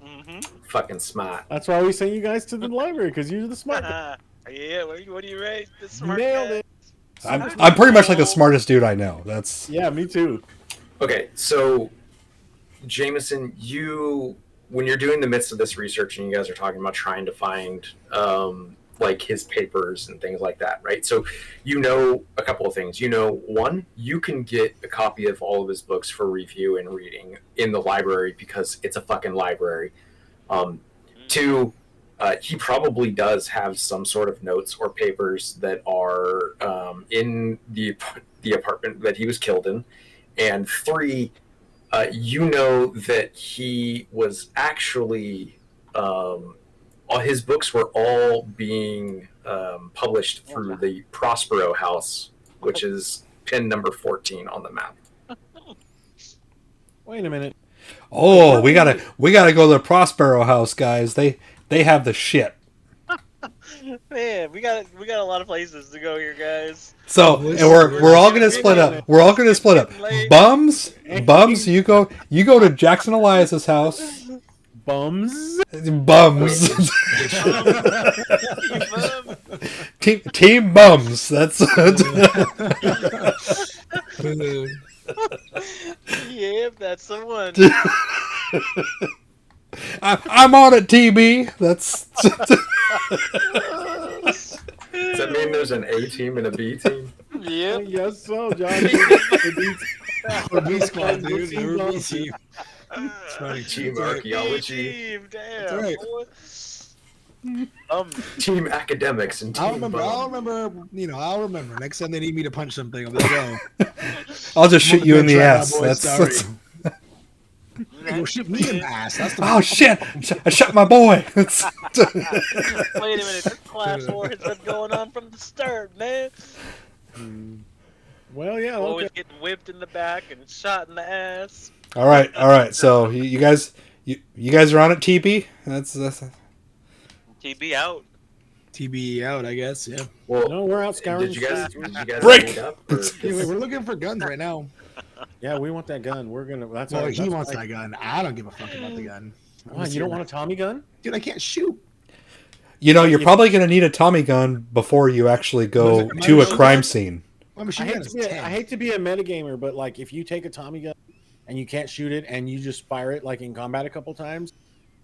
Mm-hmm. Fucking smart. That's why we sent you guys to the library, because you're the smart guy. Yeah, what do you rate? The You smart nailed guy? it. I'm pretty much like the smartest dude I know. That's Yeah, me too. Okay, so Jameson, when you're doing the midst of this research and you guys are talking about trying to find like his papers and things like that, right? So a couple of things. One, you can get a copy of all of his books for review and reading in the library because it's a fucking library. Two, he probably does have some sort of notes or papers that are in the apartment that he was killed in. And 3, you know that he was actually all his books were all being published through the Prospero House, which is pin number 14 on the map. Wait a minute. Oh, we gotta go to the Prospero House, guys. They have the shit. Man, we got a lot of places to go here, guys. So, and we're all gonna split up. We're all gonna split up. Bums, you go to Jackson Elias's house. Bums. Bums. Team bums. That's Yep, that's the one. I'm on it, TB. That's. Does that mean there's an A team and a B team? Yep. Yes, so John. Or B squad, dude. Never B team. Team archaeology, Team, damn. That's right. Boy. team academics, and team I'll remember. bum. I'll remember. Next time they need me to punch something, I'll be like, "Go." I'll just shoot you in the ass. That's go shoot me in the ass. That's the Oh shit! I shot my boy. Wait a minute, this class war has been going on from the start, man. Well, yeah. Always Okay. getting whipped in the back and shot in the ass. All right. So you guys are on it, TB. That's TB out. TB out, I guess. Yeah. Well, No, we're out scouring. did you guys Break! meet up? Or Anyway, we're looking for guns right now. Yeah, we want that gun. We're gonna. That's Well, our, he that's wants like, that gun. I don't give a fuck about the gun. Why, you don't want a Tommy gun? Dude, I can't shoot. you're probably gonna need a Tommy gun before you actually go Am I to a machine crime gun? scene. My I machine hate, gun to is be 10. I hate to be a metagamer, but like if you take a Tommy gun and you can't shoot it and you just fire it like in combat a couple times,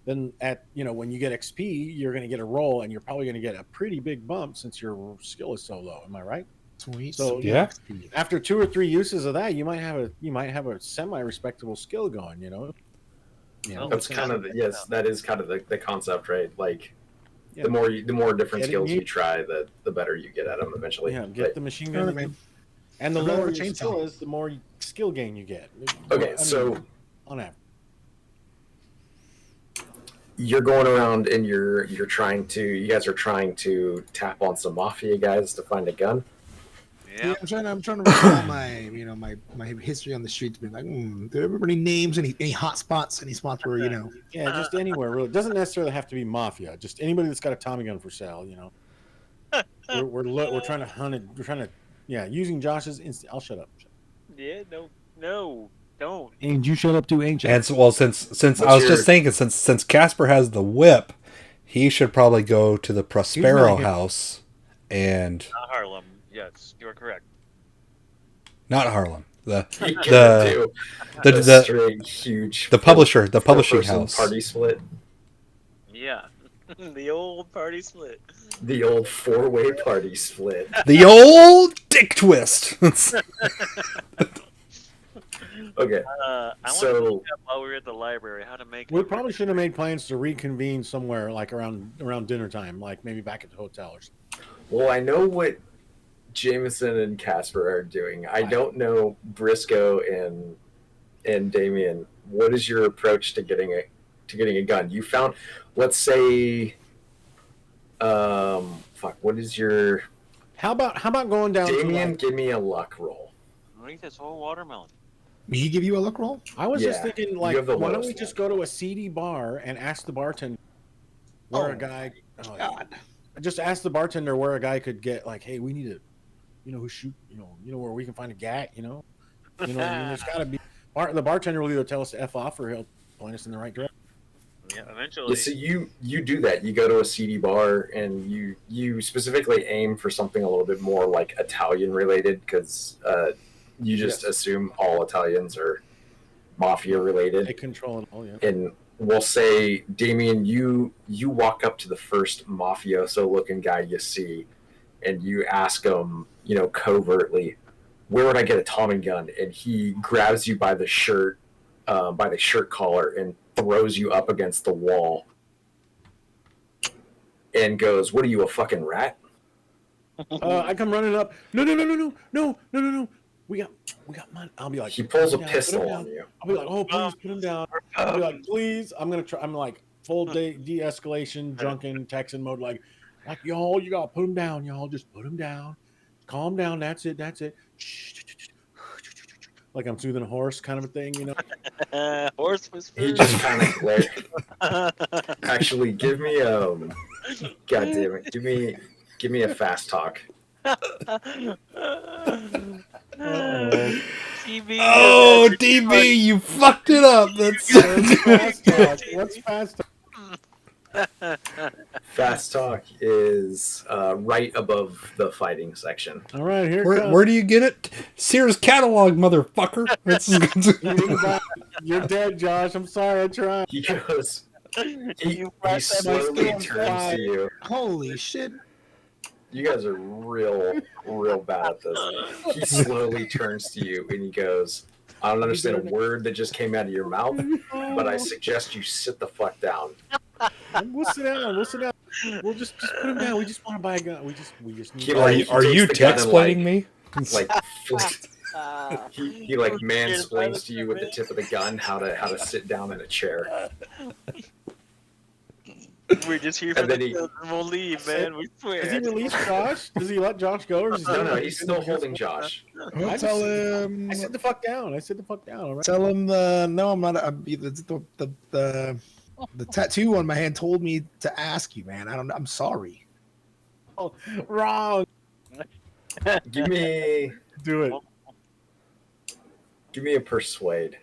then when you get XP, you're gonna get a roll and you're probably gonna get a pretty big bump since your skill is so low. Am I right? Sweet. So Yeah. after 2 or 3 uses of that, you might have a semi-respectable skill going. That's kind of that is kind of the concept, right? Like Yeah. the more different Getting skills you- you try, the better you get at them eventually. Yeah, get But- the machine You know gun. what I mean? And the I'd rather lower have a your chainsaw. skill is, the more skill gain you get. Okay, I mean, so on average. you're going around and you guys are trying to tap on some mafia guys to find a gun. Yeah, I'm trying to recall my history on the streets. Being like, do I remember any names, any hot spots, any spots where Yeah, just anywhere really. It doesn't necessarily have to be mafia. Just anybody that's got a Tommy gun for sale. We're trying to hunt it. We're trying to using Josh's instinct. I'll shut up. Yeah, no, don't. And you shut up too, ain't you? And so, well, since I was just thinking, since Casper has the whip, he should probably go to the Prospero House and Not Harlem. Yes, you are correct. not Harlem. The You can't do the straight, huge the publisher, the publishing four-person house. party split, Yeah, the old party split. the old 4-way party split. The old dick twist. Okay, I want to so look up while we were at the library how to make. We probably should have made plans to reconvene somewhere like around dinner time, like maybe back at the hotel or something. well, I know what Jameson and Casper are doing. I don't know Briscoe and Damien. What is your approach to getting a gun? You found, let's say, what is your How about going down Damien? to Give me a luck roll. Eat this whole watermelon. he give you a look roll. I was just Yeah, thinking, you like, have the why don't lowest we just one. go to a seedy bar and ask the bartender where a guy. Oh, God. just ask the bartender where a guy could get, like, hey, we need a, who shoot, where we can find a gat, what I mean? There's got to be. The bartender will either tell us to f off or he'll point us in the right direction. Yeah, eventually. Yeah, so you do that. You go to a seedy bar and you specifically aim for something a little bit more like Italian related because you just assume all Italians are mafia related. They control it all, yeah. And we'll say, Damien, you walk up to the first mafioso looking guy you see, and you ask him, covertly, where would I get a Tommy gun? And he grabs you by the shirt collar, and throws you up against the wall. and goes, "What are you, a fucking rat?" I come running up. No. We got money. I'll be like, He pulls a "Put him down, put him pistol down." on you. I'll be like, oh, please put him down. I'll be like, please. I'm gonna try. I'm like full de-escalation, drunken Texan mode. Like, y'all, you gotta put him down. Y'all just put him down. Calm down. That's it. Like I'm soothing a horse, kind of a thing, you know. Horse whisper. He just kind of glared. Actually, give me God damn it, give me a fast talk. TB. Oh, DB, you fucked it up. That's Fast talk. What's fast talk? Fast talk is right above the fighting section. All right, here it comes. where do you get it? Sears catalog, motherfucker. You're dead, Josh. I'm sorry. I tried. He goes. He My slowly skin's turns fried. to you. Holy shit! You guys are real bad at this. He slowly turns to you and he goes, "I don't understand a word that just came out of your mouth, but I suggest you sit the fuck down." We'll sit down. We'll just put him down. We just want to buy a gun. We just need. He, Are like, you, he are takes you the gun and, text-plating me? Like he like mansplains to you with the tip of the gun how to sit down in a chair. We're just here for And the then he- kills and we'll leave, man. We swear. Does he release Josh? Does he let Josh go? Or does he No, he's still holding Josh. Well, tell him. I said the fuck down. All right. Tell him no, I'm not. The tattoo on my hand told me to ask you, man. I'm sorry. Oh, wrong. Give me Do it. a persuade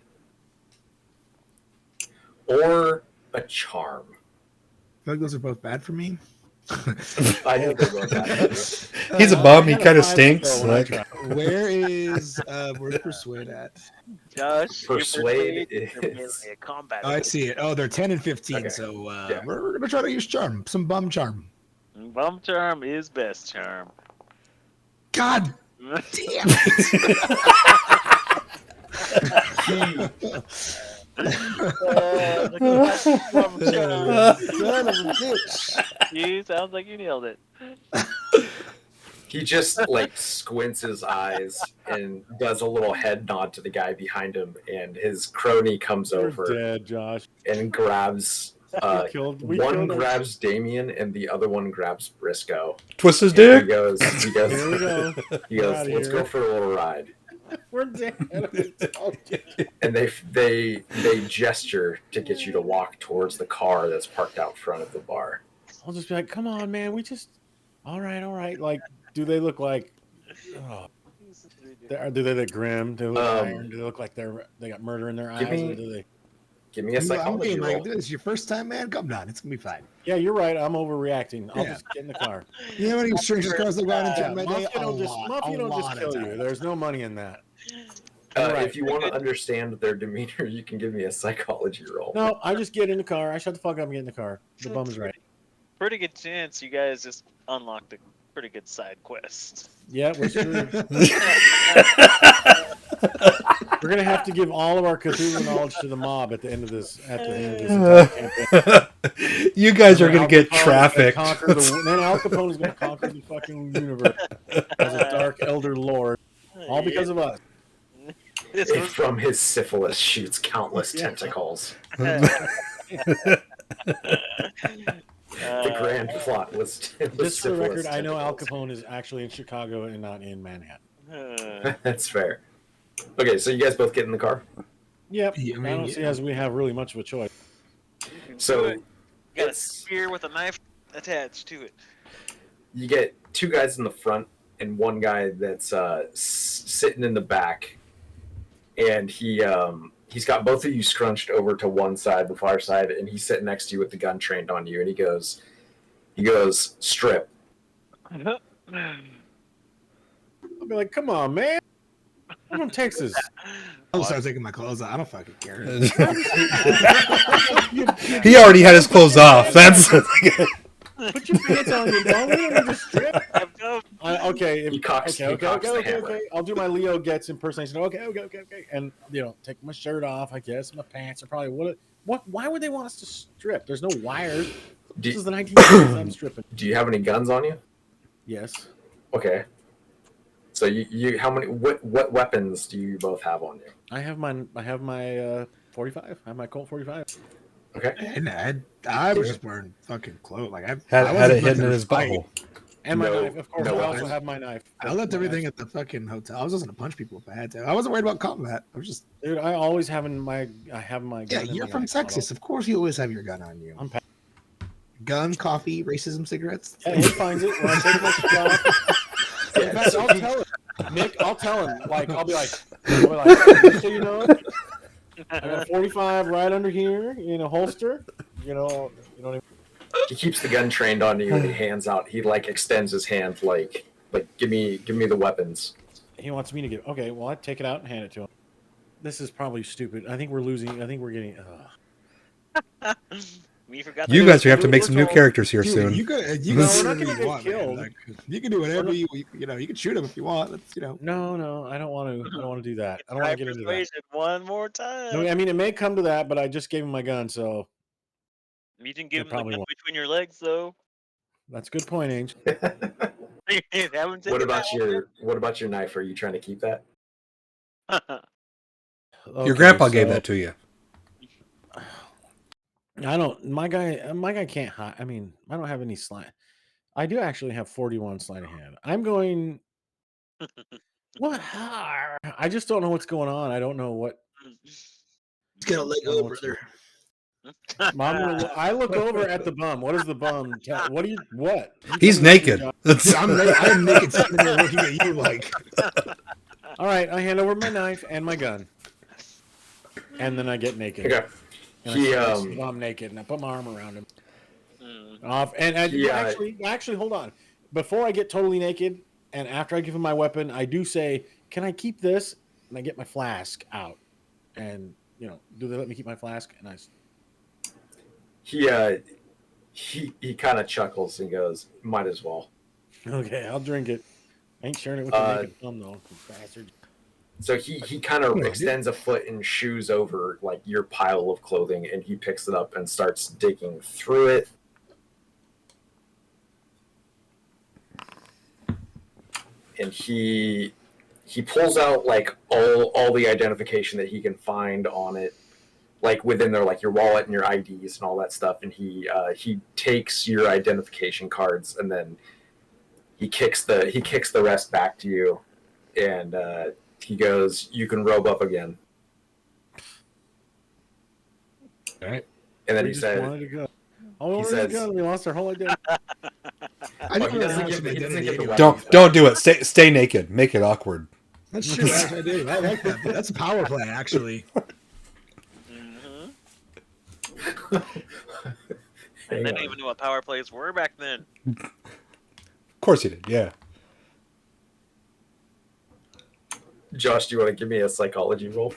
or a charm. I feel like those are both bad for me. I know they're both bad. He's a bum. He kind of stinks. Like, Where's Persuade at? Josh, Persuade you're is- mainly a combat. Oh, I see it. Oh, they're 10 and 15. Okay. So Yeah. we're gonna try to use charm, some bum charm. Bum charm is best charm. God damn it! Bum charm. Son of a bitch. You sounds like you nailed it. He just like squints his eyes and does a little head nod to the guy behind him, and his crony comes You're over dead, Josh. and grabs. We One killed him. grabs Damien and the other one grabs Briscoe. twist his And he dick. goes, Here we go. We're outta let's here. go for a little ride. We're dead. And they gesture to get you to walk towards the car that's parked out front of the bar. I'll just be like, come on, man. We just. All right. Like, do they look like? Oh, do they look grim? Do they look iron? Do they look like they got murder in their eyes? Give me- Or do they? Give me a I'm psychology being roll. like, this is your first time, man. Come on, it's gonna be fine. Yeah, you're right. I'm overreacting. I'll Yeah. just get in the car. You know how many strangest cars I've gone into Yeah, in my day? Mafia A don't just lot of kill you. times. There's no money in that. Right. If you want to understand their demeanor, you can give me a psychology roll. No, I just get in the car. I shut the fuck up and get in the car. The bum's right. Pretty good chance you guys just unlocked a pretty good side quest. Yeah, we're screwed. We're gonna have to give all of our Cthulhu knowledge to the mob at the end of this. At the end of this entire campaign. You guys are Then gonna get Al Capone is gonna trafficked. then Al Capone is gonna conquer the fucking universe as a dark elder lord, all because of us. This If was from his syphilis shoots countless Yeah. tentacles. uh, The grand plot was Just for the record, syphilis I know Al tentacles. Capone is actually in Chicago and not in Manhattan. That's fair. Okay, so you guys both get in the car. Yep. Yeah, I I mean, don't see yeah. as we have really much of a choice. So got a it's spear with a knife attached to it. you get two guys in the front and one guy that's sitting in the back, and he's got both of you scrunched over to one side, the far side, and he's sitting next to you with the gun trained on you, and he goes, strip. I'll be like, come on, man. I'm from Texas. I'll start taking my clothes off. I don't fucking care. He already had his clothes off. That's Put your pants on, you know. We don't need to strip. Okay. He cocks the hammer. Okay. I'll do my Leo Getz impersonation. Okay. And take my shirt off. I guess my pants are probably what? Why would they want us to strip? There's no wires. This is the 1960s. I'm stripping. Do you have any guns on you? Yes. Okay. So you how many what weapons do you both have on you? I have my 45. I have my Colt 45. Okay. And I was just wearing fucking clothes. Like I Had wasn't it hidden looking in to his fight. butthole. And my No- knife, of course. no I also weapons? have my knife. I left My everything knife. at the fucking hotel. I was just gonna punch people if I had to. I wasn't worried about combat. I was just Dude, I always have my gun. yeah. in You're my from knife Texas, of course you always have your gun on you. I'm Gun, coffee, racism, cigarettes. Yeah, he finds it when I take my shit off. In fact, I'll tell him. Nick, I'll tell him. Like, I'll be like, just so you know, I got a 45 right under here in a holster. You know what I mean? He keeps the gun trained on you and he hands out. He like extends his hand like give me the weapons. He wants me to give. Okay, well, I take it out and hand it to him. This is probably stupid. I think we're losing. I think we're getting. We forgot. You guys are gonna have to make We're some new told- characters here Dude, soon. you can No, do we're not whatever gonna you get want, man. killed. Like, you can do whatever not- you know. You can shoot him if you want. That's, you know. No, I don't want to. I don't want to do that. I don't Try want to get into that. persuasion one more time. No, I mean, it may come to that, but I just gave him my gun, so You can give him the probably gun won't. between your legs, though. that's a good point, Ange. Haven't What taken about your knife? Are you trying to keep that? that Your grandpa gave that to you. I don't. My guy can't hide. I mean, I don't have any slide. I do actually have 41 sleight of hand. I'm going. What? I just don't know what's going on. I don't know what. It's gonna let I don't know go, what's brother. I look over at the bum. What does the bum tell? What do you? What? You He's tell me what your naked. job- Dude, I'm naked sitting there looking at you like. All right, I hand over my knife and my gun, and then I get naked. Okay. And He I see the bum naked, and I put my arm around him. Mm. Off and Yeah. actually, hold on. Before I get totally naked, and after I give him my weapon, I do say, "Can I keep this?" And I get my flask out, and do they let me keep my flask? And he kind of chuckles and goes, "Might as well." okay, I'll drink it. I ain't sharing it with the naked bum though, you bastard. So he kind of extends a foot and shoos over like your pile of clothing, and he picks it up and starts digging through it. And he pulls out like all the identification that he can find on it, like within there, like your wallet and your IDs and all that stuff. And he takes your identification cards and then he kicks the rest back to you, and he goes, "You can robe up again." All right. And then We he just said, wanted to go. Oh, he he says- says, we lost our whole identity. I Well, he really doesn't have give some the- he doesn't identity give the anyway. weapon. Don't do it. Stay naked. Make it awkward. That's true. I do. I like that. That's a power play, actually. Mhm. Hang I didn't on. even know what power plays were back then. Of course you did. Yeah. Josh, do you want to give me a psychology roll?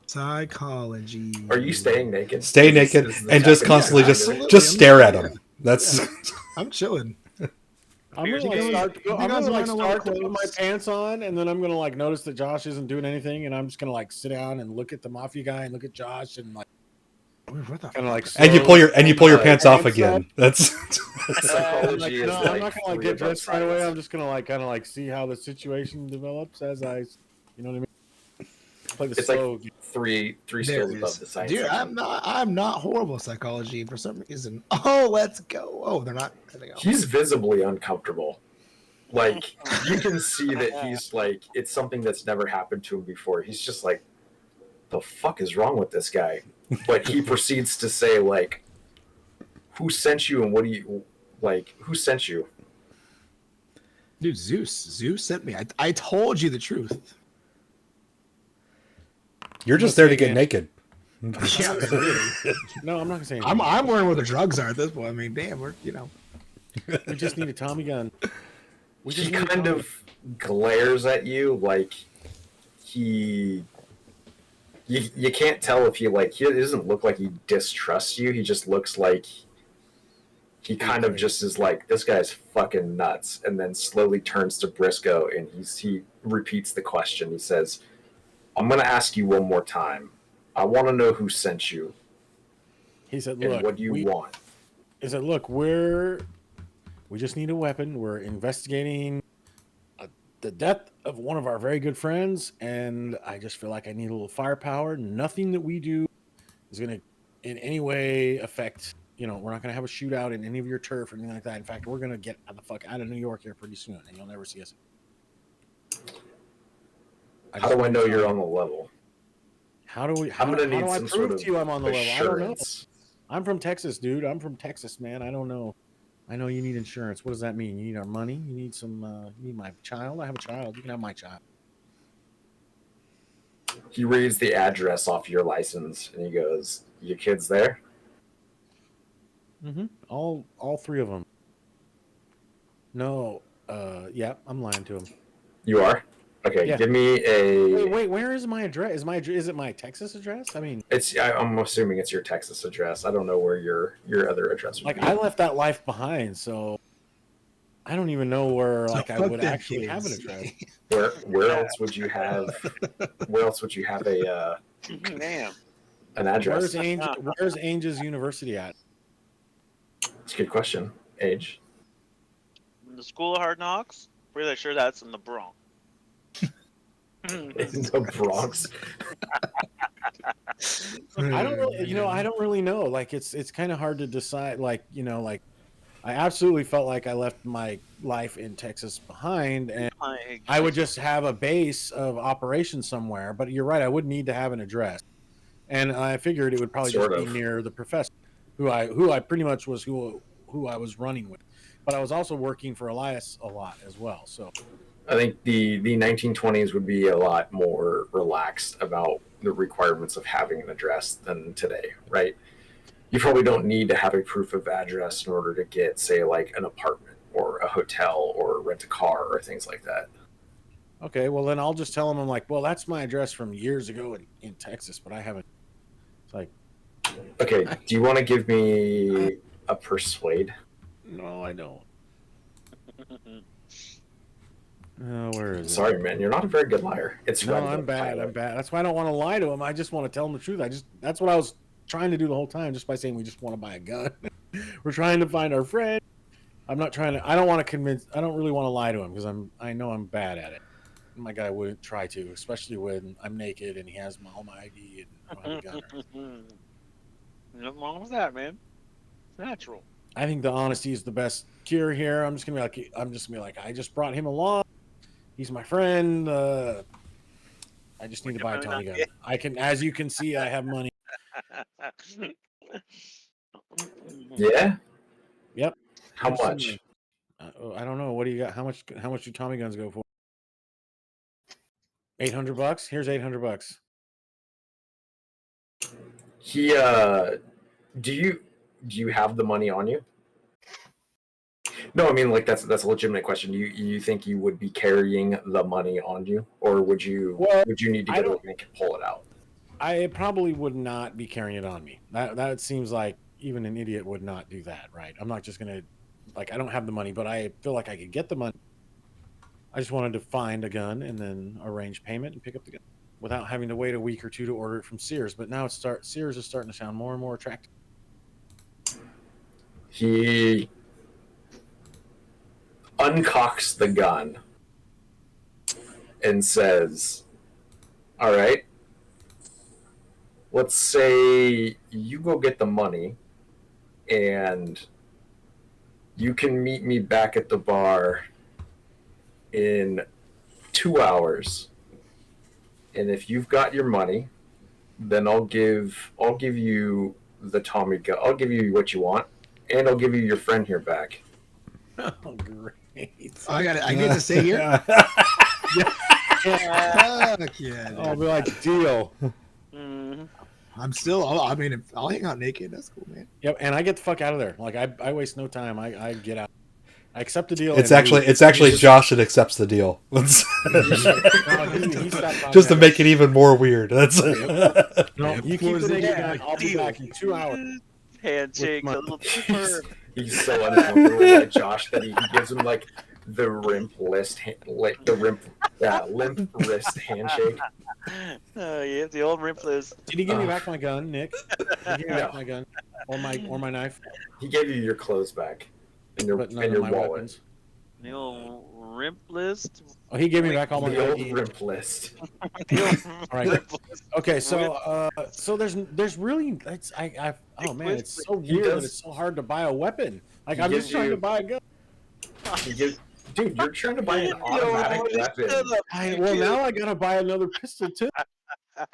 Psychology. Are you staying naked? Stay Is this- naked is this and just happening? constantly Yeah, just absolutely. just I'm stare at not- him. That's I'm chilling. I'm gonna You like guys- start. you I'm guys gonna like wearing a lot of start to put my clothes? pants on, and then I'm gonna like notice that Josh isn't doing anything, and I'm just gonna like sit down and look at the mafia guy and look at Josh and like What the kind of like. and you pull your slowly pants off pants again. That's I'm Psychology like, is no, like I'm not gonna like three get above dressed right away. science. I'm just gonna like kind of like see how the situation develops as I, you know what I mean. Play the It's like slow. game. three There skills it above is. the science. Dude, section. I'm not horrible at psychology for some reason. Oh, let's go. Oh, they're not. There they go. He's visibly uncomfortable. Like you can see that he's like it's something that's never happened to him before. He's just like, the fuck is wrong with this guy? But he proceeds to say like, who sent you and what do you like? Who sent you? Dude, Zeus sent me. I told you the truth. you're just there to get naked. Yeah, really. No, I'm not gonna say I'm anything. wondering where the drugs are at this point. I mean, damn, we're We just need a Tommy gun. We just He need a kind Tommy- of glares at you like you can't tell if he doesn't look like he distrusts you. He just looks like he kind of just is like, this guy's fucking nuts, and then slowly turns to Briscoe and he repeats the question. He says, "I'm gonna ask you one more time. I want to know who sent you." He said, And "Look, what do you want?" He said, "Look, we just need a weapon. We're investigating the death of one of our very good friends, and I just feel like I need a little firepower. Nothing that we do is going to in any way affect. We're not going to have a shootout in any of your turf or anything like that. In fact, we're going to get the fuck out of New York here pretty soon, and you'll never see us." How do I know you're on the level? How do we? I'm How gonna do need I some prove sort to you I'm on the of level? I don't know. assurance. I'm from Texas, dude. I'm from Texas, man. I don't know. I know you need insurance. What does that mean? You need our money? You need some? You need my child? I have a child. You can have my child. He reads the address off your license and he goes, "Your kid's there?" Mm-hmm. All three of them. No. Yeah, I'm lying to him. You are? Okay, Yeah. give me a. Wait. Where is my address? Is it my Texas address? I mean, I'm assuming it's your Texas address. I don't know where your other address would be. I left that life behind, so I don't even know where So I fuck would them actually have an kids. address. Where else would you have? Where else would you have a Damn. an address? Where's Angel's University at? That's a good question. Age. The School of Hard Knocks? Pretty sure that's in the Bronx. In the Bronx. I don't really, I don't really know. Like, it's kind of hard to decide. Like, I absolutely felt like I left my life in Texas behind, and I would just have a base of operations somewhere. But you're right, I would need to have an address, and I figured it would probably Sort just of. be near the professor, who I pretty much was who I was running with. But I was also working for Elias a lot as well. So I think the 1920s would be a lot more relaxed about the requirements of having an address than today, right? You probably don't need to have a proof of address in order to get, say, like an apartment or a hotel or rent a car or things like that. okay, well then I'll just tell them, I'm like, well, that's my address from years ago in Texas, but I haven't. It's like, Okay, do you want to give me a persuade? no, I don't. Where is it? Sorry, man, you're not a very good liar. It's No, red I'm book, bad. Tyler. I'm bad. That's why I don't want to lie to him. I just want to tell him the truth. That's what I was trying to do the whole time, just by saying we just want to buy a gun. We're trying to find our friend. I'm not trying to. I don't want to convince. I don't really want to lie to him because I know I'm bad at it. My guy wouldn't try to, especially when I'm naked and he has all my ID and I don't have a gun. Nothing wrong with that, man. It's natural. I think the honesty is the best cure here. I'm just gonna be like, I just brought him along. He's my friend. I just need to buy a Tommy gun. I can, as you can see, I have money. Yeah? Yep. How Here's some much? money. I don't know. What do you got? How much do Tommy guns go for? $800. Here's $800. He do you have the money on you? No, I mean, like, that's a legitimate question. You think you would be carrying the money on you, or would you need to go to a bank and pull it out? I probably would not be carrying it on me. That seems like even an idiot would not do that, right? I'm not just gonna, like, I don't have the money, but I feel like I could get the money. I just wanted to find a gun and then arrange payment and pick up the gun without having to wait a week or two to order it from Sears. But now Sears is starting to sound more and more attractive. He uncocks the gun and says, "All right, let's say you go get the money and you can meet me back at the bar in 2 hours. And if you've got your money, then I'll give you the Tommy gun. I'll give you what you want, and I'll give you your friend here back." Oh, great! I get to stay here. Yeah. Fuck yeah! Dude. I'll be like, deal. Mhm. I'm still. I mean, I'll hang out naked. That's cool, man. Yep, and I get the fuck out of there. Like, I waste no time. I get out. I accept the deal. It's and actually Josh that accepts the deal. he stopped Just to make it even more weird. That's No, you keep the naked gun. I'll be back in 2 hours. Handshake, a little deeper. He's so uncomfortable with Josh that he gives him like the rimp Yeah, limp wrist handshake. Oh yeah, the old Ripless. Did he give me back my gun, Nick? Did he give me back No. my gun or my knife, He gave you your clothes back and your but none and of your my wallet. weapons? The old Ripless. Oh, he gave me back all my The old ID. rimp list. The old All right. Ripless. Okay, so there's really oh man, it's so He weird that does- it's so hard to buy a weweapon. Like He I'm gives just trying you- to buy a gun. Dude, you're trying to buy an automatic weapon. Well, now I gotta buy another pistol too. Yeah,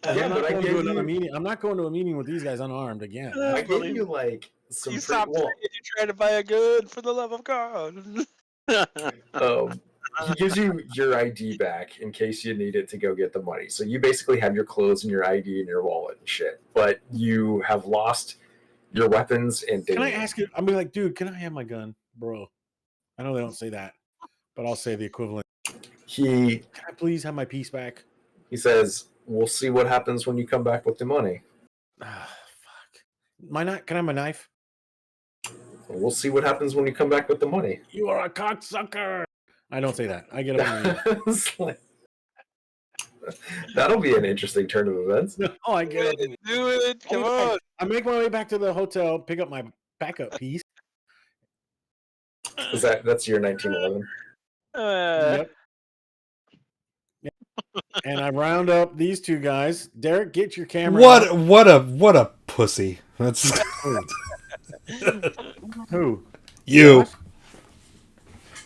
I'm not but I going to gave another you- meeting. I'm not going to a meeting with these guys unarmed again. I gave you like some You pretty stopped well. saying you're trying to buy a gun for the love of God. He gives you your ID back in case you need it to go get the money. So you basically have your clothes and your ID and your wallet and shit. But you have lost your weapons and Can I data. ask you? I'm be like, dude, can I have my gun, bro? I know they don't say that, but I'll say the equivalent. He Can I please have my piece back? says, "We'll see what happens when you come back with the money. Ah, fuck. My knife? Can I have my knife? We'll see what happens when you come back with the money." You are a cocksucker. I don't say that. I get it. On the It's like- That'll be an interesting turn of events. no, I get it. Do it. Come on. I make my way back to the hotel, pick up my backup piece. That's your 1911? Yep. And I round up these two guys. Derek, get your camera. out. What a pussy. That's Who? you. Josh?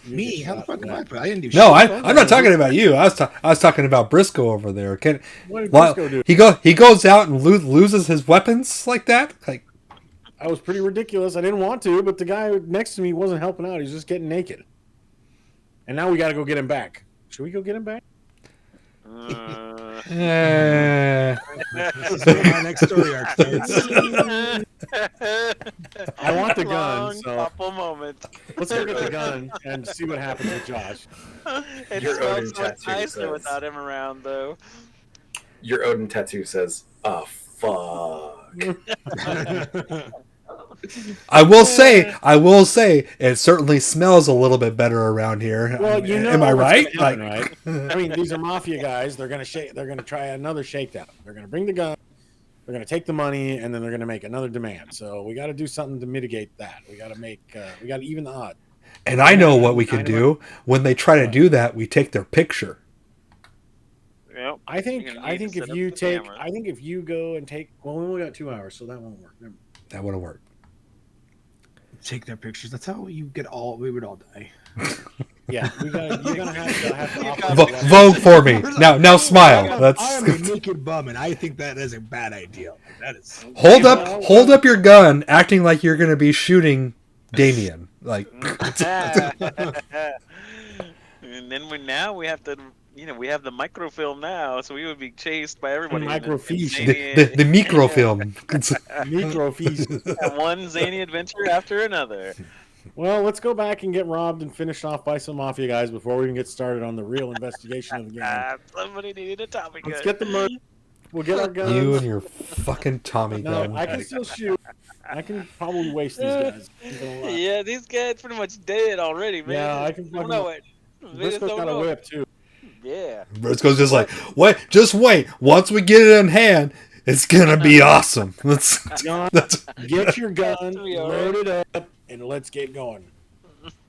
Me? How the fuck am I? I didn't do shit. No, I'm not talking about you. I was talking about Briscoe over there. What did Well, Briscoe do? he goes out and loses his weapons like that. Like, I was pretty ridiculous. I didn't want to, but the guy next to me wasn't helping out. He's just getting naked. And now we got to go get him back. Should we go get him back? eh. This is where my next story arc starts. I want the gun, Long, so- thoughtful moment. Let's go get the gun and see what happens with Josh. It Your Odin smells so much tattoo nicer says- without him around, though. Your Odin tattoo says, "Ah, fuck." I will say, it certainly smells a little bit better around here. Well, you know, am I what's right? gonna Like, happen, right? I mean, these are mafia guys. They're gonna They're gonna try another shakedown. They're gonna bring the gun. They're gonna take the money, and then they're gonna make another demand. So we got to do something to mitigate that. We got to we got to even the odds. and I know what we can do. When they try to do that, we take their picture. Yep. I think You're gonna need to if set up you the take camera. I think if you go and take we only got 2 hours, so that won't work. Never- That wouldn't work. Take their pictures. That's how we would all die. Yeah, you're gonna have to offer Vo- the weapon. vote for me now. Smile. That's I am a naked bum, and I think that is a bad idea. Like, that is. hold up your gun, acting like you're going to be shooting Damien. Like, And then we have to, we have the microfilm now, so we would be chased by everybody. Microfiche. the microfilm. Microfiche. One zany adventure after another. Well, let's go back and get robbed and finished off by some mafia guys before we even get started on the real investigation of the game. Somebody needed a Tommy gun. Let's get the murder. We'll get our guns. You and your fucking Tommy No, gun. I can still shoot. I can probably waste these guys. I'm gonna lie. Yeah, these guys pretty much dead already, man. Yeah, I can Don't fucking- know it. They just Briscoe's don't got a know. whip too. Yeah. Briscoe's just like, just wait. Once we get it in hand, it's gonna be awesome. Let's. John, That's, get your gun, That's me, all load it up, and let's get going.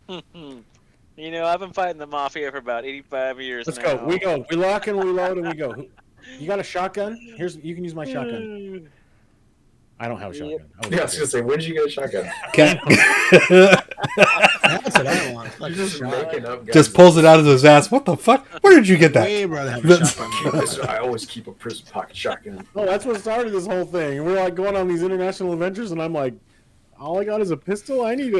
I've been fighting the mafia for about 85 years Let's now. go. We go. We lock and we load and we go. You got a shotgun? You can use my shotgun. I don't have a shotgun. Oh, Yeah, I was gonna say, when did you get a shotgun? okay. That's what I want. You're just making up. Guys. Just pulls it out of his ass. What the fuck? Where did you get that? Way rather have a That's- shotgun. I always keep a prison pocket shotgun. Oh, that's what started this whole thing. We're like going on these international adventures, and I'm like, all I got is a pistol. I need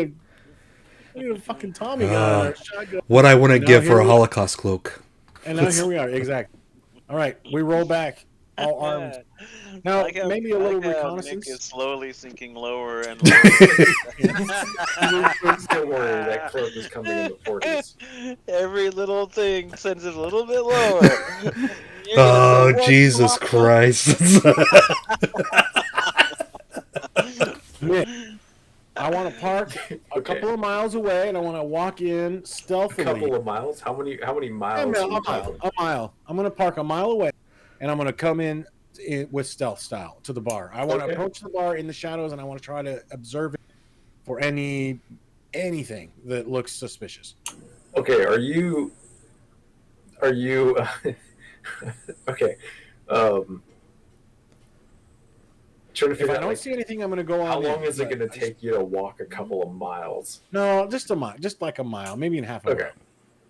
a fucking Tommy gun or a shotgun. What I wouldn't Now give for here a we- Holocaust cloak. And now here we are. Exactly. All right, we roll back, all armed. Now, Like how- maybe a little like how reconnaissance. Nick is slowly sinking lower and lower. Don't worry, that cloak is coming in the 40s. Every little thing sends it a little bit lower. You're Oh, gonna go, Jesus "What's Christ. Nick, I want to park a couple of miles away, and I want to walk in A stealthily. couple of miles. How many miles? A are we mile. talking? A mile. I'm going to park a mile away, and I'm going to come in with stealth style to the bar. I want to approach the bar in the shadows, and I want to try to observe it for anything that looks suspicious. Okay, are you okay? Trying to If figure I out don't like, see anything, I'm going to go on. how long is it but going to take you to walk a couple of miles? No, just a mile, just like a mile, maybe in half a mile. A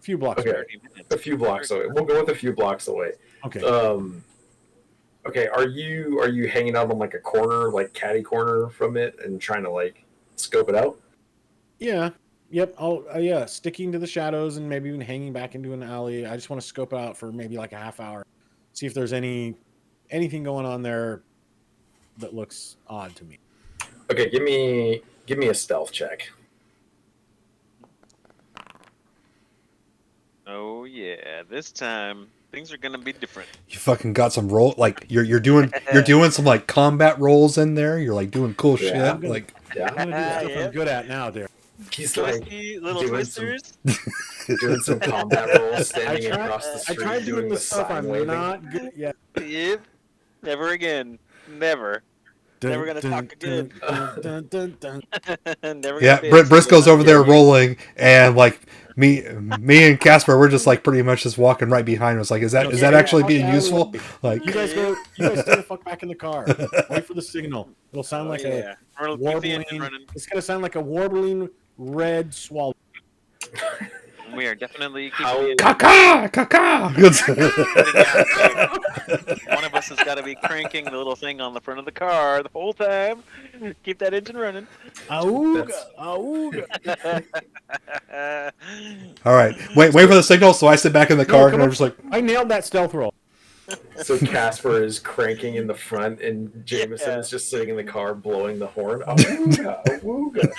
few blocks Okay. away. A few blocks away. We'll go with a few blocks away. Okay. Okay. Are you hanging out on like a corner, like catty corner from it, and trying to like scope it out? Yeah. Yep. I'll sticking to the shadows and maybe even hanging back into an alley. I just want to scope it out for maybe like a half hour, see if there's anything going on there that looks odd to me. Okay, give me a stealth check. Oh yeah, this time things are gonna be different. You fucking got some roll, like you're doing some like combat rolls in there. You're like doing cool shit. I'm gonna do stuff Yeah. I'm good at now, Derek. He's like Twisty little doing twisters. doing some combat rolls, standing across the I street, tried doing doing the the stuff sign I'm waving. not good. Yeah. Yep. Never again. Never. Never gonna talk again. Never Yeah, gonna bitch. Briscoe's over there rolling, and like me and Casper, we're just like pretty much just walking right behind him. It's like, is that actually being useful? Like, You guys stay the fuck back in the car. Wait for the signal. It'll sound like a warbling. It's gonna sound like a warbling red swallow. We are definitely How- keeping caca, caca. One of us has got to be cranking the little thing on the front of the car the whole time. Keep that engine running. Auga, auga. All right, wait for the signal. So I sit back in the car, and I'm just like, I nailed that stealth roll. So Casper is cranking in the front, and Jameson Yeah. is just sitting in the car blowing the horn. Awooga, awooga.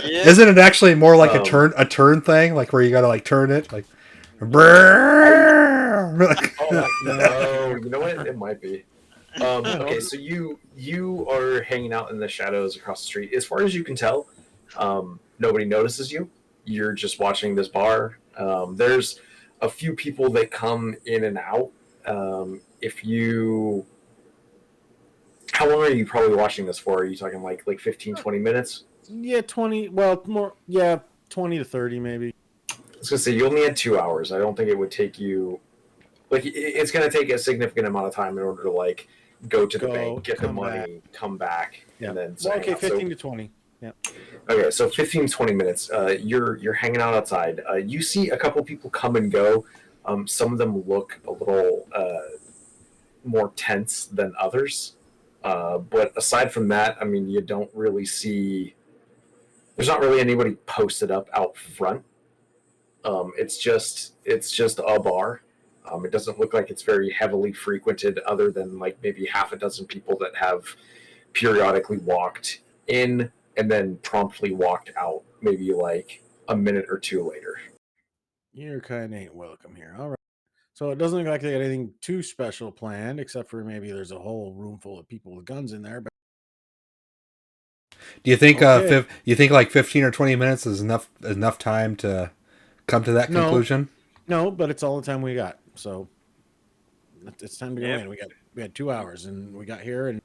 Yeah. isn't it actually more like a turn thing, like where you gotta like turn it, like, brrrr. Oh, you know what? It might be. Okay, so you are hanging out in the shadows across the street. As far as you can tell, nobody notices you. You're just watching this bar. There's a few people that come in and out. How long are you probably watching this for? Are you talking like 15, 20 minutes? Yeah, 20. Well, more. Yeah, 20 to 30 maybe. I was gonna say you only had 2 hours. I don't think it would take you. Like it's gonna take a significant amount of time in order to like go to the bank, get the money, come back, and then. Well, okay, 15 to 20. Yeah. Okay, so 15, 20 minutes. You're hanging out outside. You see a couple people come and go. Some of them look a little more tense than others. But aside from that, I mean, you don't really see. There's not really anybody posted up out front. It's just a bar. It doesn't look like it's very heavily frequented, other than like maybe half a dozen people that have periodically walked in and then promptly walked out, maybe like a minute or two later. Your kind ain't welcome here. All right. So it doesn't look like they got anything too special planned, except for maybe there's a whole room full of people with guns in there. But do you think Okay. you think like 15 or 20 minutes is enough time to come to that conclusion? No, but it's all the time we got. So it's time to go Yep. in. We had 2 hours, and we got here, and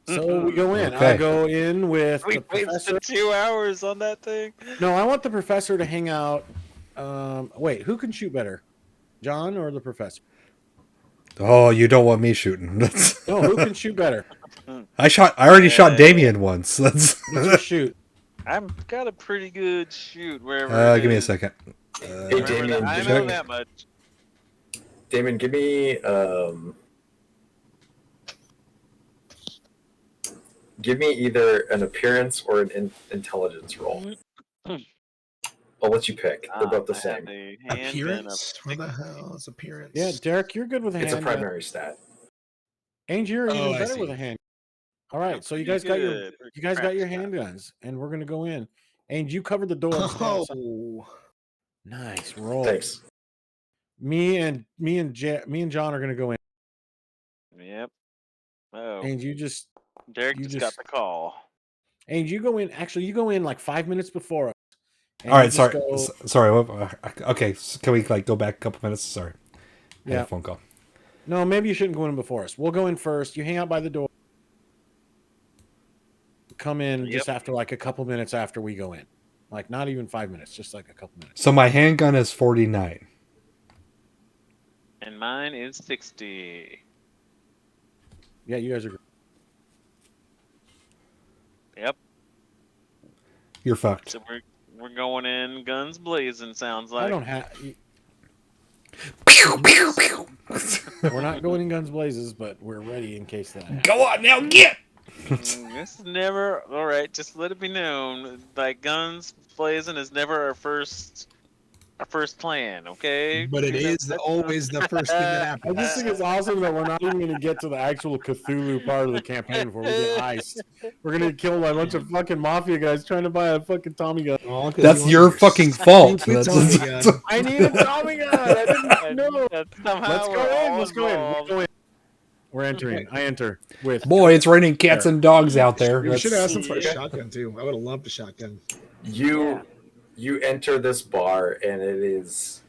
so we go in. Okay. I go in with We the professor. wasted 2 hours on that thing. No, I want the professor to hang out. Wait, who can shoot better, John or the professor? Oh, you don't want me shooting. No, who can shoot better? I already shot Damien once. That's What's your shoot? I've got a pretty good shoot wherever. give me a second. Hey, Damien, I give know me- that much. Damon, give me either an appearance or an intelligence roll. I'll let you pick. They're both the same. Appearance? What the hell is appearance? Yeah, Derek, you're good with a It's a handgun. primary stat. Angel, you're Oh, even I better see. with a hand. All right, so you guys got your handguns, and we're gonna go in. And you covered the door. and stay outside. Oh, Nice roll. Thanks. Me and John are gonna go in. Yep. Oh, And you just Derek you just got just- the call. And you go in. Actually, you go in like 5 minutes before us. and All you right, just sorry, go- sorry. Okay, so can we like go back a couple minutes? Sorry, I had Yeah. a phone call. No, maybe you shouldn't go in before us. We'll go in first. You hang out by the door. Come in just after like a couple minutes after we go in. Like not even 5 minutes, just like a couple minutes. So my handgun is 49. And mine is 60. Yeah, you guys are. Yep. You're fucked. So we're going in guns blazing. Sounds like. I don't have. Pew, pew, pew. We're not going in guns blazes, but we're ready in case that happens. Go on now, get. This is never all right. Just let it be known, like guns blazing is never our first plan. Okay. But it You know, is always the first thing that I happens. just think it's awesome that we're not even going to get to the actual Cthulhu part of the campaign before we get iced. We're going to get killed by a bunch of fucking mafia guys trying to buy a fucking Tommy gun. Oh, 'cause That's you your want fucking fault. stupid That's- Tommy gun. I need a Tommy gun. I didn't know. somehow Let's we're go in. all Let's go in. Let's involved. go in. We're entering. I enter with. Boy, it's raining cats and dogs out there. We should have asked him That's- for a Yeah. shotgun too. I would have loved a shotgun. You enter this bar and it's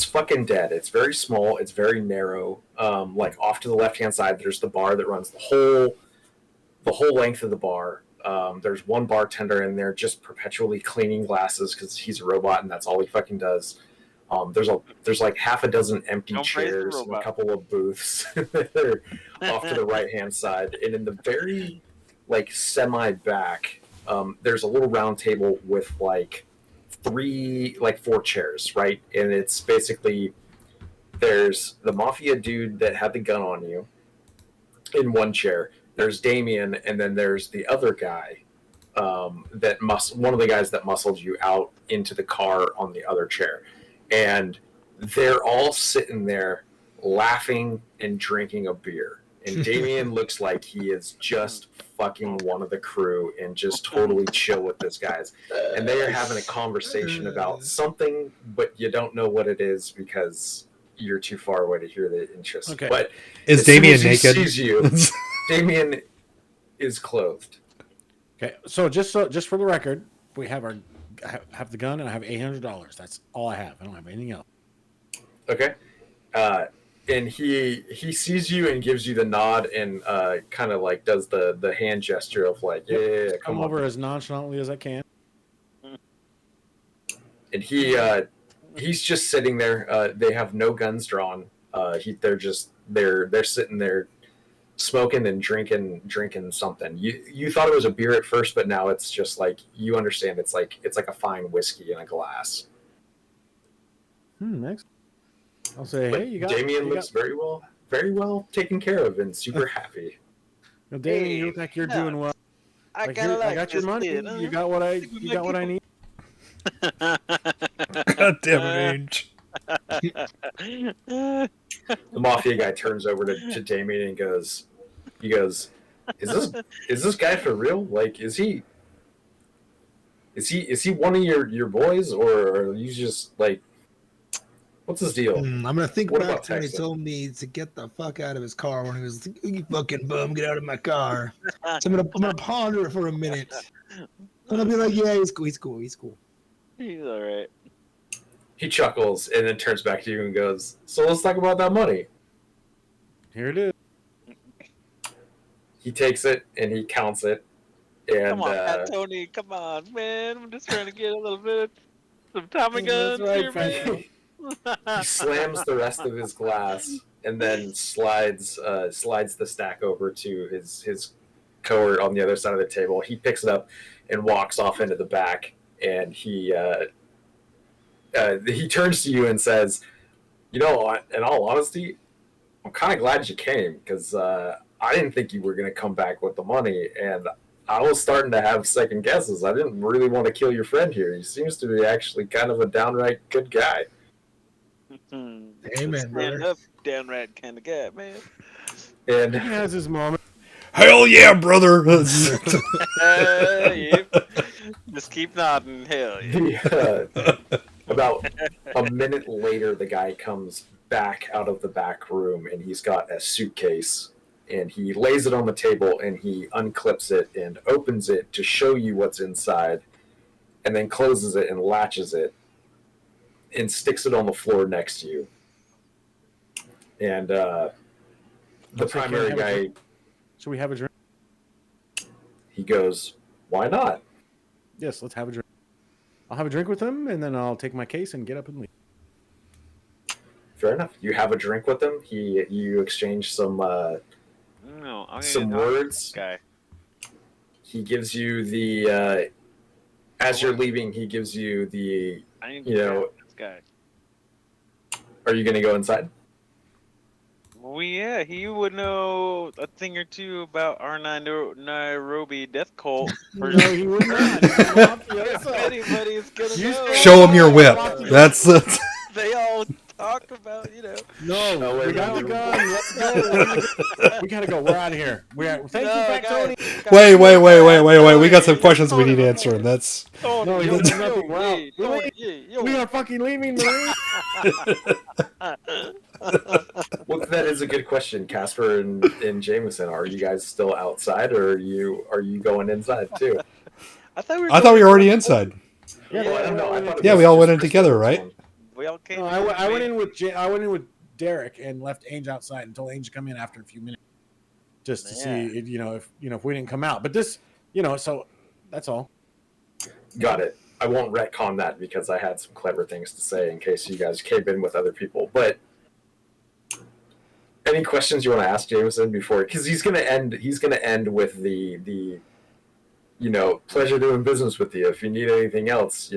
fucking dead. It's very small. It's very narrow. Like off to the left hand side, there's the bar that runs the whole length of the bar. There's one bartender in there just perpetually cleaning glasses because he's a robot and that's all he fucking does. There's like half a dozen empty Don't praise the chairs and a robot. couple of booths that are off to the right hand side, and in the very like semi back, there's a little round table with like four chairs, right? And it's basically there's the mafia dude that had the gun on you in one chair. There's Damien, and then there's the other guy one of the guys that muscled you out into the car on the other chair. And they're all sitting there laughing and drinking a beer. And Damien looks like he is just fucking one of the crew and just totally chill with this guys. And they are having a conversation about something, but you don't know what it is because you're too far away to hear the interest. Okay. But Is as soon Damien as he naked? sees you, Damien is clothed. Okay, so just for the record, we have have the gun and I have $800. That's all I have. I don't have anything else. Okay. And he sees you and gives you the nod and kind of like does the hand gesture of like, yeah, Come come over on. as nonchalantly as I can. And he's just sitting there. They have no guns drawn. They're sitting there smoking and drinking something. You thought it was a beer at first, but now it's just like you understand it's like a fine whiskey in a glass. Next. I'll say, But hey, you got Damien you looks very well taken care of and super happy. got, Damien, you look like you're doing well. I Like, kinda I got your this money. kid, huh? You got what I need. God damn it, Age. The mafia guy turns over to Damien and goes, is this guy for real? Like, is he one of your boys, or are you just like, what's his deal? I'm gonna think What back about to when he texting? told me to get the fuck out of his car when he was like, "You fucking bum, get out of my car." So I'm gonna ponder it for a minute, and I'll be like, "Yeah, he's cool. He's all right. He chuckles and then turns back to you and goes, so let's talk about that money. Here it is. He takes it and he counts it. And Come on, Pat Tony. Come on, man. I'm just trying to get a little bit some Tommy guns That's right, here, Pat man. he slams the rest of his glass and then slides the stack over to his cohort on the other side of the table. He picks it up and walks off into the back, and he turns to you and says, in all honesty, I'm kind of glad you came because I didn't think you were going to come back with the money, and I was starting to have second guesses. I didn't really want to kill your friend here. He seems to be actually kind of a downright good guy. Amen, Stand brother. up, downright kind of guy, man. And He has his moment. Hell yeah, brother. Yep. Just keep nodding. Hell yeah. about a minute later, the guy comes back out of the back room, and he's got a suitcase, and he lays it on the table and he unclips it and opens it to show you what's inside, and then closes it and latches it and sticks it on the floor next to you. And the primary guy, Should we have a drink? he goes, "Why not?" Yes, let's have a drink. I'll have a drink with him, and then I'll take my case and get up and leave. Fair enough. You have a drink with him. You exchange some No, I'm some gonna words. guy. He gives you the as you're leaving. He gives you the. I need You know. this guy. Are you going to go inside? Well, yeah, he would know a thing or two about our Nairobi death cult. No, he would not. If anybody's gonna know, Show him your whip. That's they all talk about, you know. No, wait, we got the wait, gun. Let's go. We gotta go. We're out of here. Thank you, Fat Tony. wait. We got some questions we need answering. That's No, yo, there's yo, nothing. We're out. hey, Tony, yo. We are fucking leaving, Marie. Well, that is a good question, Casper and Jameson. Are you guys still outside, or are you going inside too? I thought we were already inside. Well, I don't know. I thought it Yeah, was we all just went in Chris together, that was right? on. We all came. No, I went in with I went in with Derek and left Ainge outside and told Ainge to come in after a few minutes, just to see if we didn't come out. But this, so that's all. Got it. I won't retcon that because I had some clever things to say in case you guys came in with other people. But any questions you want to ask Jameson before? Because he's gonna end with the pleasure doing business with you. If you need anything else,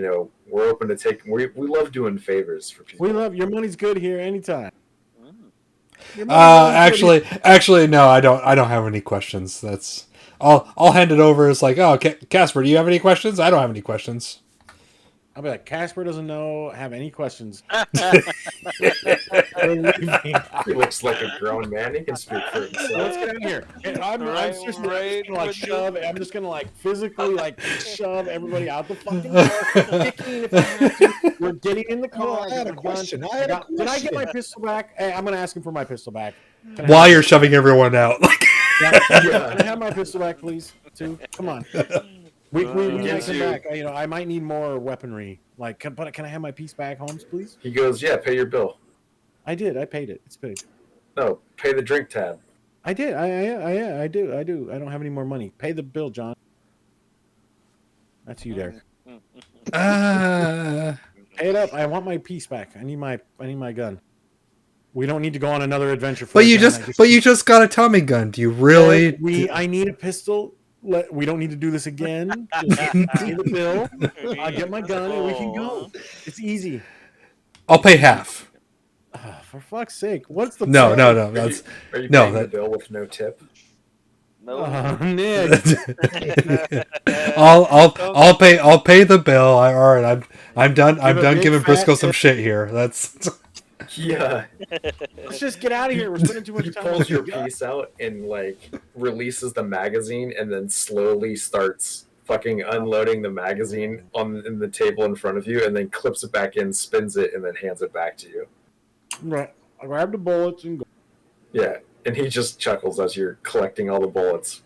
we're open to take. We love doing favors for people. We love your money's good here anytime. Your money's good Actually, no, I don't have any questions. That's I'll hand it over. It's like, oh, Casper, do you have any questions? I don't have any questions. I'll be like, Casper doesn't have any questions. He looks like a grown man. He can speak for himself. Let's get out of here. And I'm just gonna physically shove everybody out the fucking door. Kicking if I have to. We're getting in the car. I had a question. Did I get my pistol back? Hey, I'm gonna ask him for my pistol back. While you're shoving everyone out. Can I have my pistol back, please? Too. Come on. We might come back. I might need more weaponry. But can I have my piece back, Holmes, please? He goes, yeah, pay your bill. I did. I paid it. It's paid. No, pay the drink tab. I did. I do. I don't have any more money. Pay the bill, John. That's you there. Pay it up. I want my piece back. I need my gun. We don't need to go on another adventure. But you just got a Tommy gun. Do you really? I need a pistol. We don't need to do this again. Just pay the bill. I'll get my gun and we can go. It's easy. I'll pay half. For fuck's sake! What's the No. Are you paying the bill with no tip? No. Nick. I'll pay the bill. All right, I'm done. I'm done giving Briscoe some shit here. That's. Yeah. Let's just get out of here. We're spending too much He time. pulls your piece out and releases the magazine and then slowly starts fucking unloading the magazine in the table in front of you and then clips it back in, spins it, and then hands it back to you. Right. I grab the bullets and go. Yeah, and he just chuckles as you're collecting all the bullets.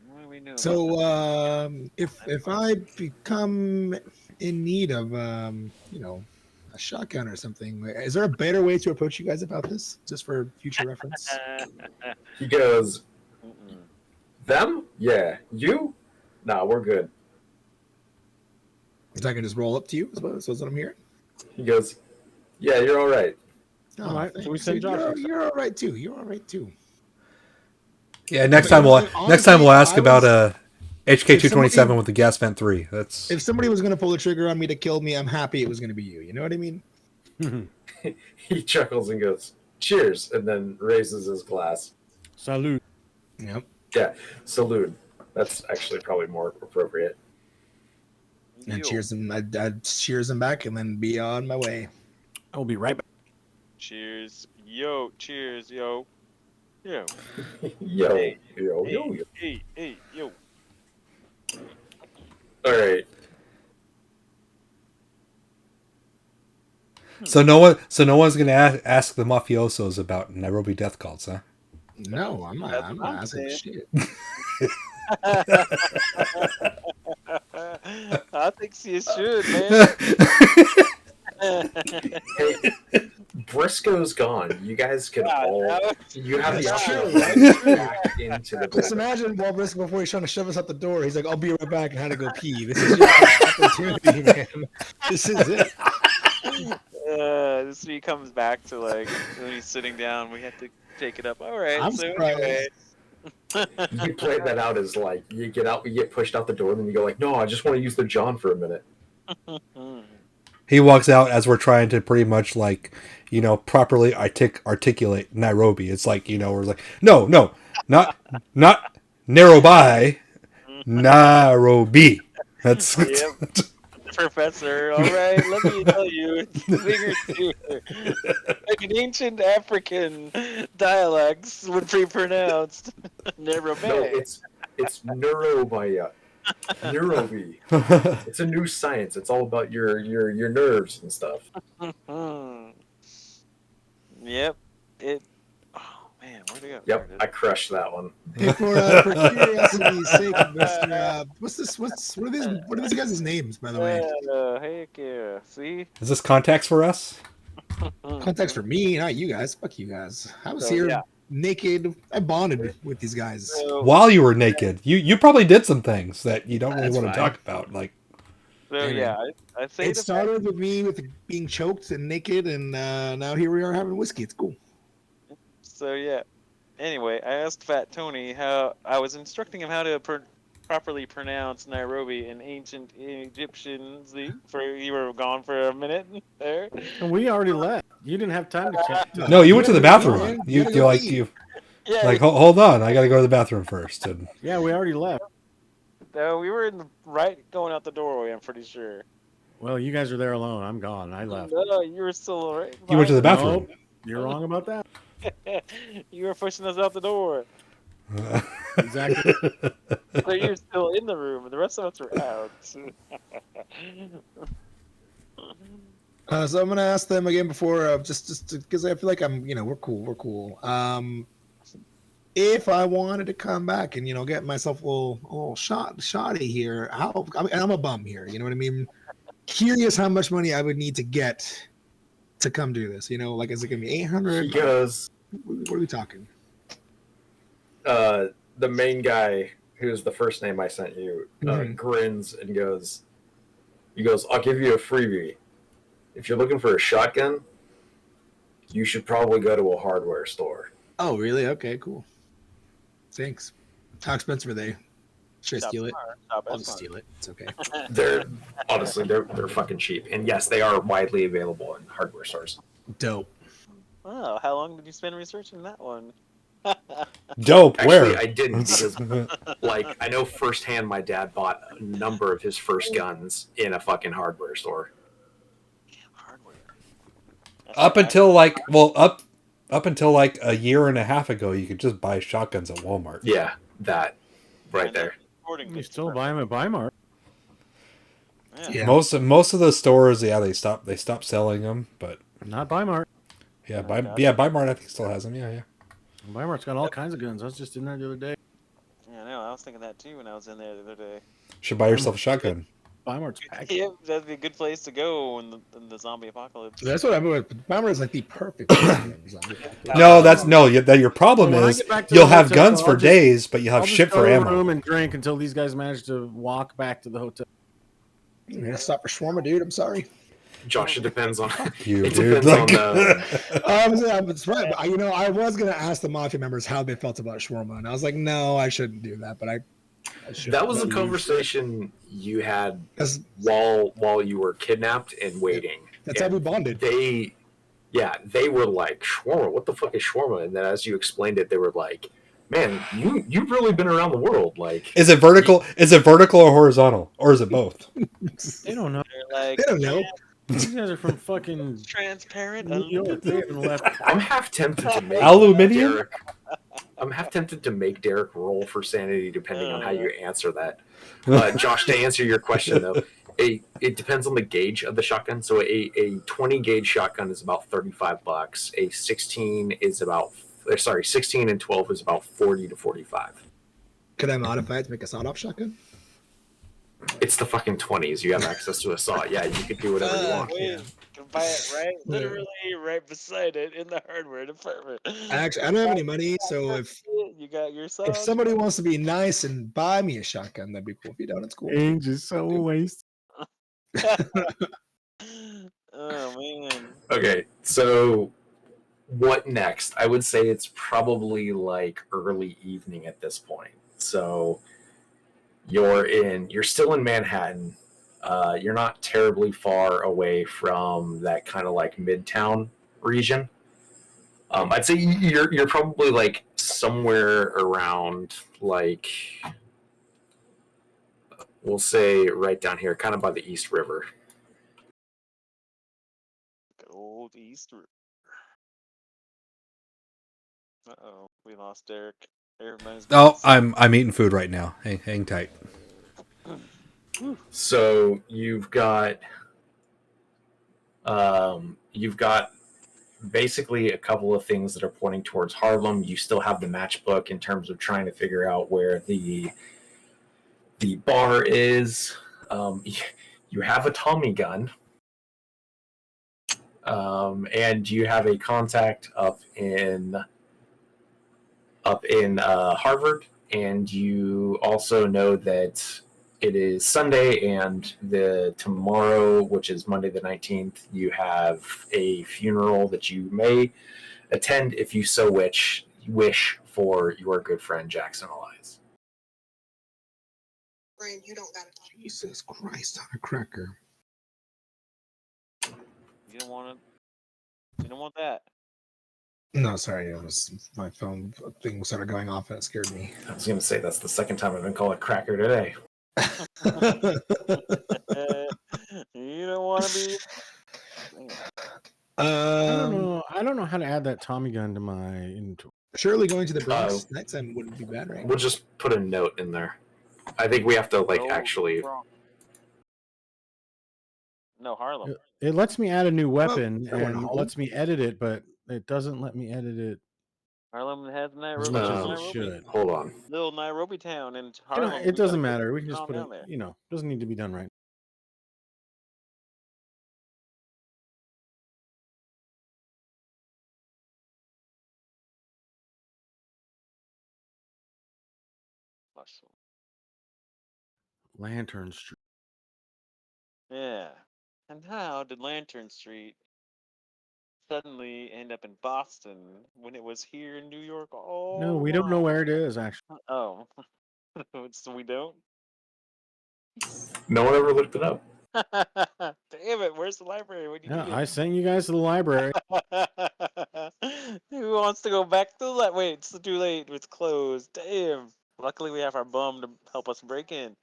What do we know? So, if I become in need of, a shotgun or something, is there a better way to approach you guys about this, just for future reference? He goes, them? Yeah. You? Nah, we're good. So I can just roll up to you, so that's what I'm hearing? He goes, yeah, you're all right. All right, thanks. so we send Josh. You're all right too. You're all right too. Yeah, next time we'll ask about HK227 with the gas vent 3. That's If somebody was going to pull the trigger on me to kill me, I'm happy it was going to be you. You know what I mean? He chuckles and goes, cheers, and then raises his glass. Salute. Yep. Yeah, salute. That's actually probably more appropriate. And cheers him. I'd cheers him back and then be on my way. I will be right back. Cheers, yo. Cheers, yo. Yo. Yo, Hey, yo, Hey, yo, yo. hey, yo. All right. so no one's gonna ask the mafiosos about Nairobi death cults, huh? No, I'm not. That's I'm what I'm not asking for saying. shit. I think you should, man. Hey, Briscoe's gone. You guys could God, all. now- You have the That's option true, of that's heading true. back into the Just building. imagine Walt Briscoe before he's trying to shove us out the door. He's like, "I'll be right back," and had to go pee. This is your opportunity, man. This is it. This week comes back to like when he's sitting down, we have to take it up. All right, I'm so surprised. anyway. You play that out as like you get out, you get pushed out the door, and then you go like, "No, I just want to use the John for a minute." He walks out as we're trying to pretty much like, properly articulate Nairobi. It's like, we're like, no, not Nairobi, Nairobi. That's Yep. Professor, all right, let me tell you, it's bigger too. Like an ancient African dialects would be pronounced. Never No, it's neurobia, neurobi. It's a new science. It's all about your nerves and stuff. Yep. It. Oh man, where'd it go? Yep, There I it is. crushed that one. Hey, for curiosity's sake, Mr. What are these guys' names, by the way? Heck yeah. See? Is this contacts for us? Context for me, not you guys. Fuck you guys. I was So, here yeah. naked. I bonded with these guys. So, While you were naked, you probably did some things that you don't really That's want to fine. talk about. Like, yeah, I say It the started with me with being choked and naked, and now here we are having whiskey. It's cool. So yeah. Anyway, I asked Fat Tony how I was instructing him how to properly pronounce Nairobi in ancient Egyptian. For you were gone for a minute there. And we already left. You didn't have time to check. no, you went to the gotta go, bathroom. man. You gotta go like pee. you Yeah. like hold on, I got to go to the bathroom first. And Yeah, we already left. No, we were in the right going out the doorway. I'm pretty sure. Well, you guys are there alone. I'm gone. I left. No, you were still right. you went to the bathroom. Nope, you're wrong about that. You were pushing us out the door. Exactly. So you're still in the room, and the rest of us are out. So I'm gonna ask them again before, just because I feel like we're cool. If I wanted to come back and get myself a little shoddy here, I'm a bum here. You know what I mean? Curious how much money I would need to get to come do this. Like is it gonna be 800? He goes, What are we talking? the main guy, who's the first name I sent you, Mhm. grins and goes, "I'll give you a freebie. If you're looking for a shotgun, you should probably go to a hardware store." Oh, really? Okay, cool. Thanks. How expensive are they? Should I steal it? I'll just steal it. It's okay. They're honestly they're fucking cheap, and yes, they are widely available in hardware stores. Dope. Wow, how long did you spend researching that one? Dope. Actually, Where? I didn't because, like, I know firsthand my dad bought a number of his first guns in a fucking hardware store. Hardware. up until like a year and a half ago, you could just buy shotguns at Walmart. Yeah, that right there. You still buy them at Weimar. Yeah. Most of the stores, they stopped selling them, but Not Weimar. yeah, gotcha. Weimart I think still has them. Yeah. Weimar's got all kinds of guns. I was just in there the other day. Yeah, I know. I was thinking that too when I was in there the other day. Should buy yourself a shotgun. Weimar's packed. Yeah, that'd be a good place to go in the zombie apocalypse. That's what I mean. Bomber is like the perfect. Your problem Well, when I is get back to you'll the have hotel, guns I'll for just- days, but you'll I'll have just shit go for to the ammo. room and drink until these guys manage to walk back to the hotel. You're gonna stop for shawarma, dude. I'm sorry. Josh, it depends on You, it dude. depends Like- I'm right, but I was gonna ask the mafia members how they felt about shawarma, and I was like, no, I shouldn't do that. But I should. that was a conversation you had 'Cause while you were kidnapped and waiting. that's how we bonded. They were like, shawarma, what the fuck is shawarma? And then as you explained it, they were like, man, you've really been around the world. Like, Is it vertical? Is it vertical or horizontal, or is it both? They don't know. They're like, They don't know. These guys are from fucking transparent. New York. They haven't left. I'm half tempted to make Aluminium? Derek, I'm half tempted to make Derek roll for sanity, depending on how you answer that. Josh, to answer your question though, it depends on the gauge of the shotgun. So a 20 gauge shotgun is about $35. A 16 is about sorry, 16 and 12 is about 40 to 45. Could I modify it to make a sawed-off shotgun? It's the fucking 20s. You have access to a saw. Yeah, you could do whatever you want. Wait, yeah. you can buy it right, Yeah. literally right beside it in the hardware department. Actually, I don't have any money, so You got your saw. if somebody wants to be nice and buy me a shotgun, that'd be cool. If you don't, it's cool. Age is so wasted. Oh man. Okay, so what next? I would say it's probably like early evening at this point. So you're still in Manhattan. You're not terribly far away from that kind of like Midtown region. I'd say you're probably like somewhere around like, we'll say right down here, kind of by the East River. Good old East River. Uh-oh, we lost Derek. Oh, I'm eating food right now. Hang tight. So you've got basically a couple of things that are pointing towards Harlem. You still have the matchbook in terms of trying to figure out where the bar is. You have a Tommy gun, and you have a contact up in Harvard, and you also know that it is Sunday, and the tomorrow, which is Monday the 19th, you have a funeral that you may attend if you so wish for your good friend Jackson Elias. Brian, you don't got it. Jesus Christ, on a cracker. You don't want it. You don't want that. No, sorry, it was my phone thing started going off and it scared me. I was going to say that's the second time I've been called a cracker today. You don't want to be. I don't know how to add that Tommy gun to my inventory. Surely going to the Bronx next time wouldn't be bad, right? We'll just put a note in there. I think we have to actually. No, Harlem. It lets me add a new weapon I went and home. lets me edit it, but it doesn't let me edit it. Harlem has As Nairobi. much as it Nairobi. should. Hold on. Little Nairobi town in You Harlem. know, We it doesn't gotta matter. We can get just on put it. down there. You know, doesn't need to be done right. Lantern Street. Yeah. And how did Lantern Street suddenly end up in Boston when it was here in New York all No, we don't know along? where it is actually. Oh. So we don't? No one ever looked it up. Damn it, where's the library? What do you Yeah, need I sent you guys to the library. Who wants to go back to the wait, it's too late. It's closed. Damn. Luckily we have our bum to help us break in.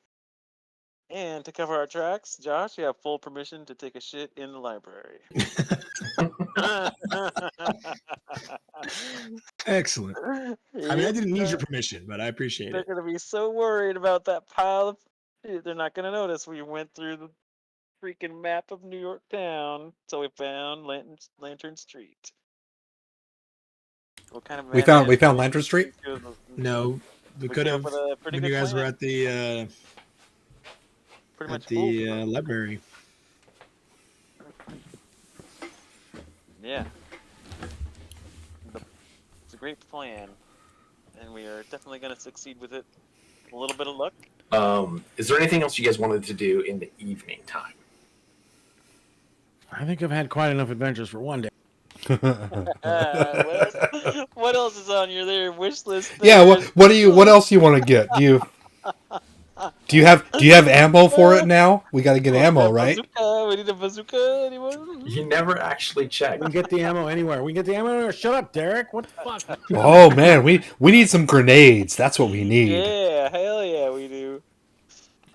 And to cover our tracks, Josh, you have full permission to take a shit in the library. Excellent. I mean, I didn't need your permission, but I appreciate They're it. gonna be so worried about that pile of shit. They're not gonna notice we went through the freaking map of New York town till we found Lantern Street. What kind of We madman found would Lantern Street. No, we could came have up with a pretty when you good guys were plan. at the Pretty much library. Yeah. It's a great plan, and we are definitely going to succeed with it. A little bit of luck. Is there anything else you guys wanted to do in the evening time? I think I've had quite enough adventures for one day. What else is on your wish list? Yeah. What else do you want to get? Do you have ammo for it now? We got to get ammo, right? We need a bazooka. Anyone? You never actually checked. We can get the ammo anywhere. We can get the ammo anywhere. Shut up, Derek. What the fuck? Oh man, we need some grenades. That's what we need. Yeah, hell yeah, we do.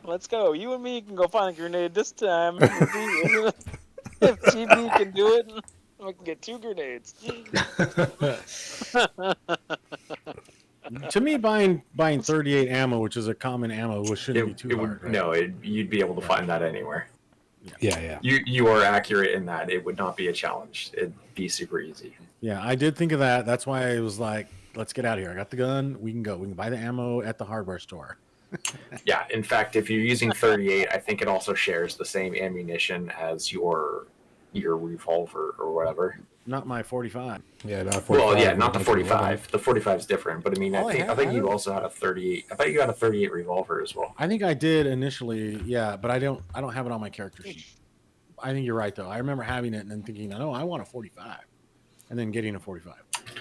Let's go. You and me can go find a grenade this time. If GB can do it, we can get 2 grenades. To me, buying 38 ammo, which is a common ammo, shouldn't be too hard. Right? No, you'd be able to find that anywhere. Yeah. You are accurate in that. It would not be a challenge. It'd be super easy. Yeah, I did think of that. That's why I was like, let's get out of here. I got the gun. We can go. We can buy the ammo at the hardware store. Yeah, in fact, if you're using 38, I think it also shares the same ammunition as your revolver or whatever. Not my 45. Yeah, not 45. Well, yeah, not the Bunch of 45. The 45 is different, but I mean, Oh, I think you also had a 38. I thought you had a 38 revolver as well. I think I did initially, yeah, but I don't have it on my character sheet. I think you're right though. I remember having it and then thinking, no, I want a 45, and then getting a 45.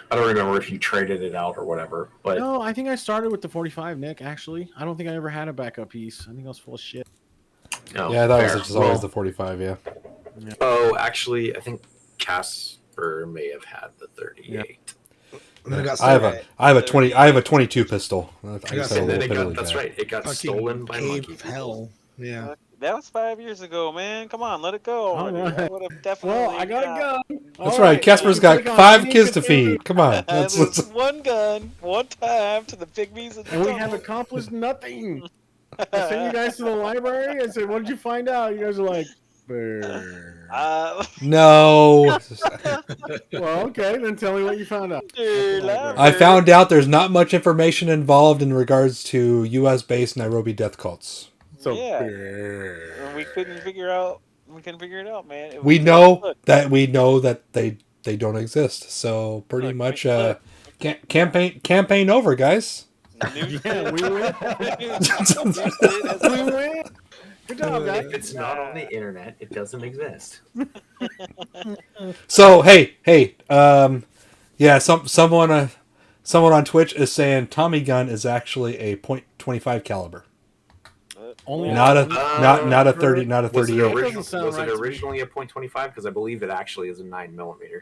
I don't remember if you traded it out or whatever, but No, I think I started with the 45, Nick. Actually, I don't think I ever had a backup piece. I think I was full of shit. no, Yeah, that fair. was just always the 45. Yeah. Oh, actually, I think Casper may have had the 38. And then it got I have a 30. I have a 22 pistol. I got just some- had a And then little it bit got, of that's that. right. It got fucking stolen by cave monkey of people. hell. Yeah. That was 5 years ago, man. Come on, let it go. All I right. would have definitely. Well, I got a gun. That's All right. Casper's you got click on 5 any kids to Cthulhu, feed. Come on. Let's, There's let's, one gun, one time to the pygmies and the And we have tunnel. accomplished nothing. I sent you guys to the library. I said, "What did you find out?" You guys are like, "Brr." no. "Well, okay, then tell me what you found out." I found out there's not much information involved in regards to U.S.-based Nairobi death cults. So Yeah. brr. And we couldn't figure out. We couldn't figure it out, man. It We was- know look, that they don't exist. So pretty Look, much look. campaign over, guys. Yeah, we win. We win. Good job, guys. If it's not on the internet, it doesn't exist. So hey, yeah, someone on Twitch is saying Tommy gun is actually a .25 caliber, Only not a 30, not a Was it, 38. That doesn't sound was right it to me. originally a .25? Because I believe it actually is a 9mm.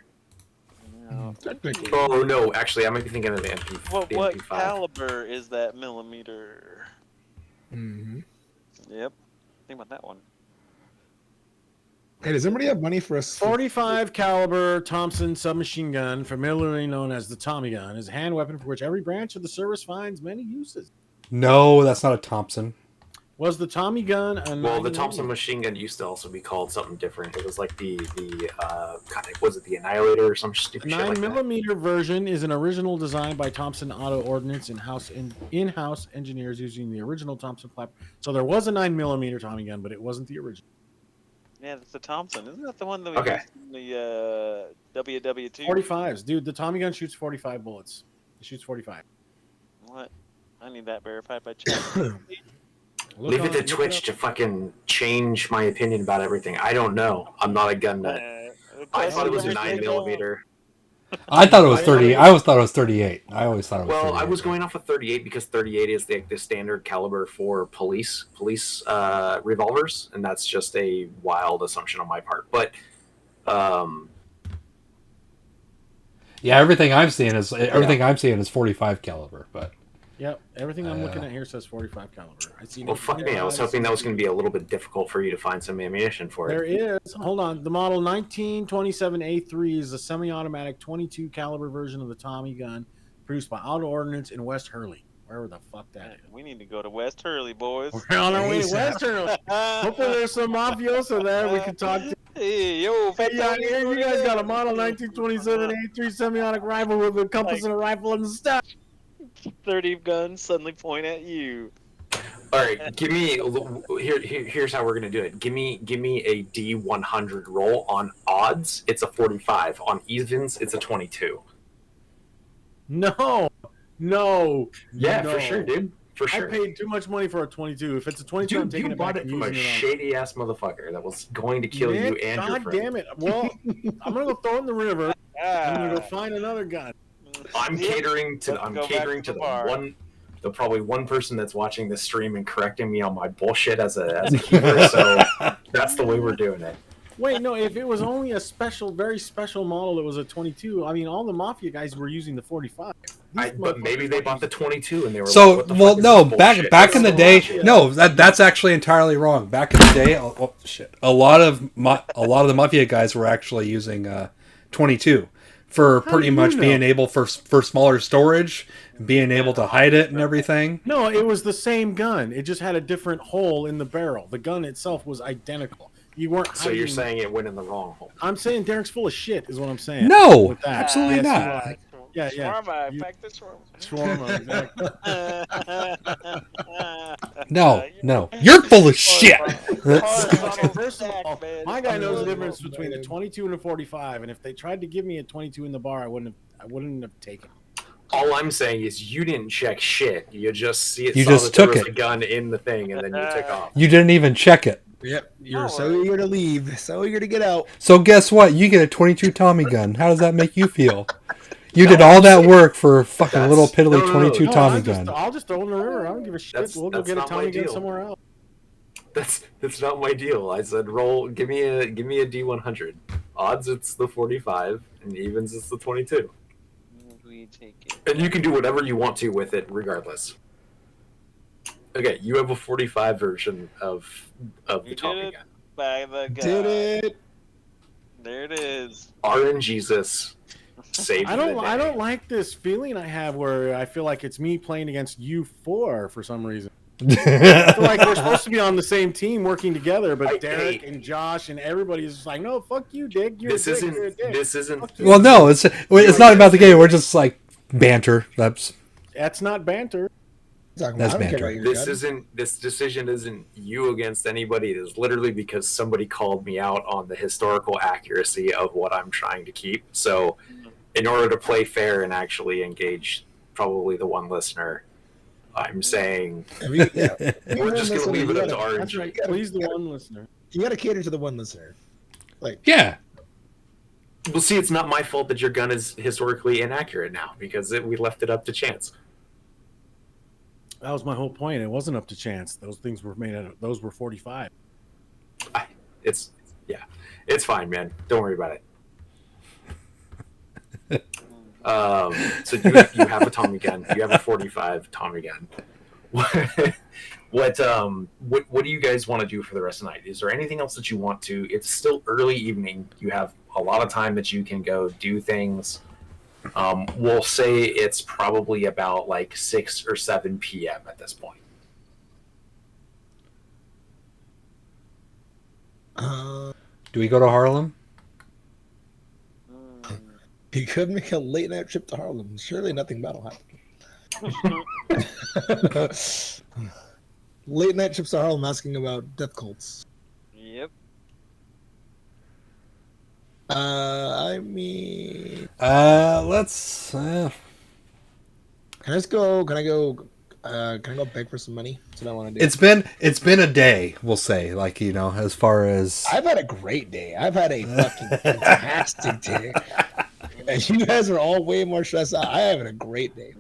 Technically. Oh no, actually, I might be thinking of the MP. the What MP5. caliber is that millimeter? Mm-hmm. Yep. Think about that one. Hey, does anybody have money for us? 45 caliber Thompson submachine gun, familiarly known as the Tommy gun, is a hand weapon for which every branch of the service finds many uses. No, that's not a Thompson. Was the Tommy gun a Well, the 9mm? Thompson machine gun used to also be called something different. It was like God, was it the Annihilator or some A stupid shit like that? 9mm version is an original design by Thompson Auto Ordnance in-house engineers using the original Thompson platform. So there was a 9mm Tommy gun, but it wasn't the original. Yeah, that's the Thompson. Isn't that the one that we Okay. used in the WW2? 45s, dude. The Tommy gun shoots 45 bullets. It shoots 45. What? I need that verified by chat. Leave it to Twitch to fucking change my opinion about everything. I don't know. I'm not a gun nut. I thought it was a 9mm. I thought it was 30. I always thought it was 38. I always thought it was. Well, 38. I was going off of 38 because 38 is the standard caliber for police revolvers, and that's just a wild assumption on my part. But Yeah, everything I'm seeing is 45 caliber, but Yep, everything I'm looking at here says 45 caliber. I see. well, fuck me. I was hoping that was going to be a little bit difficult for you to find some ammunition for There it. is. Hold on. The model 1927A3 is a semi-automatic 22 caliber version of the Tommy gun, produced by Auto Ordnance in West Hurley, wherever the fuck that is. We need to go to West Hurley, boys. We're on our way to ASAP. West Hurley. Hopefully, there's some mafioso there we can talk to. Hey, yo, Hey, yeah, here you guys got a model 1927A3 semi-automatic rifle with a compass and a rifle and stuff. 30 guns suddenly point at you. All right, give me here's how we're going to do it. Give me a D100 roll on odds. It's a 45. On evens, it's a 22. No. Yeah, no. for sure, dude. For I sure. paid too much money for a 22. If it's a 22, I'm Dude, taking you it bought back it and from a using it on. shady ass motherfucker that was going to kill you Nick, and your God friend. damn it. Well, I'm going to go throw it in the river. I'm going to go find another gun. I'm Yep. catering to Let's go back to the bar. the probably one person that's watching this stream and correcting me on my bullshit as a keeper. So that's the way we're doing it. Wait, no, if it was only a special, very special model that was a 22, I mean, all the Mafia guys were using the 45. But maybe they bought the 22 and they were like, so what the well, fuck is no, this back bullshit? back in the day, Yeah. no, that's actually entirely wrong. Back in the day, oh shit, a lot of the Mafia guys were actually using 22 for pretty do you much know? being able for smaller storage, being able to hide it and everything. No, it was the same gun. It just had a different hole in the barrel. The gun itself was identical. You weren't. So you're hiding- saying it went in the wrong hole? I'm saying Derek's full of shit. Is what I'm saying. No, With that. absolutely Yes, not. you are. Yeah, yeah. Shawarma, You- infected shawarma. Shawarma, exactly. No, you're full of shit. First of all, my guy knows the difference between the 22 and the 45, and if they tried to give me a 22 in the bar, I wouldn't have taken it. All I'm saying is you didn't check shit. You just You saw just that there took was it. a gun in the thing, and then you took off. You didn't even check it. Yep. You're No so worries. eager to leave, so eager to get out. So guess what? You get a 22 Tommy gun. How does that make you feel? You did all that work for a fucking That's- little piddly no, no, no, 22 no, Tommy I'll gun. just throw it in the river. I don't give a shit. That's- We'll go that's get a not my Tommy gun deal. somewhere else. That's not my deal. I said roll. Give me a D100. Odds it's the 45, and evens it's the 22. We take it. And you can do whatever you want to with it, regardless. Okay, you have a 45 version of the You Tommy did it. gun. By the God. Did it? There it is. RNGesus saved I the don't day. like this feeling I have where I feel like it's me playing against you four for some reason. I feel like we're supposed to be on the same team working together, but Derek and Josh and everybody is just like, no, fuck you, Dick. You're This a dick. You're a isn't. dick. This isn't. Fuck you. Well, no, it's not about the game. We're just like banter. That's That's not banter. Talking That's about, I don't banter. care about your This gun. isn't. This decision isn't you against anybody. It is literally because somebody called me out on the historical accuracy of what I'm trying to keep. So, in order to play fair and actually engage, probably the one listener, I'm saying Yeah. we're just going to leave it up to That's RNG. right. Please, the one listener. You got to cater to the one listener. yeah. Well, see, it's not my fault that your gun is historically inaccurate now because we left it up to chance. That was my whole point. It wasn't up to chance. Those things were made out of. Those were 45. It's it's fine, man. Don't worry about it. So you have a Tommy gun. You have a 45 Tommy gun. What do you guys want to do for the rest of the night? Is there anything else that you want to? It's still early evening. You have a lot of time that you can go do things. We'll say it's probably about like 6 or 7 p.m. at this point. Do we go to Harlem? You could make a late night trip to Harlem. Surely nothing bad will happen. Late night trips to Harlem asking about death cults. Yep. I mean, Let's. can I just go? Can I go? Can I go beg for some money? That's what I want to do. It's been a day. We'll say, like, you know, as far as I've had a great day. I've had a fucking fantastic day. And you guys are all way more stressed out. I having a great day.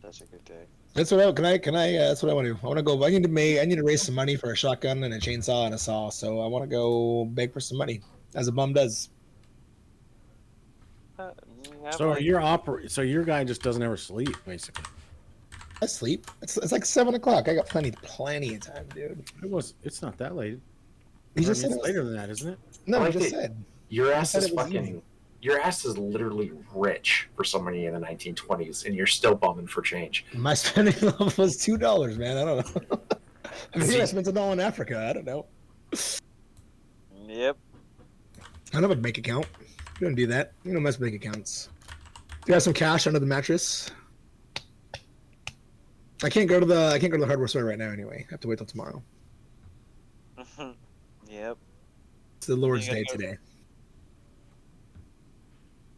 That's a good day. That's what that's what I want to do. I want to go. I need to raise some money for a shotgun and a chainsaw and a saw. So I want to go beg for some money, as a bum does. So your guy just doesn't ever sleep, basically. I sleep. It's like 7 o'clock. I got plenty of time, dude. It's not that late. You just said it's it was, later than that, isn't it? no. I Like just it- said. Your ass said is it was fucking. easy. Your ass is literally rich for somebody in the 1920s, and you're still bumming for change. My spending level was $2, man. I don't know. I mean, I spent $1 in Africa. I don't know. Yep. I don't have a bank account. You don't do that. You don't mess with bank accounts. You have some cash under the mattress. I can't go to the hardware store right now anyway. I have to wait till tomorrow. Yep. It's the Lord's You Day gotta go. today.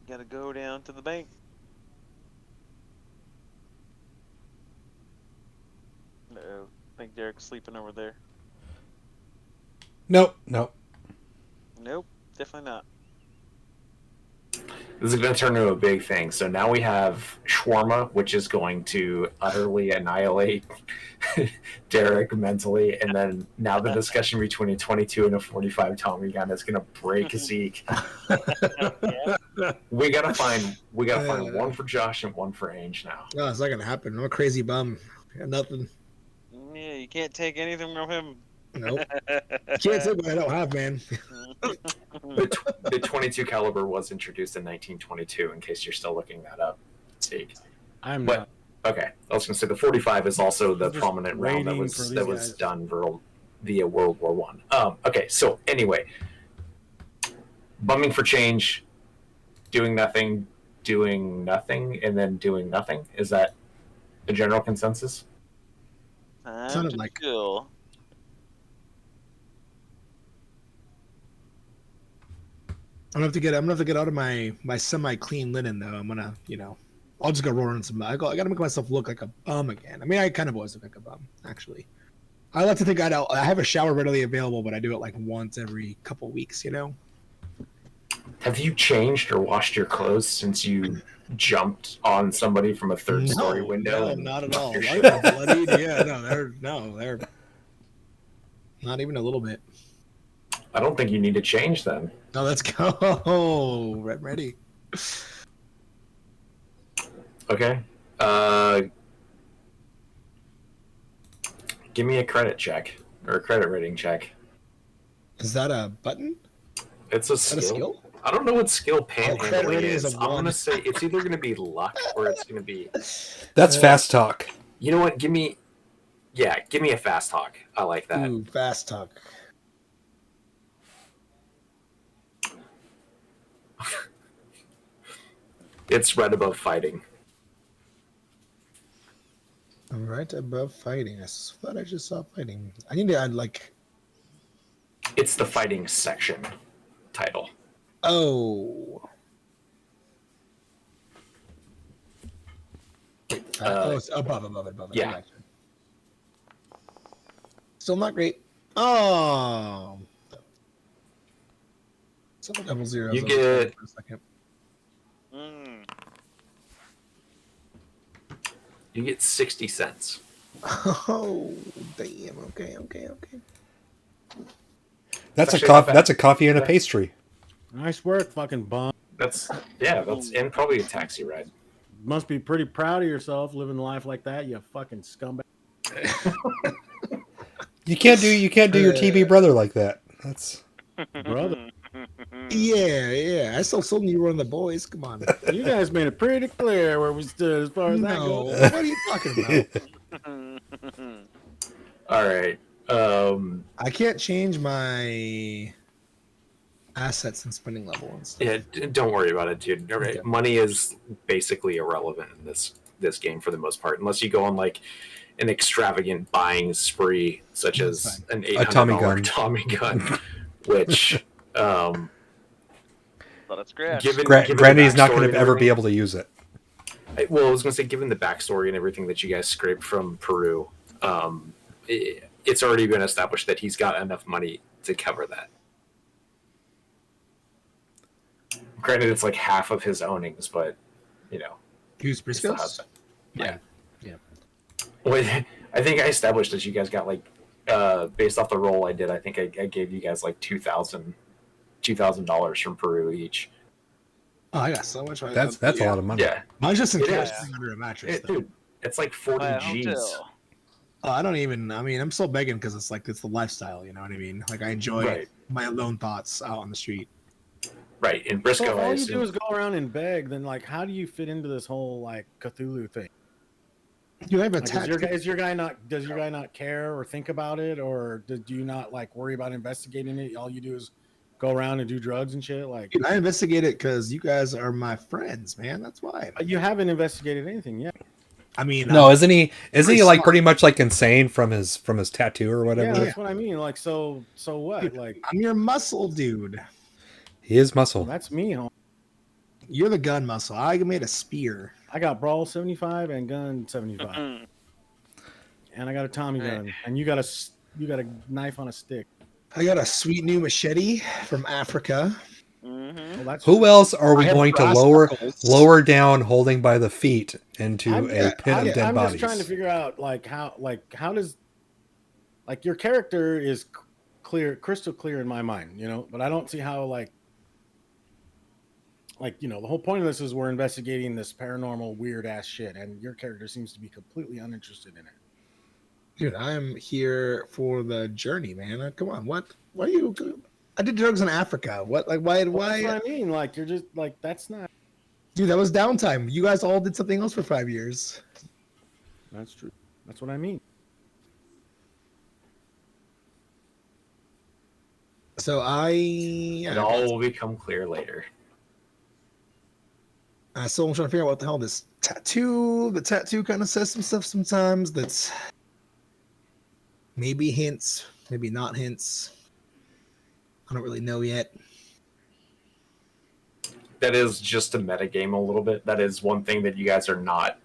Gotta go down to the bank. Uh-oh. I think Derek's sleeping over there. nope. Nope. Definitely not. This is going to turn into a big thing. So now we have shawarma, which is going to utterly annihilate Derek mentally, and then now the discussion between a 22 and a 45 Tommy gun is going to break Zeke. We gotta find one for Josh and one for Ange now. No, it's not gonna happen. I'm a crazy bum. I got nothing. Yeah, you can't take anything from him. Nope. Can't say what I don't have, man. The 22 caliber was introduced in 1922. In case you're still looking that up, Zeke. I'm But- not. Okay, I was going to say the 45 is also the Just prominent round that rating was for these that was guys. done via World War One. Okay, so anyway, bumming for change, doing nothing, and then doing nothing. Is that the general consensus? Time Sounded to like- chill. I'm gonna have to get out of my semi clean linen though. I'm gonna, I'll just go roll in some. I gotta make myself look like a bum again. I mean, I kind of always look like a bum, actually. I like to think I have a shower readily available, but I do it like once every couple weeks. Have you changed or washed your clothes since you jumped on somebody from a third-story window? No, and not at fucked all. your Like shit they're up? bloodied. Yeah, they're not even a little bit. I don't think you need to change then. No, let's go. Ready. Okay. Give me a credit check or a credit rating check. Is that a button? It's a Is that a skill? I don't know what skill credit panhandling rating is. is a I'm one. gonna say it's either gonna be luck or it's gonna be. That's fast talk. You know what? Give me a fast talk. I like that. Ooh, fast talk. It's right above fighting. Right above fighting. I thought I just saw fighting. I need to add like. It's the fighting section title. Oh. It's above. Yeah. I got you. Still not great. Oh. Still double zeros. You I was get- trying for a second. Mm. You get 60 cents. Oh, damn. Okay. That's Actually not bad. that's a coffee and a pastry. Nice work, fucking bum. That's and probably a taxi ride. Must be pretty proud of yourself living life like that, you fucking scumbag. You can't do your TV brother like that. That's Brother. Yeah. I still sold you one of the boys. Come on. You guys made it pretty clear where we stood as far as that No. goes. What are you talking about? All right. I can't change my assets and spending level and stuff. Yeah, don't worry about it, dude. All right. Okay. Money is basically irrelevant in this game for the most part, unless you go on like an extravagant buying spree, such as an Tommy $800 gun. Tommy gun, which Let it scratch. given Granny's not going to ever be able to use it. Well, I was going to say, given the backstory and everything that you guys scraped from Peru, it's already been established that he's got enough money to cover that. Granted, it's like half of his ownings, but Who's he still has Briscoes? it. Yeah. Yeah. Well, I think I established that you guys got like, based off the roll I did, I think I gave you guys like $2,000 from Peru each. Oh, I got so much. That's a lot of money. Yeah, Mine's just in It cash is. sitting under a mattress. though. dude, it's like 40 Buy a G's. hotel. I don't even. I mean, I'm still begging because it's the lifestyle. You know what I mean? Like I enjoy Right. my alone thoughts out on the street. Right, in So Briscoe, if I all you assume- do is go around and beg, then like how do you fit into this whole like Cthulhu thing? Dude, I have a Like, does your tattoo. guy not care or think about it, or do you not like worry about investigating it? All you do is go around and do drugs and shit. Like Dude, I investigate it because you guys are my friends, man. That's why. you haven't investigated anything yet. I mean, No, isn't he Pretty like smart. pretty much like insane from his tattoo or Yeah, whatever? that's what I mean. Like so what? Dude. Like I'm your muscle dude. He is muscle. that's me, huh? You're the gun muscle. I made a spear. I got brawl 75 and gun 75, Mm. and I got a Tommy gun, and you got a knife on a stick. I got a sweet new machete from Africa. Mhm. Well, that's Who else are I we have going to brass knuckles. lower down, holding by the feet into I'm, a pit of dead I'm bodies? just trying to figure out how does like your character is crystal clear in my mind, but I don't see how the whole point of this is we're investigating this paranormal weird ass shit, and your character seems to be completely uninterested in it. Dude, I'm here for the journey, man. Come on, what? Why are you? I did drugs in Africa. What? Like, why? That's Why? what I mean. Like you're just like that's not. Dude, that was downtime. You guys all did something else for 5 years. That's true. That's what I mean. So It all will become clear later. I still am trying to figure out what the hell this tattoo. The tattoo kind of says some stuff sometimes that's maybe hints, maybe not hints. I don't really know yet. That is just a metagame a little bit. That is one thing that you guys are not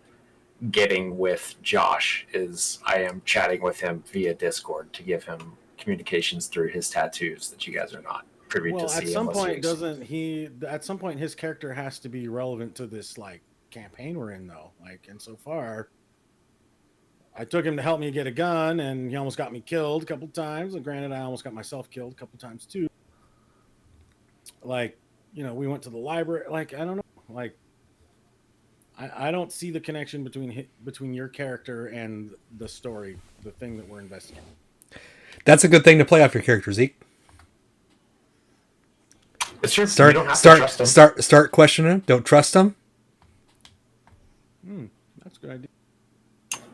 getting with Josh, is I am chatting with him via Discord to give him communications through his tattoos that you guys are not privy Well, to see. at some unless you point, doesn't he? At some point, his character has to be relevant to this like campaign we're in, though. Like, and so far, I took him to help me get a gun, and he almost got me killed a couple times. And granted, I almost got myself killed a couple times too. Like, you know, we went to the library. Like, I don't know. Like, I don't see the connection between your character and the story, the thing that we're investigating. That's a good thing to play off your character, Zeke. It's true. You don't have to trust him. Start questioning him. Don't trust him. That's a good idea.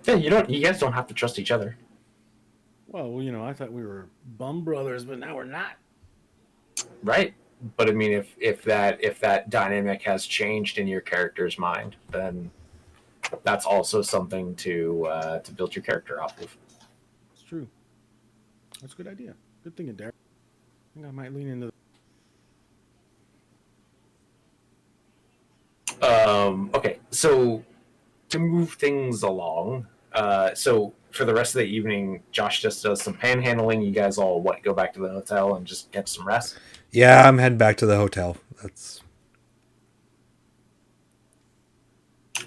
Yeah, you don't. You guys don't have to trust each other. Well, you know, I thought we were bum brothers, but now we're not. Right. But I mean, if that dynamic has changed in your character's mind, then that's also something to build your character off of. It's true. That's a good idea. Good thinking, Derek. I think I might lean into. Okay, so to move things along, so for the rest of the evening, Josh just does some panhandling. You guys all go back to the hotel and just get some rest? Yeah, I'm heading back to the hotel. That's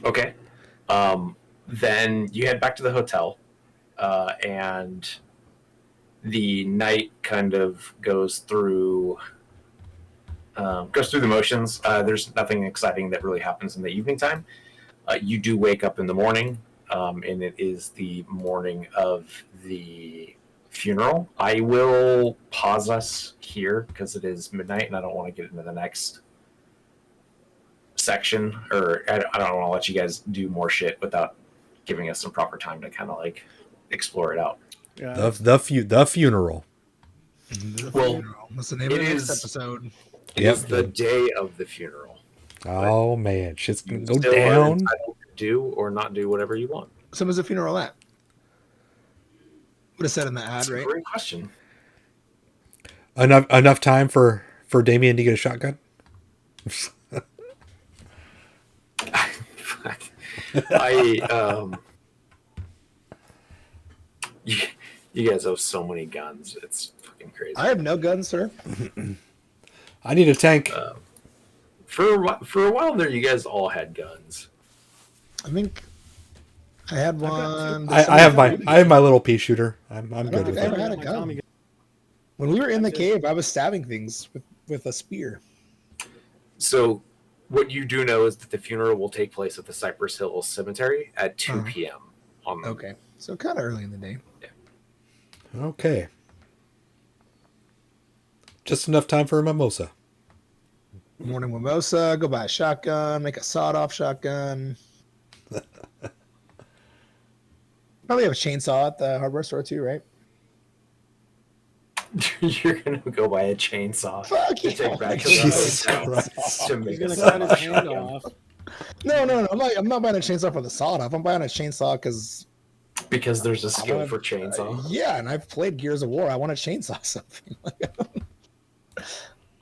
okay. Then you head back to the hotel, and the night kind of goes through the motions. There's nothing exciting that really happens in the evening time. You do wake up in the morning, and it is the morning of the funeral. I will pause us here because it is midnight and I don't want to get into the next section, or I don't want to let you guys do more shit without giving us some proper time to kind of like explore it out. Yeah. the funeral. Well, What's the name of it the next is- episode? It is the day of the funeral. Oh man, shit's gonna You go still are down. entitled to do or not do whatever you want. So was the funeral at? Would have said in the ad, That's a right? great question. Enough time for Damien to get a shotgun. You guys have so many guns. It's fucking crazy. I have no guns, sir. I need a tank. For a while there, you guys all had guns. I think I had one. I have my little pea shooter. I'm I good don't with think I ever it. had a My gun. Tommy gun. When we were in the That's it. cave, I was stabbing things with a spear. So, what you do know is that the funeral will take place at the Cypress Hill Cemetery at 2 Uh-huh. p.m. on Okay, so kind of early in the day. Okay. Just enough time for a mimosa. Morning mimosa. Go buy a shotgun. Make a sawed-off shotgun. Probably have a chainsaw at the hardware store too, right? You're gonna go buy a chainsaw. Fuck to yeah. take back to Jesus the hotel Christ. to He's make gonna a cut his sawed-off hand shotgun. off. No. I'm not buying a chainsaw for the sawed-off. I'm buying a chainsaw because Because there's a skill for chainsaw. yeah, and I've played Gears of War. I want to chainsaw something.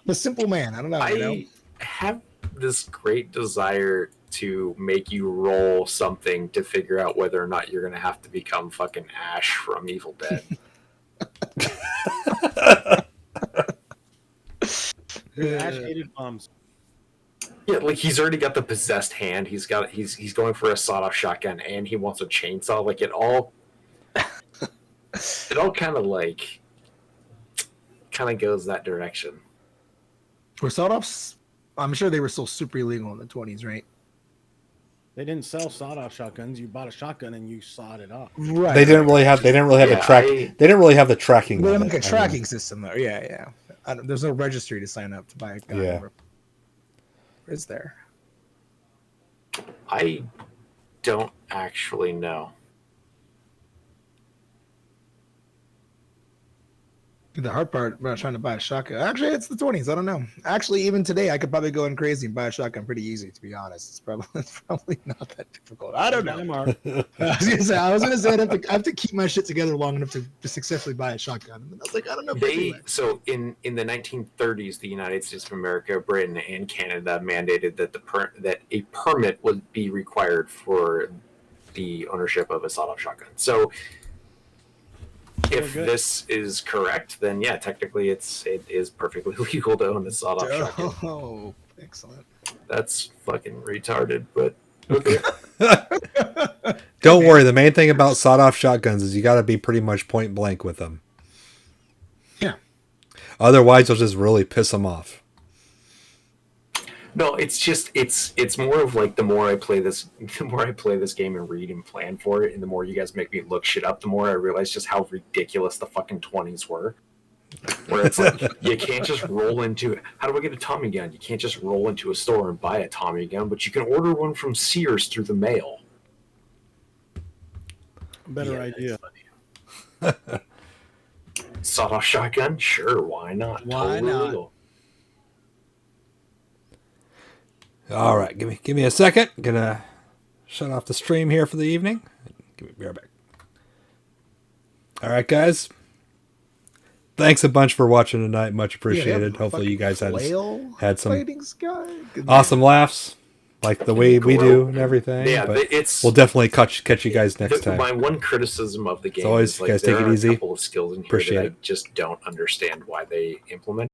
The simple man. I don't know. I have this great desire to make you roll something to figure out whether or not you're going to have to become fucking Ash from Evil Dead. Ash hated bums. Yeah, like he's already got the possessed hand. He's going for a sawed-off shotgun, and he wants a chainsaw. Like it all kind of goes that direction. Were sawed-offs? I'm sure they were still super illegal in the 20s, right? They didn't sell sawed-off shotguns. You bought a shotgun and you sawed it off. Right. They didn't really have the track. They didn't really have the tracking. They of have like it. a tracking system though. Yeah. There's no registry to sign up to buy a gun. Yeah. Or is there? I don't actually know. The hard part about trying to buy a shotgun. Actually, it's the 20s. I don't know. Actually, even today, I could probably go in crazy and buy a shotgun pretty easy. To be honest, it's probably not that difficult. I don't know. I was gonna say I have to keep my shit together long enough to successfully buy a shotgun. And I was like, I don't know. If I do that. So in the 1930s, the United States of America, Britain, and Canada mandated that that a permit would be required for the ownership of a sawed-off shotgun. So if this is correct, then yeah, technically it is perfectly legal to own a sawed-off shotgun. Oh, excellent. That's fucking retarded, but okay. Don't worry. The main thing about sawed-off shotguns is you got to be pretty much point blank with them. Yeah. Otherwise, you'll just really piss them off. No, it's just it's more of like the more I play this game and read and plan for it, and the more you guys make me look shit up, the more I realize just how ridiculous the fucking 20s were. Where it's like you can't just roll into how do I get a Tommy gun? You can't just roll into a store and buy a Tommy gun, but you can order one from Sears through the mail. Better idea. Sawed-off shotgun? Sure, why not? Why Totally not? legal. All right, give me a second. Gonna shut off the stream here for the evening. Be right back. All right, guys. Thanks a bunch for watching tonight. Much appreciated. Hopefully, you guys had some awesome laughs, like the way we do and everything. Yeah, but it's we'll definitely catch you guys next time. My one criticism of the game always, is like guys, there take it are easy. a couple of skills in here Appreciate that I it. just don't understand why they implement.